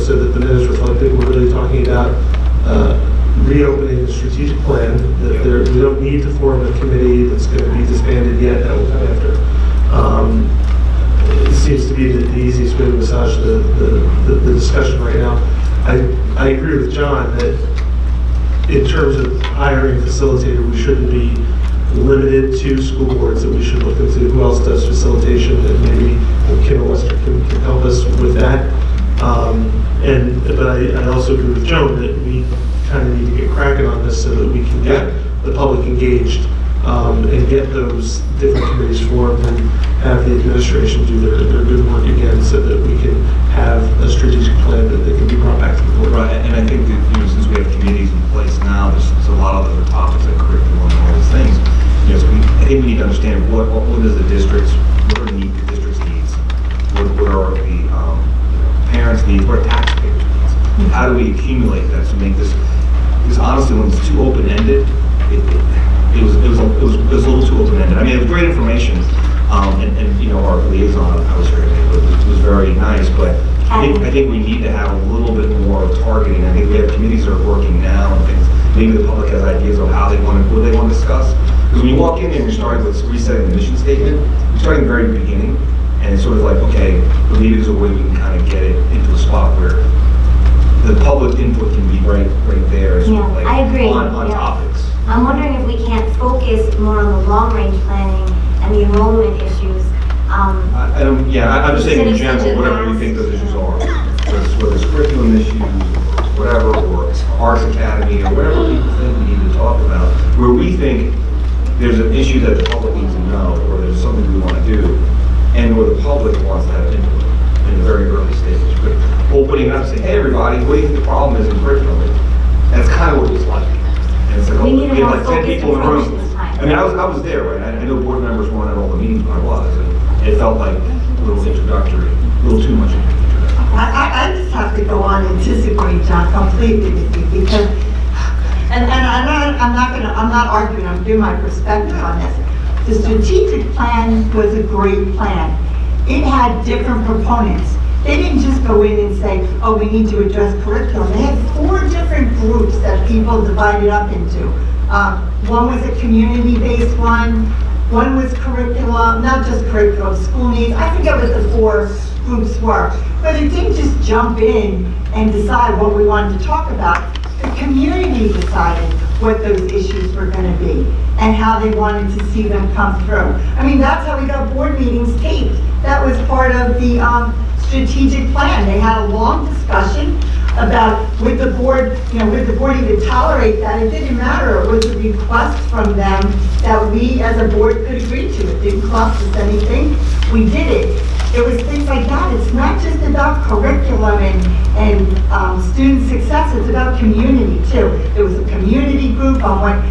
so that the minutes reflect that we're really talking about reopening the strategic plan, that we don't need to form a committee that's going to be disbanded yet, that will come after. It seems to be the easiest way to massage the discussion right now. I agree with John that in terms of hiring a facilitator, we shouldn't be limited to school boards, that we should look into who else does facilitation, and maybe Kim or Lester can help us with that. But I also agree with Joan that we kind of need to get cracking on this so that we can get the public engaged and get those different committees formed and have the administration do their good work again so that we can have a strategic plan that can be brought back to the board. Right, and I think that, since we have committees in place now, there's a lot of other topics like curriculum and all those things. So I think we need to understand what are the districts' needs? What are the too open-ended. It was a little too open-ended. I mean, it was great information, and you know, our liaison, I was very, it was very nice, but I think we need to have a little bit more targeting. I think we have committees that are working now and things. Maybe the public has ideas of how they want to, what they want to discuss. Because when you walk in and you're starting with resetting the mission statement, you're starting at the very beginning, and it's sort of like, okay, but maybe there's a way we can kind of get it into a spot where the public input can be right there, sort of like I agree. on topics. I'm wondering if we can't focus more on the long-range planning and the enrollment issues. I don't, I'm just saying in general, whatever we think those issues are, whether it's curriculum issues, or whatever, or Arts Academy, or whatever people think we need to talk about, where we think there's an issue that the public needs to know, or there's something we want to do, and where the public wants to have input in the very early stages. But opening up and saying, hey everybody, what do you think the problem is in curriculum? That's kind of what it was like. And it's like, We need a we had more like 10 focused people in the approach room. this time. I mean, I was there, right? I know board members weren't at all the meetings, but I was. And it felt like a little introductory, a little too much introductory. I just have to go on and disagree, John, completely with you, because, and I'm not arguing, I'm giving my perspective on this. The strategic plan was a great plan. It had different proponents. They didn't just go in and say, oh, we need to address curriculum. They had 4 different groups that people divided up into. One was a community-based one was curriculum, not just curriculum, school needs. I forget what the 4 groups were. But it didn't just jump in and decide what we wanted to talk about. The community decided what those issues were going to be and how they wanted to see them come through. I mean, that's how we got board meetings taped. That was part of the strategic plan. They had a long discussion about would the board even tolerate that? It didn't matter. It was a request from them that we as a board could agree to. It didn't cost us anything. We did it. It was things like that. It's not just about curriculum and student success. It's about community too. There was a community group on what,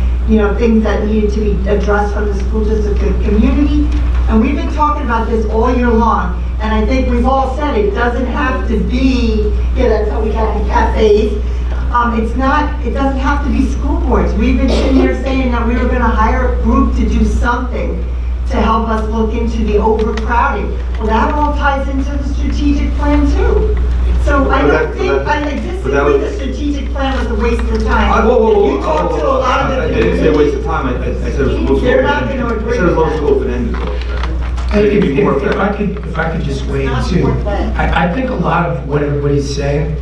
things that needed to be addressed from the school district community. And we've been talking about this all year long. And I think we've all said it doesn't have to be, that's how we got the cafes. It doesn't have to be school boards. We've been sitting here saying that we were going to hire a group to do something to help us look into the overcrowding. Well, that all ties into the strategic plan too. So I disagree the strategic plan was a waste of time. You talked to a lot of the. I didn't say waste of time. I said it was supposed to be open-ended. I said it was supposed to be open-ended. If I could just weigh in too, I think a lot of what everybody's saying,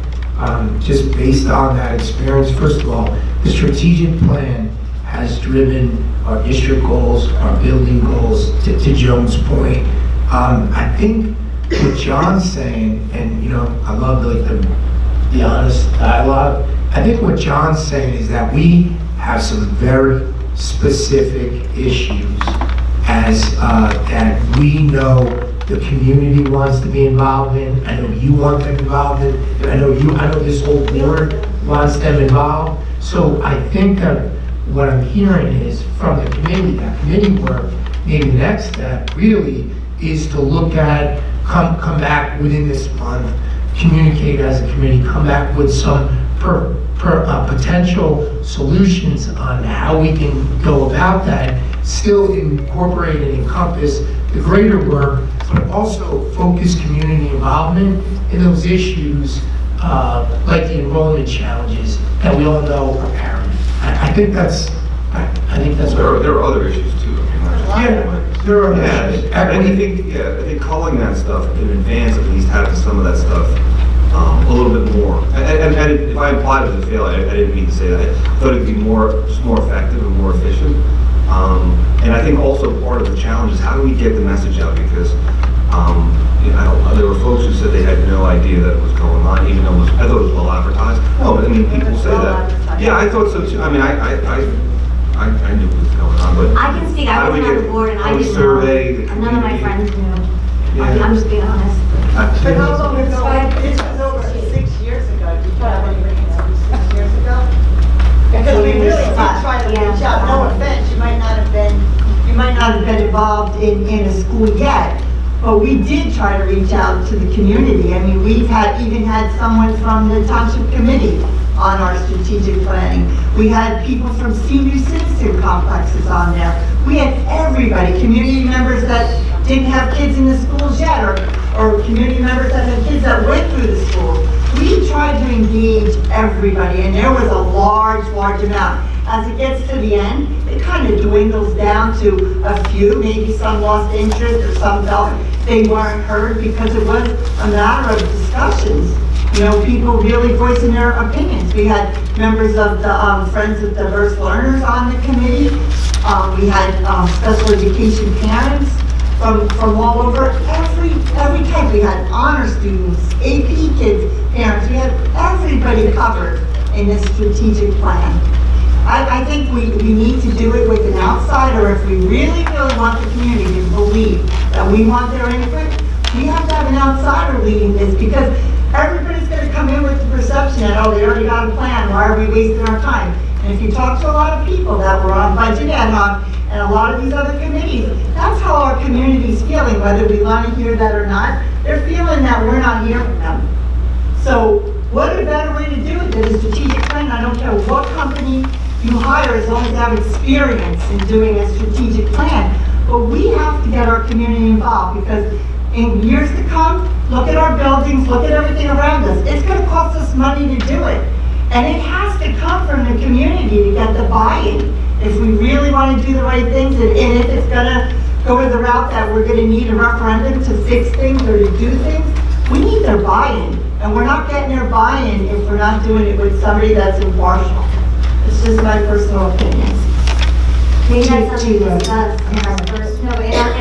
just based on that experience, first of all, the strategic plan has driven our district goals, our building goals, to Joan's point. I think what John's saying, and I love the honest dialogue. I think what John's saying is that we have some very specific issues that we know the community wants to be involved in. I know you want them involved in. I know this whole board wants them involved. So I think that what I'm hearing is from the committee, that committee work, maybe the next step really is to look at, come back within this month, communicate as a committee, come back with some potential solutions on how we can go about that, still incorporate and encompass the greater work, but also focus community involvement in those issues like the enrollment challenges that we all know are apparent. I think that's there are other issues too. There are other issues. I think calling that stuff in advance, at least having some of that stuff a little bit more. And if I implied it was a fail, I didn't mean to say that. I thought it'd be just more effective and more efficient. And I think also part of the challenge is how do we get the message out? Because there were folks who said they had no idea that it was going on, even though I thought it was well advertised. No, but I mean, people say that. Yeah, I thought so too. I mean, I knew what was going on, but I can speak. I wasn't on the board and I didn't survey the know. None of my friends knew. I'm just being honest. But how long ago? This was over 6 years ago. Did you have any meetings over 6 years ago? Because we really did try to reach out. No offense, you might not have been involved in a school yet, but we did try to reach out to the community. I mean, we've even had someone from the township committee on our strategic planning. We had people from senior citizen complexes on there. We had everybody, community members that didn't have kids in the schools yet, or community members that had kids that went through the schools. We tried to engage everybody, and there was a large amount. As it gets to the end, it kind of dwindles down to a few, maybe some lost interest or some felt they weren't heard because it was a matter of discussions. You know, people really voicing their opinions. We had members of the Friends of Diverse Learners on the committee. We had special education parents from all over, every type. We had honor students, AP kids, parents. We had everybody covered in this strategic plan. I think we need to do it with an outsider. If we really want the community to believe that we want their input, we have to have an outsider leading this, because everybody's going to come in with the perception that, oh, they already got a plan, why are we wasting our time? And if you talk to a lot of people that were on budget ad hoc and a lot of these other committees, that's how our community's feeling, whether we want to hear that or not. They're feeling that we're not hearing them. So what a better way to do it than a strategic plan? I don't care what company you hire, as long as they have experience in doing a strategic plan. But we have to get our community involved, because in years to come, look at our buildings, look at everything around us. It's going to cost us money to do it. And it has to come from the community to get the buy-in. If we really want to do the right things, and if it's going to go to the route that we're going to need a referendum to fix things or to do things, we need their buy-in. And we're not getting their buy-in if we're not doing it with somebody that's impartial. It's just my personal opinion. Maybe that's something we discussed in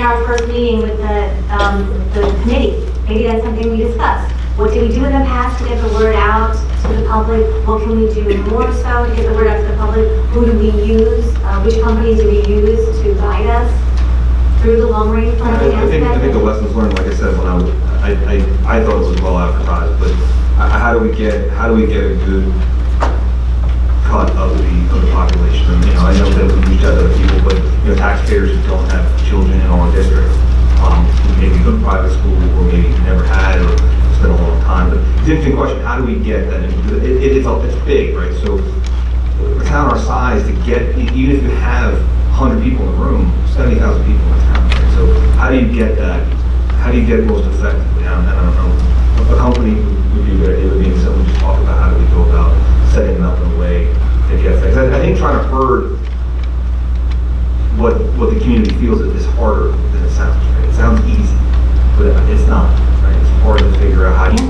our first meeting with the committee. Maybe that's something we discussed. What did we do in the past to get the word out to the public? What can we do more so to get the word out to the public? Who do we use? Which companies do we use to guide us through the long-range planning aspect? I think the lessons learned, like I said, when I thought it was well advertised, but how do we get a good cut of the population? And, I know that we reach out to other people, but taxpayers who don't have children in our district, who maybe go to private school or maybe never had, or it's been a long time. But it's an interesting question. How do we get that? It's big, right? So a town our size, to get, even if you have 100 people in the room, 70,000 people in the town, right? So how do you get that? How do you get it most effectively? I don't know. A company would be a good idea. It would be something we just talk about. How do we go about setting them up in a way that gets things? I think trying to herd what the community feels is harder than it sounds. Right? It sounds easy, but it's not. Right? It's hard to figure out how do you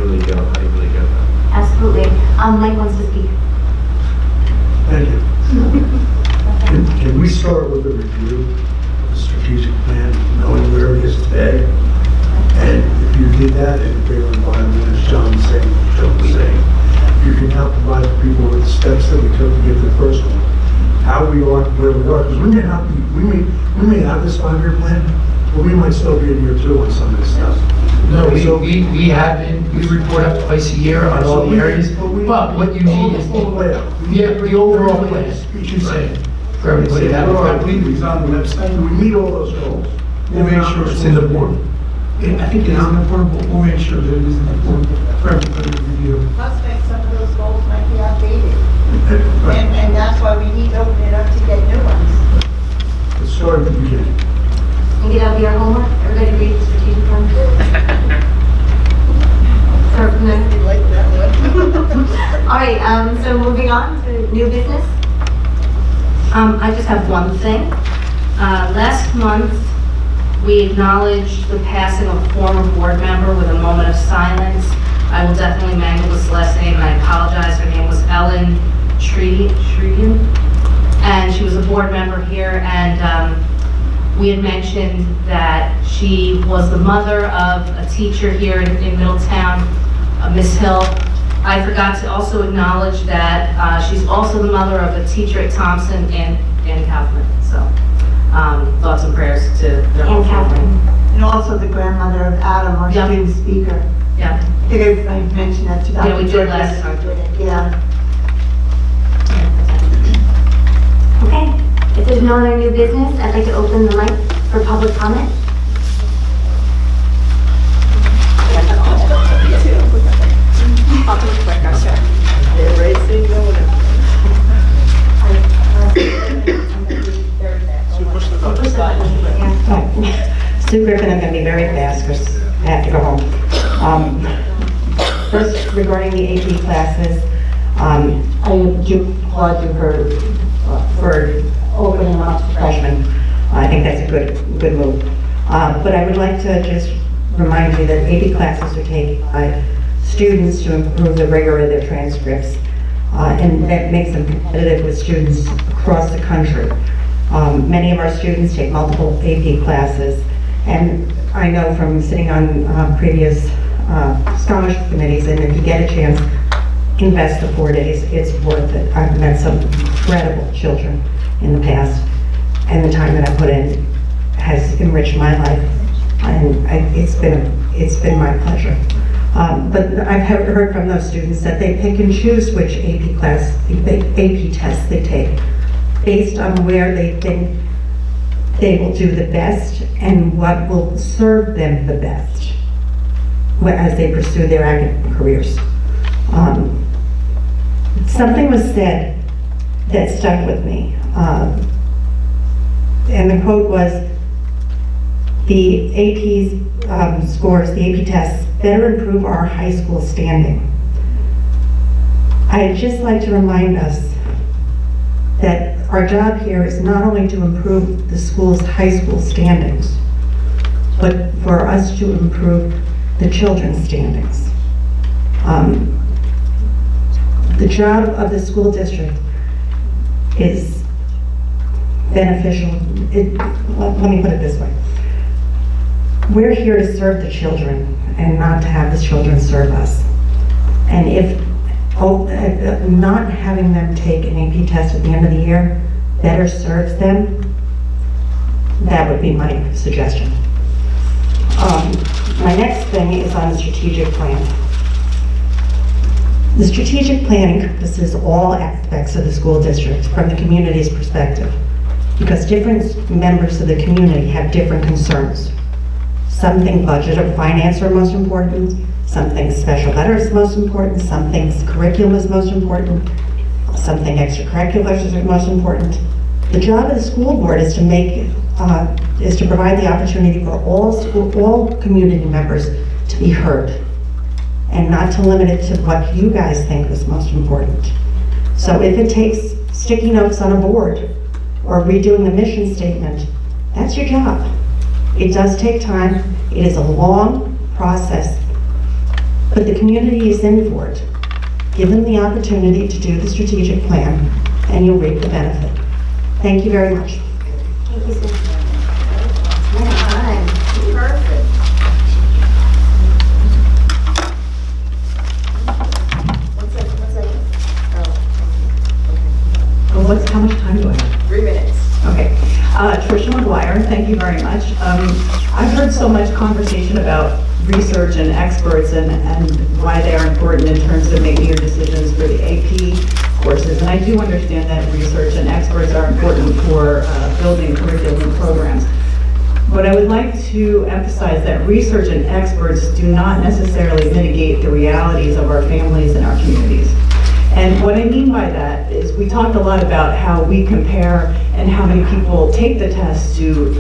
really get that. Absolutely. Mike wants to speak. Thank you. Can we start with a review of the strategic plan, knowing where it is today? And if you did that in a bigger environment, as John was saying, you can help provide people with the steps that we took to get to the first one. How we are, where we are, because we may have this 5-year plan, but we might still be in year 2 on some of this stuff. No, we haven't, we report up twice a year on all the areas, but what you need is the overall plan, you should say, for everybody. It's on the website, we meet all those goals. We'll make sure it's in the board. I think it is in the board, but we'll make sure that it is in the board for everybody to review. Plus, some of those goals might be outdated. And that's why we need to open it up to get new ones. Let's start at the beginning. And get out your homework. Everybody read the strategic plan. Start from there. Like that one. All right, so moving on to new business. I just have one thing. Last month, we acknowledged the passing of a former board member with a moment of silence. I will definitely mangle this last name, and I apologize. Her name was Ellen Tregan, and she was a board member here, and we had mentioned that she was the mother of a teacher here in Middletown, Miss Hill. I forgot to also acknowledge that she's also the mother of a teacher at Thompson, and Ann Kaufman. So thoughts and prayers to their whole family. And also the grandmother of Adam, our student speaker. Yeah. I think I mentioned that to Dr. Yeah, we did last time. Yeah. Okay, if there's no other new business, I'd like to open the mic for public comment. I'll be quick, I said. Sue Griffin, I'm going to be very fast because I have to go home. First, regarding the AP classes, I do applaud you for opening them up to freshmen. I think that's a good move. But I would like to just remind you that AP classes are taken by students to improve the rigor of their transcripts, and that makes them competitive with students across the country. Many of our students take multiple AP classes, and I know from sitting on previous scholarship committees, and if you get a chance, invest the 4 days, it's worth it. I've met some incredible children in the past, and the time that I put in has enriched my life, and it's been my pleasure. But I've heard from those students that they pick and choose which AP tests they take based on where they think they will do the best and what will serve them the best as they pursue their academic careers. Something was said that stuck with me, and the quote was, the AP scores, the AP tests, better improve our high school standing. I'd just like to remind us that our job here is not only to improve the school's high school standings, but for us to improve the children's standings. The job of the school district is beneficial. Let me put it this way. We're here to serve the children and not to have the children serve us. And if not having them take an AP test at the end of the year better serves them, that would be my suggestion. My next thing is on the strategic plan. The strategic plan encompasses all aspects of the school district from the community's perspective, because different members of the community have different concerns. Some think budget or finance are most important, some think special ed is most important, some think curriculum is most important, some think extracurriculars are most important. The job of the school board is to provide the opportunity for all community members to be heard, and not to limit it to what you guys think is most important. So if it takes sticky notes on a board or redoing the mission statement, that's your job. It does take time. It is a long process, but the community is in for it. Give them the opportunity to do the strategic plan, and you'll reap the benefit. Thank you very much. Thank you, Susan. Perfect. How much time do I have? 3 minutes. Okay. Tricia McGuire, thank you very much. I've heard so much conversation about research and experts and why they are important in terms of making your decisions for the AP courses. And I do understand that research and experts are important for building curriculum programs. But I would like to emphasize that research and experts do not necessarily mitigate the realities of our families and our communities. And what I mean by that is we talked a lot about how we compare and how many people take the test to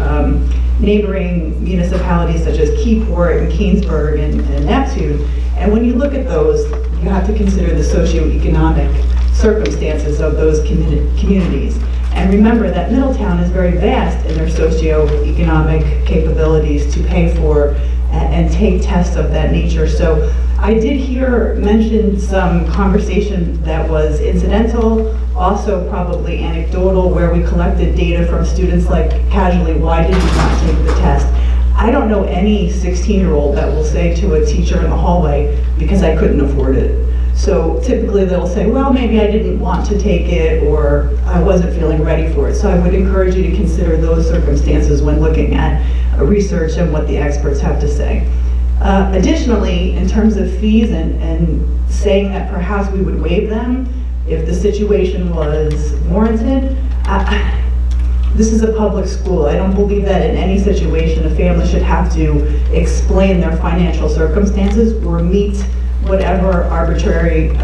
neighboring municipalities such as Keyport and Keansburg and Neptune. And when you look at those, you have to consider the socioeconomic circumstances of those communities. And remember that Middletown is very vast in their socioeconomic capabilities to pay for and take tests of that nature. So I did hear mentioned some conversation that was incidental, also probably anecdotal, where we collected data from students like casually, why did you not take the test? I don't know any 16-year-old that will say to a teacher in the hallway, because I couldn't afford it. So typically they'll say, well, maybe I didn't want to take it, or I wasn't feeling ready for it. So I would encourage you to consider those circumstances when looking at research and what the experts have to say. Additionally, in terms of fees and saying that perhaps we would waive them if the situation was warranted, this is a public school. I don't believe that in any situation a family should have to explain their financial circumstances or meet whatever arbitrary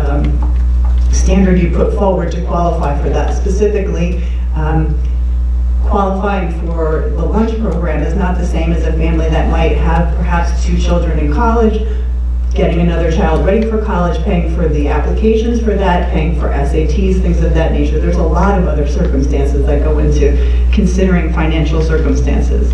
standard you put forward to qualify for that. Specifically, qualifying for the lunch program is not the same as a family that might have perhaps 2 children in college, getting another child ready for college, paying for the applications for that, paying for SATs, things of that nature. There's a lot of other circumstances that go into considering financial circumstances.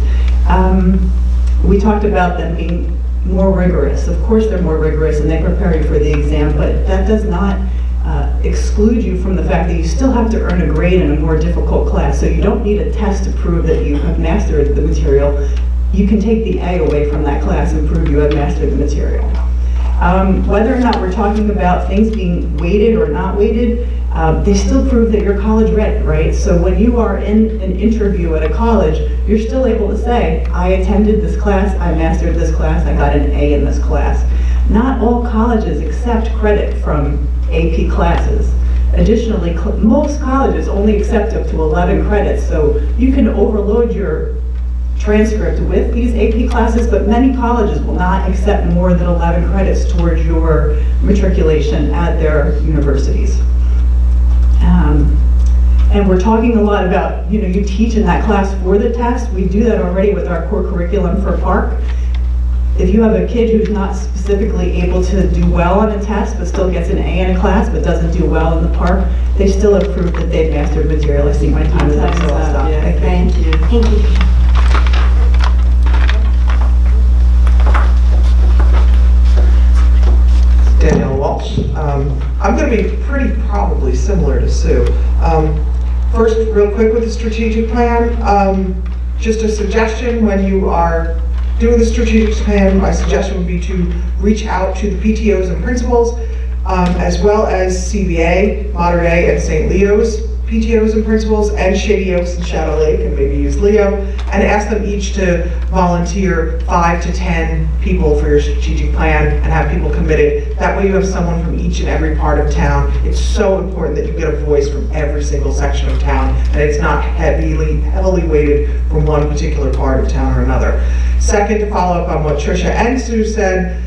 We talked about them being more rigorous. Of course they're more rigorous and they prepare you for the exam, but that does not exclude you from the fact that you still have to earn a grade in a more difficult class. So you don't need a test to prove that you have mastered the material. You can take the A away from that class and prove you have mastered the material. Whether or not we're talking about things being weighted or not weighted, they still prove that you're college ready, right? So when you are in an interview at a college, you're still able to say, I attended this class, I mastered this class, I got an A in this class. Not all colleges accept credit from AP classes. Additionally, most colleges only accept up to 11 credits, so you can overload your transcript with these AP classes, but many colleges will not accept more than 11 credits towards your matriculation at their universities. And we're talking a lot about, you teach in that class for the test. We do that already with our core curriculum for PARC. If you have a kid who's not specifically able to do well on a test, but still gets an A in a class, but doesn't do well in the PARC, they still have proof that they've mastered material. I see my time is up, so I'll stop. Thank you. Thank you. Danielle Walsh. I'm going to be pretty probably similar to Sue. First, real quick with the strategic plan, just a suggestion when you are doing the strategic plan, my suggestion would be to reach out to the PTOs and principals, as well as CBA, Mater Dei, and St. Leo's PTOs and principals, and Shady Oaks and Shadow Lake, and maybe use Leo, and ask them each to volunteer 5 to 10 people for your strategic plan and have people committed. That way you have someone from each and every part of town. It's so important that you get a voice from every single section of town, and it's not heavily weighted from one particular part of town or another. Second, to follow up on what Tricia and Sue said,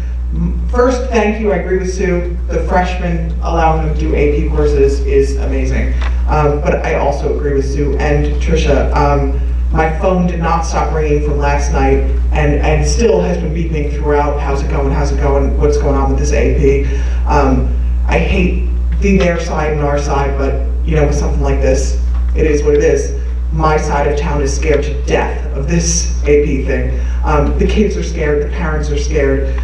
first, thank you, I agree with Sue. The freshmen, allowing them to do AP courses is amazing. But I also agree with Sue and Tricia. My phone did not stop ringing from last night and still has been beeping throughout. How's it going, what's going on with this AP? I hate their side and our side, but with something like this, it is what it is. My side of town is scared to death of this AP thing. The kids are scared, the parents are scared.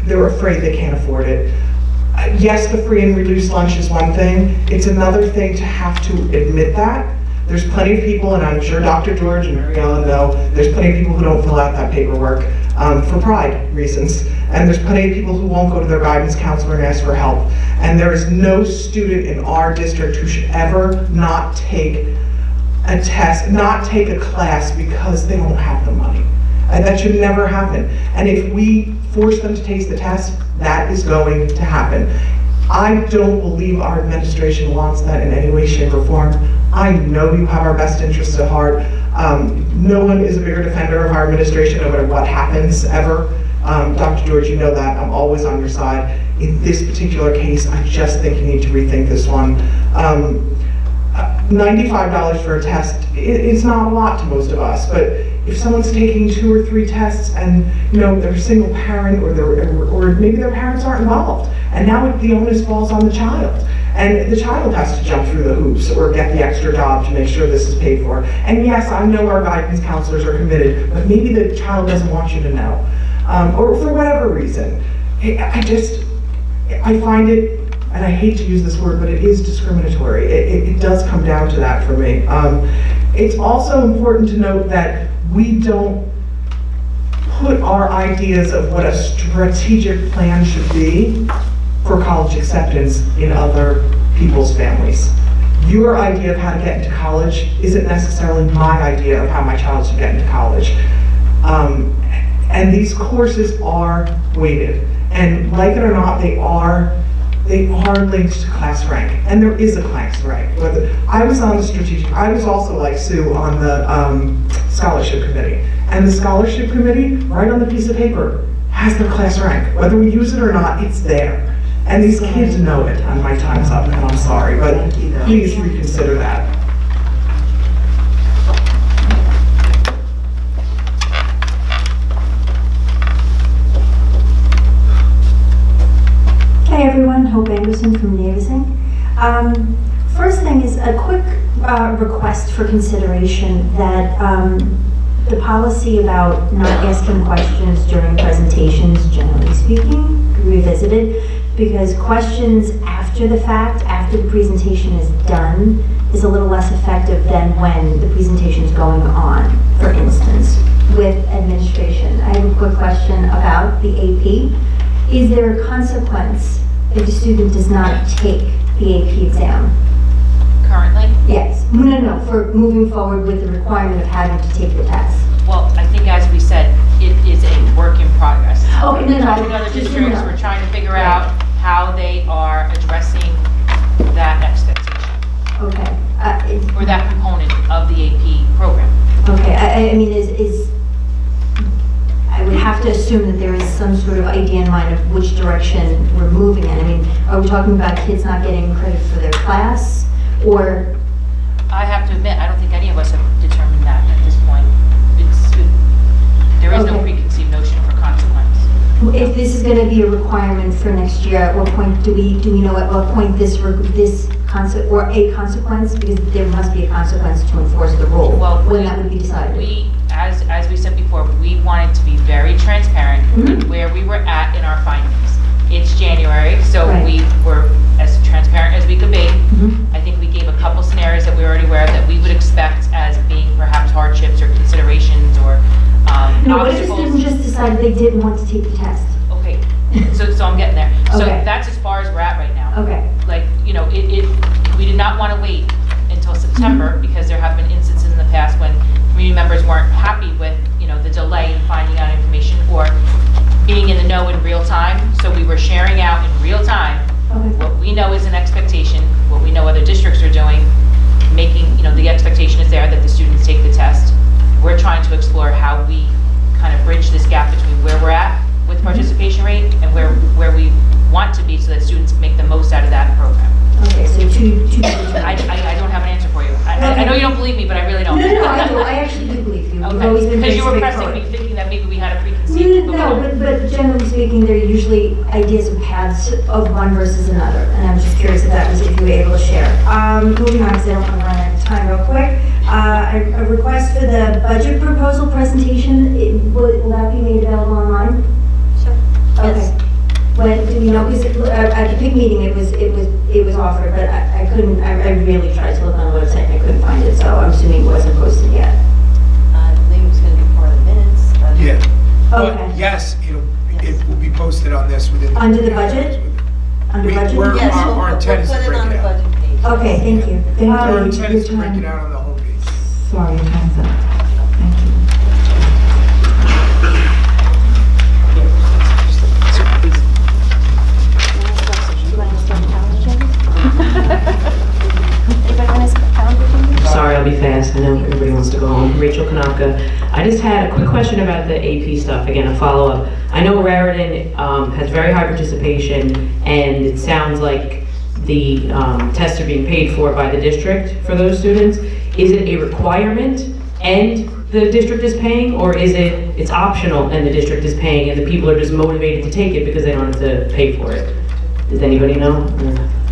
They're afraid they can't afford it. Yes, the free and reduced lunch is one thing. It's another thing to have to admit that. There's plenty of people, and I'm sure Dr. George and Mariella know, there's plenty of people who don't fill out that paperwork for pride reasons. And there's plenty of people who won't go to their guidance counselor and ask for help. And there is no student in our district who should ever not take a test, not take a class because they don't have the money. And that should never happen. And if we force them to take the test, that is going to happen. I don't believe our administration wants that in any way, shape, or form. I know you have our best interests at heart. No one is a bigger defender of our administration no matter what happens ever. Dr. George, you know that. I'm always on your side. In this particular case, I just think you need to rethink this one. $95 for a test, it's not a lot to most of us, but if someone's taking 2 or 3 tests and they're a single parent or maybe their parents aren't involved, and now the onus falls on the child, and the child has to jump through the hoops or get the extra job to make sure this is paid for. And yes, I know our guidance counselors are committed, but maybe the child doesn't want you to know, or for whatever reason. I find it, and I hate to use this word, but it is discriminatory. It does come down to that for me. It's also important to note that we don't put our ideas of what a strategic plan should be for college acceptance in other people's families. Your idea of how to get into college isn't necessarily my idea of how my child should get into college. And these courses are weighted. And like it or not, they are linked to class rank, and there is a class rank. I was on the strategic, I was also like Sue on the scholarship committee, and the scholarship committee, right on the piece of paper, has their class rank. Whether we use it or not, it's there. And these kids know it, and my time's up, and I'm sorry, but please reconsider that. Anderson from Navesink. First thing is a quick request for consideration that the policy about not asking questions during presentations, generally speaking, revisited, because questions after the fact, after the presentation is done, is a little less effective than when the presentation is going on. For instance, with administration, I have a quick question about the AP. Is there a consequence if a student does not take the AP exam? Currently? Yes. No, for moving forward with the requirement of having to take the test. Well, I think as we said, it is a work in progress. Okay, We're talking to other districts, we're trying to figure out how they are addressing that expectation, Okay. or that component of the AP program. Okay, I mean, I would have to assume that there is some sort of idea in mind of which direction we're moving in. I mean, are we talking about kids not getting credit for their class, or? I have to admit, I don't think any of us have determined that at this point. There is no preconceived notion for consequence. If this is going to be a requirement for next year, at what point do we know at what point this concept or a consequence, because there must be a consequence to enforce the rule, when that would be decided? We, as we said before, we wanted to be very transparent in where we were at in our findings. It's January, so we were as transparent as we could be. I think we gave a couple scenarios that we were already aware of that we would expect as being perhaps hardships or considerations or No, what if a obstacles. student just decided they didn't want to take the test? Okay, so I'm getting there. So Okay. that's as far as we're at right now. Okay. Like, we did not want to wait until September because there have been instances in the past when community members weren't happy with, the delay in finding out information or being in the know in real time. So we were sharing out in real time what we know is an expectation, what we know other districts are doing, making, the expectation is there that the students take the test. We're trying to explore how we kind of bridge this gap between where we're at with participation rate and where we want to be so that students make the most out of that program. Okay, so two. I don't have an answer for you. I know you don't believe me, but I really don't. No, I do. I actually do believe you. You've Okay, always been because very you were pressing straightforward. me thinking that maybe we had a preconceived. No, but generally speaking, there are usually ideas of paths of one versus another, and I'm just curious if you were able to share. Moving on, because I don't want to run out of time real quick. A request for the budget proposal presentation, will that be made available online? Sure. Okay. When, do we know, because at the PIC meeting, it was offered, but I couldn't, I really tried to look on the website and I couldn't find it, so I'm assuming it wasn't posted yet. I believe it was going to be part of the minutes. Yeah. Okay. But yes, it will be posted on this within. Under the budget? Under budget? Yes, our intent is to break it out. Okay, thank you. Our intent is to break it out on the homepage. Sorry, your time's up. Thank you. Sorry, I'll be fast. I know everybody wants to go home. Rachel Kanaka. I just had a quick question about the AP stuff. Again, a follow-up. I know Raritan has very high participation, and it sounds like the tests are being paid for by the district for those students. Is it a requirement and the district is paying, or is it's optional and the district is paying and the people are just motivated to take it because they don't have to pay for it? Does anybody know?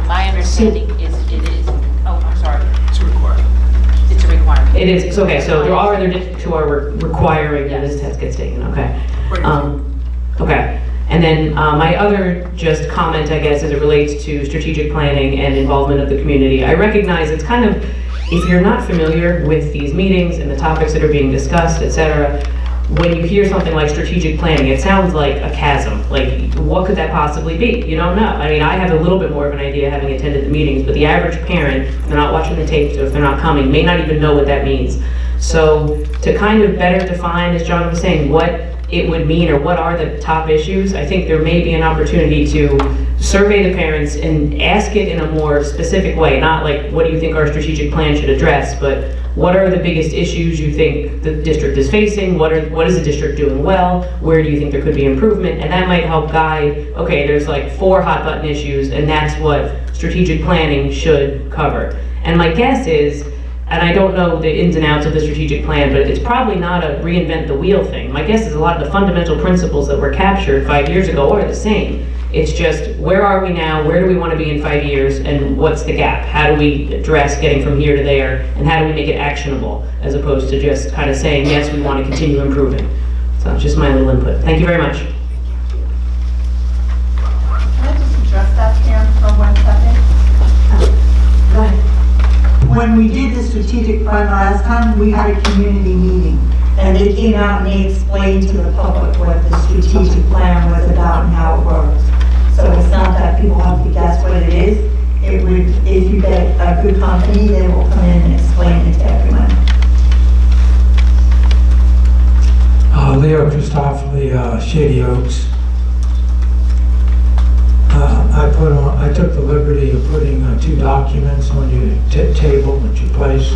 My understanding is it is, I'm sorry. It's a requirement. It's a requirement. It is, okay, so there are other districts who are requiring that this test gets taken, okay. Okay, and then my other just comment, I guess, as it relates to strategic planning and involvement of the community. I recognize it's kind of, if you're not familiar with these meetings and the topics that are being discussed, et cetera, when you hear something like strategic planning, it sounds like a chasm. Like, what could that possibly be? You don't know. I mean, I have a little bit more of an idea having attended the meetings, but the average parent, if they're not watching the tapes or if they're not coming, may not even know what that means. So to kind of better define, as John was saying, what it would mean or what are the top issues, I think there may be an opportunity to survey the parents and ask it in a more specific way, not like, what do you think our strategic plan should address, but what are the biggest issues you think the district is facing? What is the district doing well? Where do you think there could be improvement? And that might help guide, okay, there's like 4 hot button issues and that's what strategic planning should cover. And my guess is, and I don't know the ins and outs of the strategic plan, but it's probably not a reinvent the wheel thing. My guess is a lot of the fundamental principles that were captured 5 years ago are the same. It's just, where are we now? Where do we want to be in 5 years? And what's the gap? How do we address getting from here to there? And how do we make it actionable? As opposed to just kind of saying, yes, we want to continue improving. So just my little input. Thank you very much. Can I just address that, Karen, for 1 second? Go ahead. When we did the strategic plan last time, we had a community meeting, and they came out and they explained to the public what the strategic plan was about and how it works. So it's not that people have to guess what it is. It would, if you get a good company, they will come in and explain it to everyone. Leo Christophely, Shady Oaks. I took the liberty of putting 2 documents on your table at your place.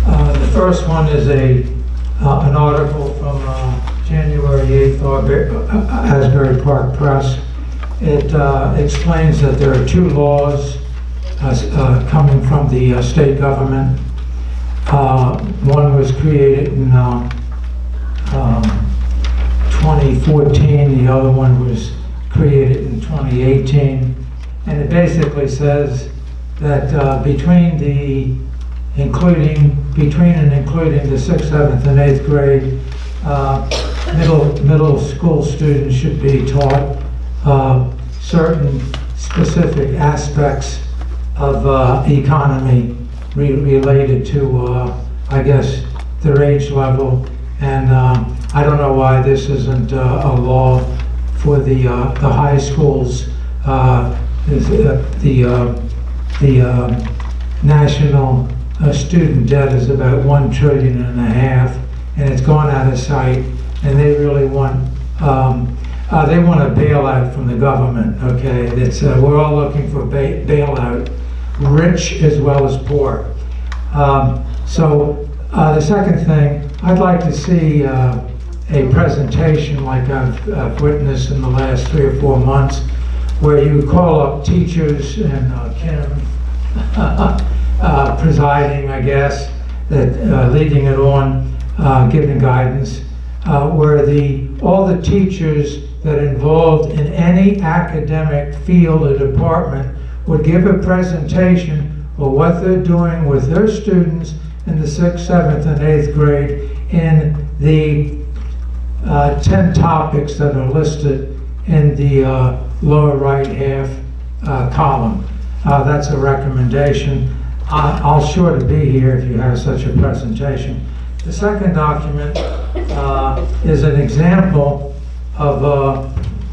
The first one is an article from January 8th, Asbury Park Press. It explains that there are 2 laws coming from the state government. One was created in 2014, the other one was created in 2018, and it basically says that between and including the 6th, 7th, and 8th grade, middle school students should be taught certain specific aspects of economy related to, I guess, their age level. And I don't know why this isn't a law for the high schools. The national student debt is about $1.5 trillion, and it's gone out of sight. And they really want a bailout from the government. Okay, we're all looking for bailout, rich as well as poor. The second thing, I'd like to see a presentation like I've witnessed in the last 3 or 4 months, where you call up teachers and Kim presiding, I guess, that leading it on, giving guidance, where all the teachers that are involved in any academic field or department would give a presentation of what they're doing with their students in the 6th, 7th, and 8th grade in the 10 topics that are listed in the lower right half column. That's a recommendation. I'll sure to be here if you have such a presentation. The second document is an example of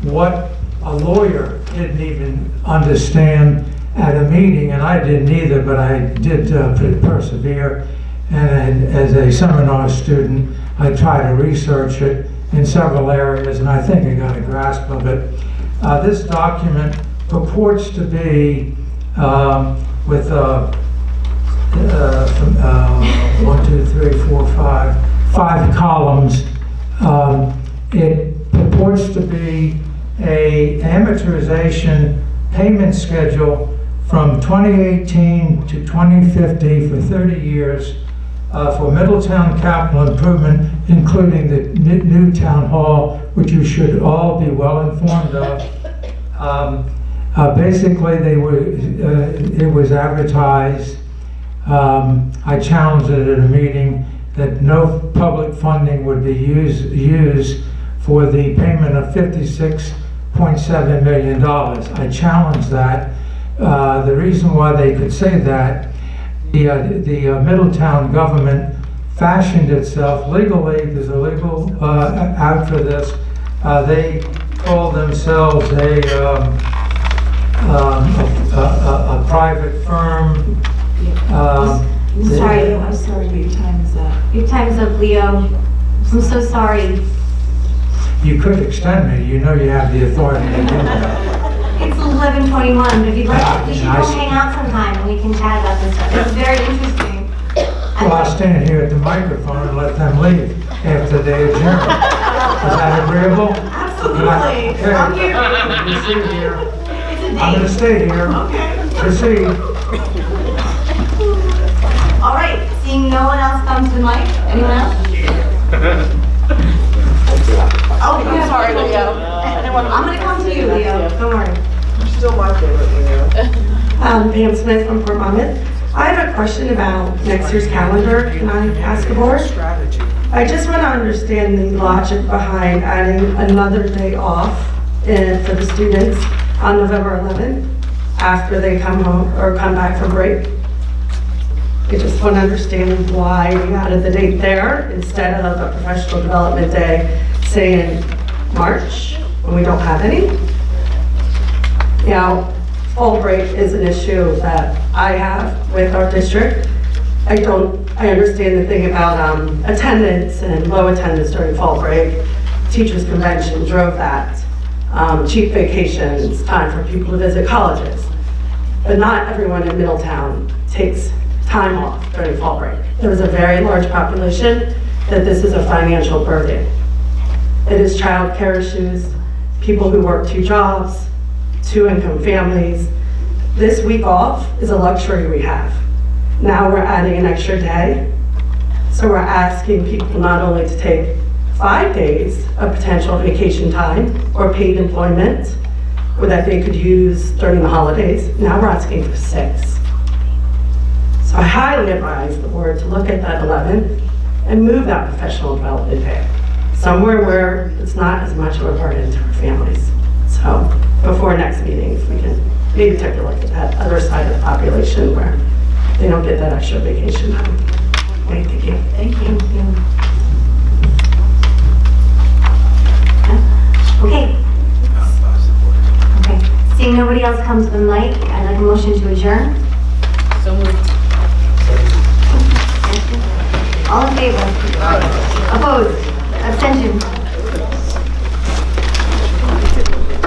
what a lawyer didn't even understand at a meeting, and I didn't either, but I did persevere. And as a seminar student, I tried to research it in several areas, and I think I got a grasp of it. This document purports to be with 5 columns. It purports to be an amortization payment schedule from 2018 to 2050 for 30 years for Middletown capital improvement, including the new town hall, which you should all be well informed of. Basically, it was advertised. I challenged it at a meeting that no public funding would be used for the payment of $56.7 million. I challenged that. The reason why they could say that, the Middletown government fashioned itself legally, there's a legal out for this, they call themselves a private firm. I'm sorry, your time is up. Your time is up, Leo. I'm so sorry. You could extend me, you know you have the authority to do that. It's 11:21, but if you'd like, we should go hang out sometime and we can chat about this stuff. It's very interesting. Well, I'll stand here at the microphone and let them leave after they adjourn. Is that agreeable? Absolutely. Okay. I'm here. Proceed here. It's a date. I'm gonna stay here. Okay. Proceed. All right, seeing no one else come to the mic, anyone else? Oh, I'm sorry, Leo. I'm gonna come to you, Leo, don't worry. You're still my favorite, Leo. Pam Smith from Port Monmouth. I have a question about next year's calendar. Can I ask the board? Strategy. I just want to understand the logic behind adding another day off for the students on November 11th after they come home or come back from break. I just want to understand why we added the date there instead of a professional development day, say in March, when we don't have any. You know, fall break is an issue that I have with our district. I understand the thing about attendance and low attendance during fall break. Teachers convention drove that. Cheap vacations, time for people to visit colleges. But not everyone in Middletown takes time off during fall break. There is a very large population that this is a financial burden. It is childcare issues, people who work 2 jobs, 2-income families. This week off is a luxury we have. Now we're adding an extra day. So we're asking people not only to take 5 days of potential vacation time or paid employment, or that they could use during the holidays. Now we're asking for 6. So I highly advise the board to look at that 11th and move that professional development day somewhere where it's not as much of a burden to our families. So before next meeting, if we can maybe take a look at that other side of the population where they don't get that extra vacation time. Okay, thank you. Thank you. Okay. Okay. Seeing nobody else come to the mic, I'd like a motion to adjourn.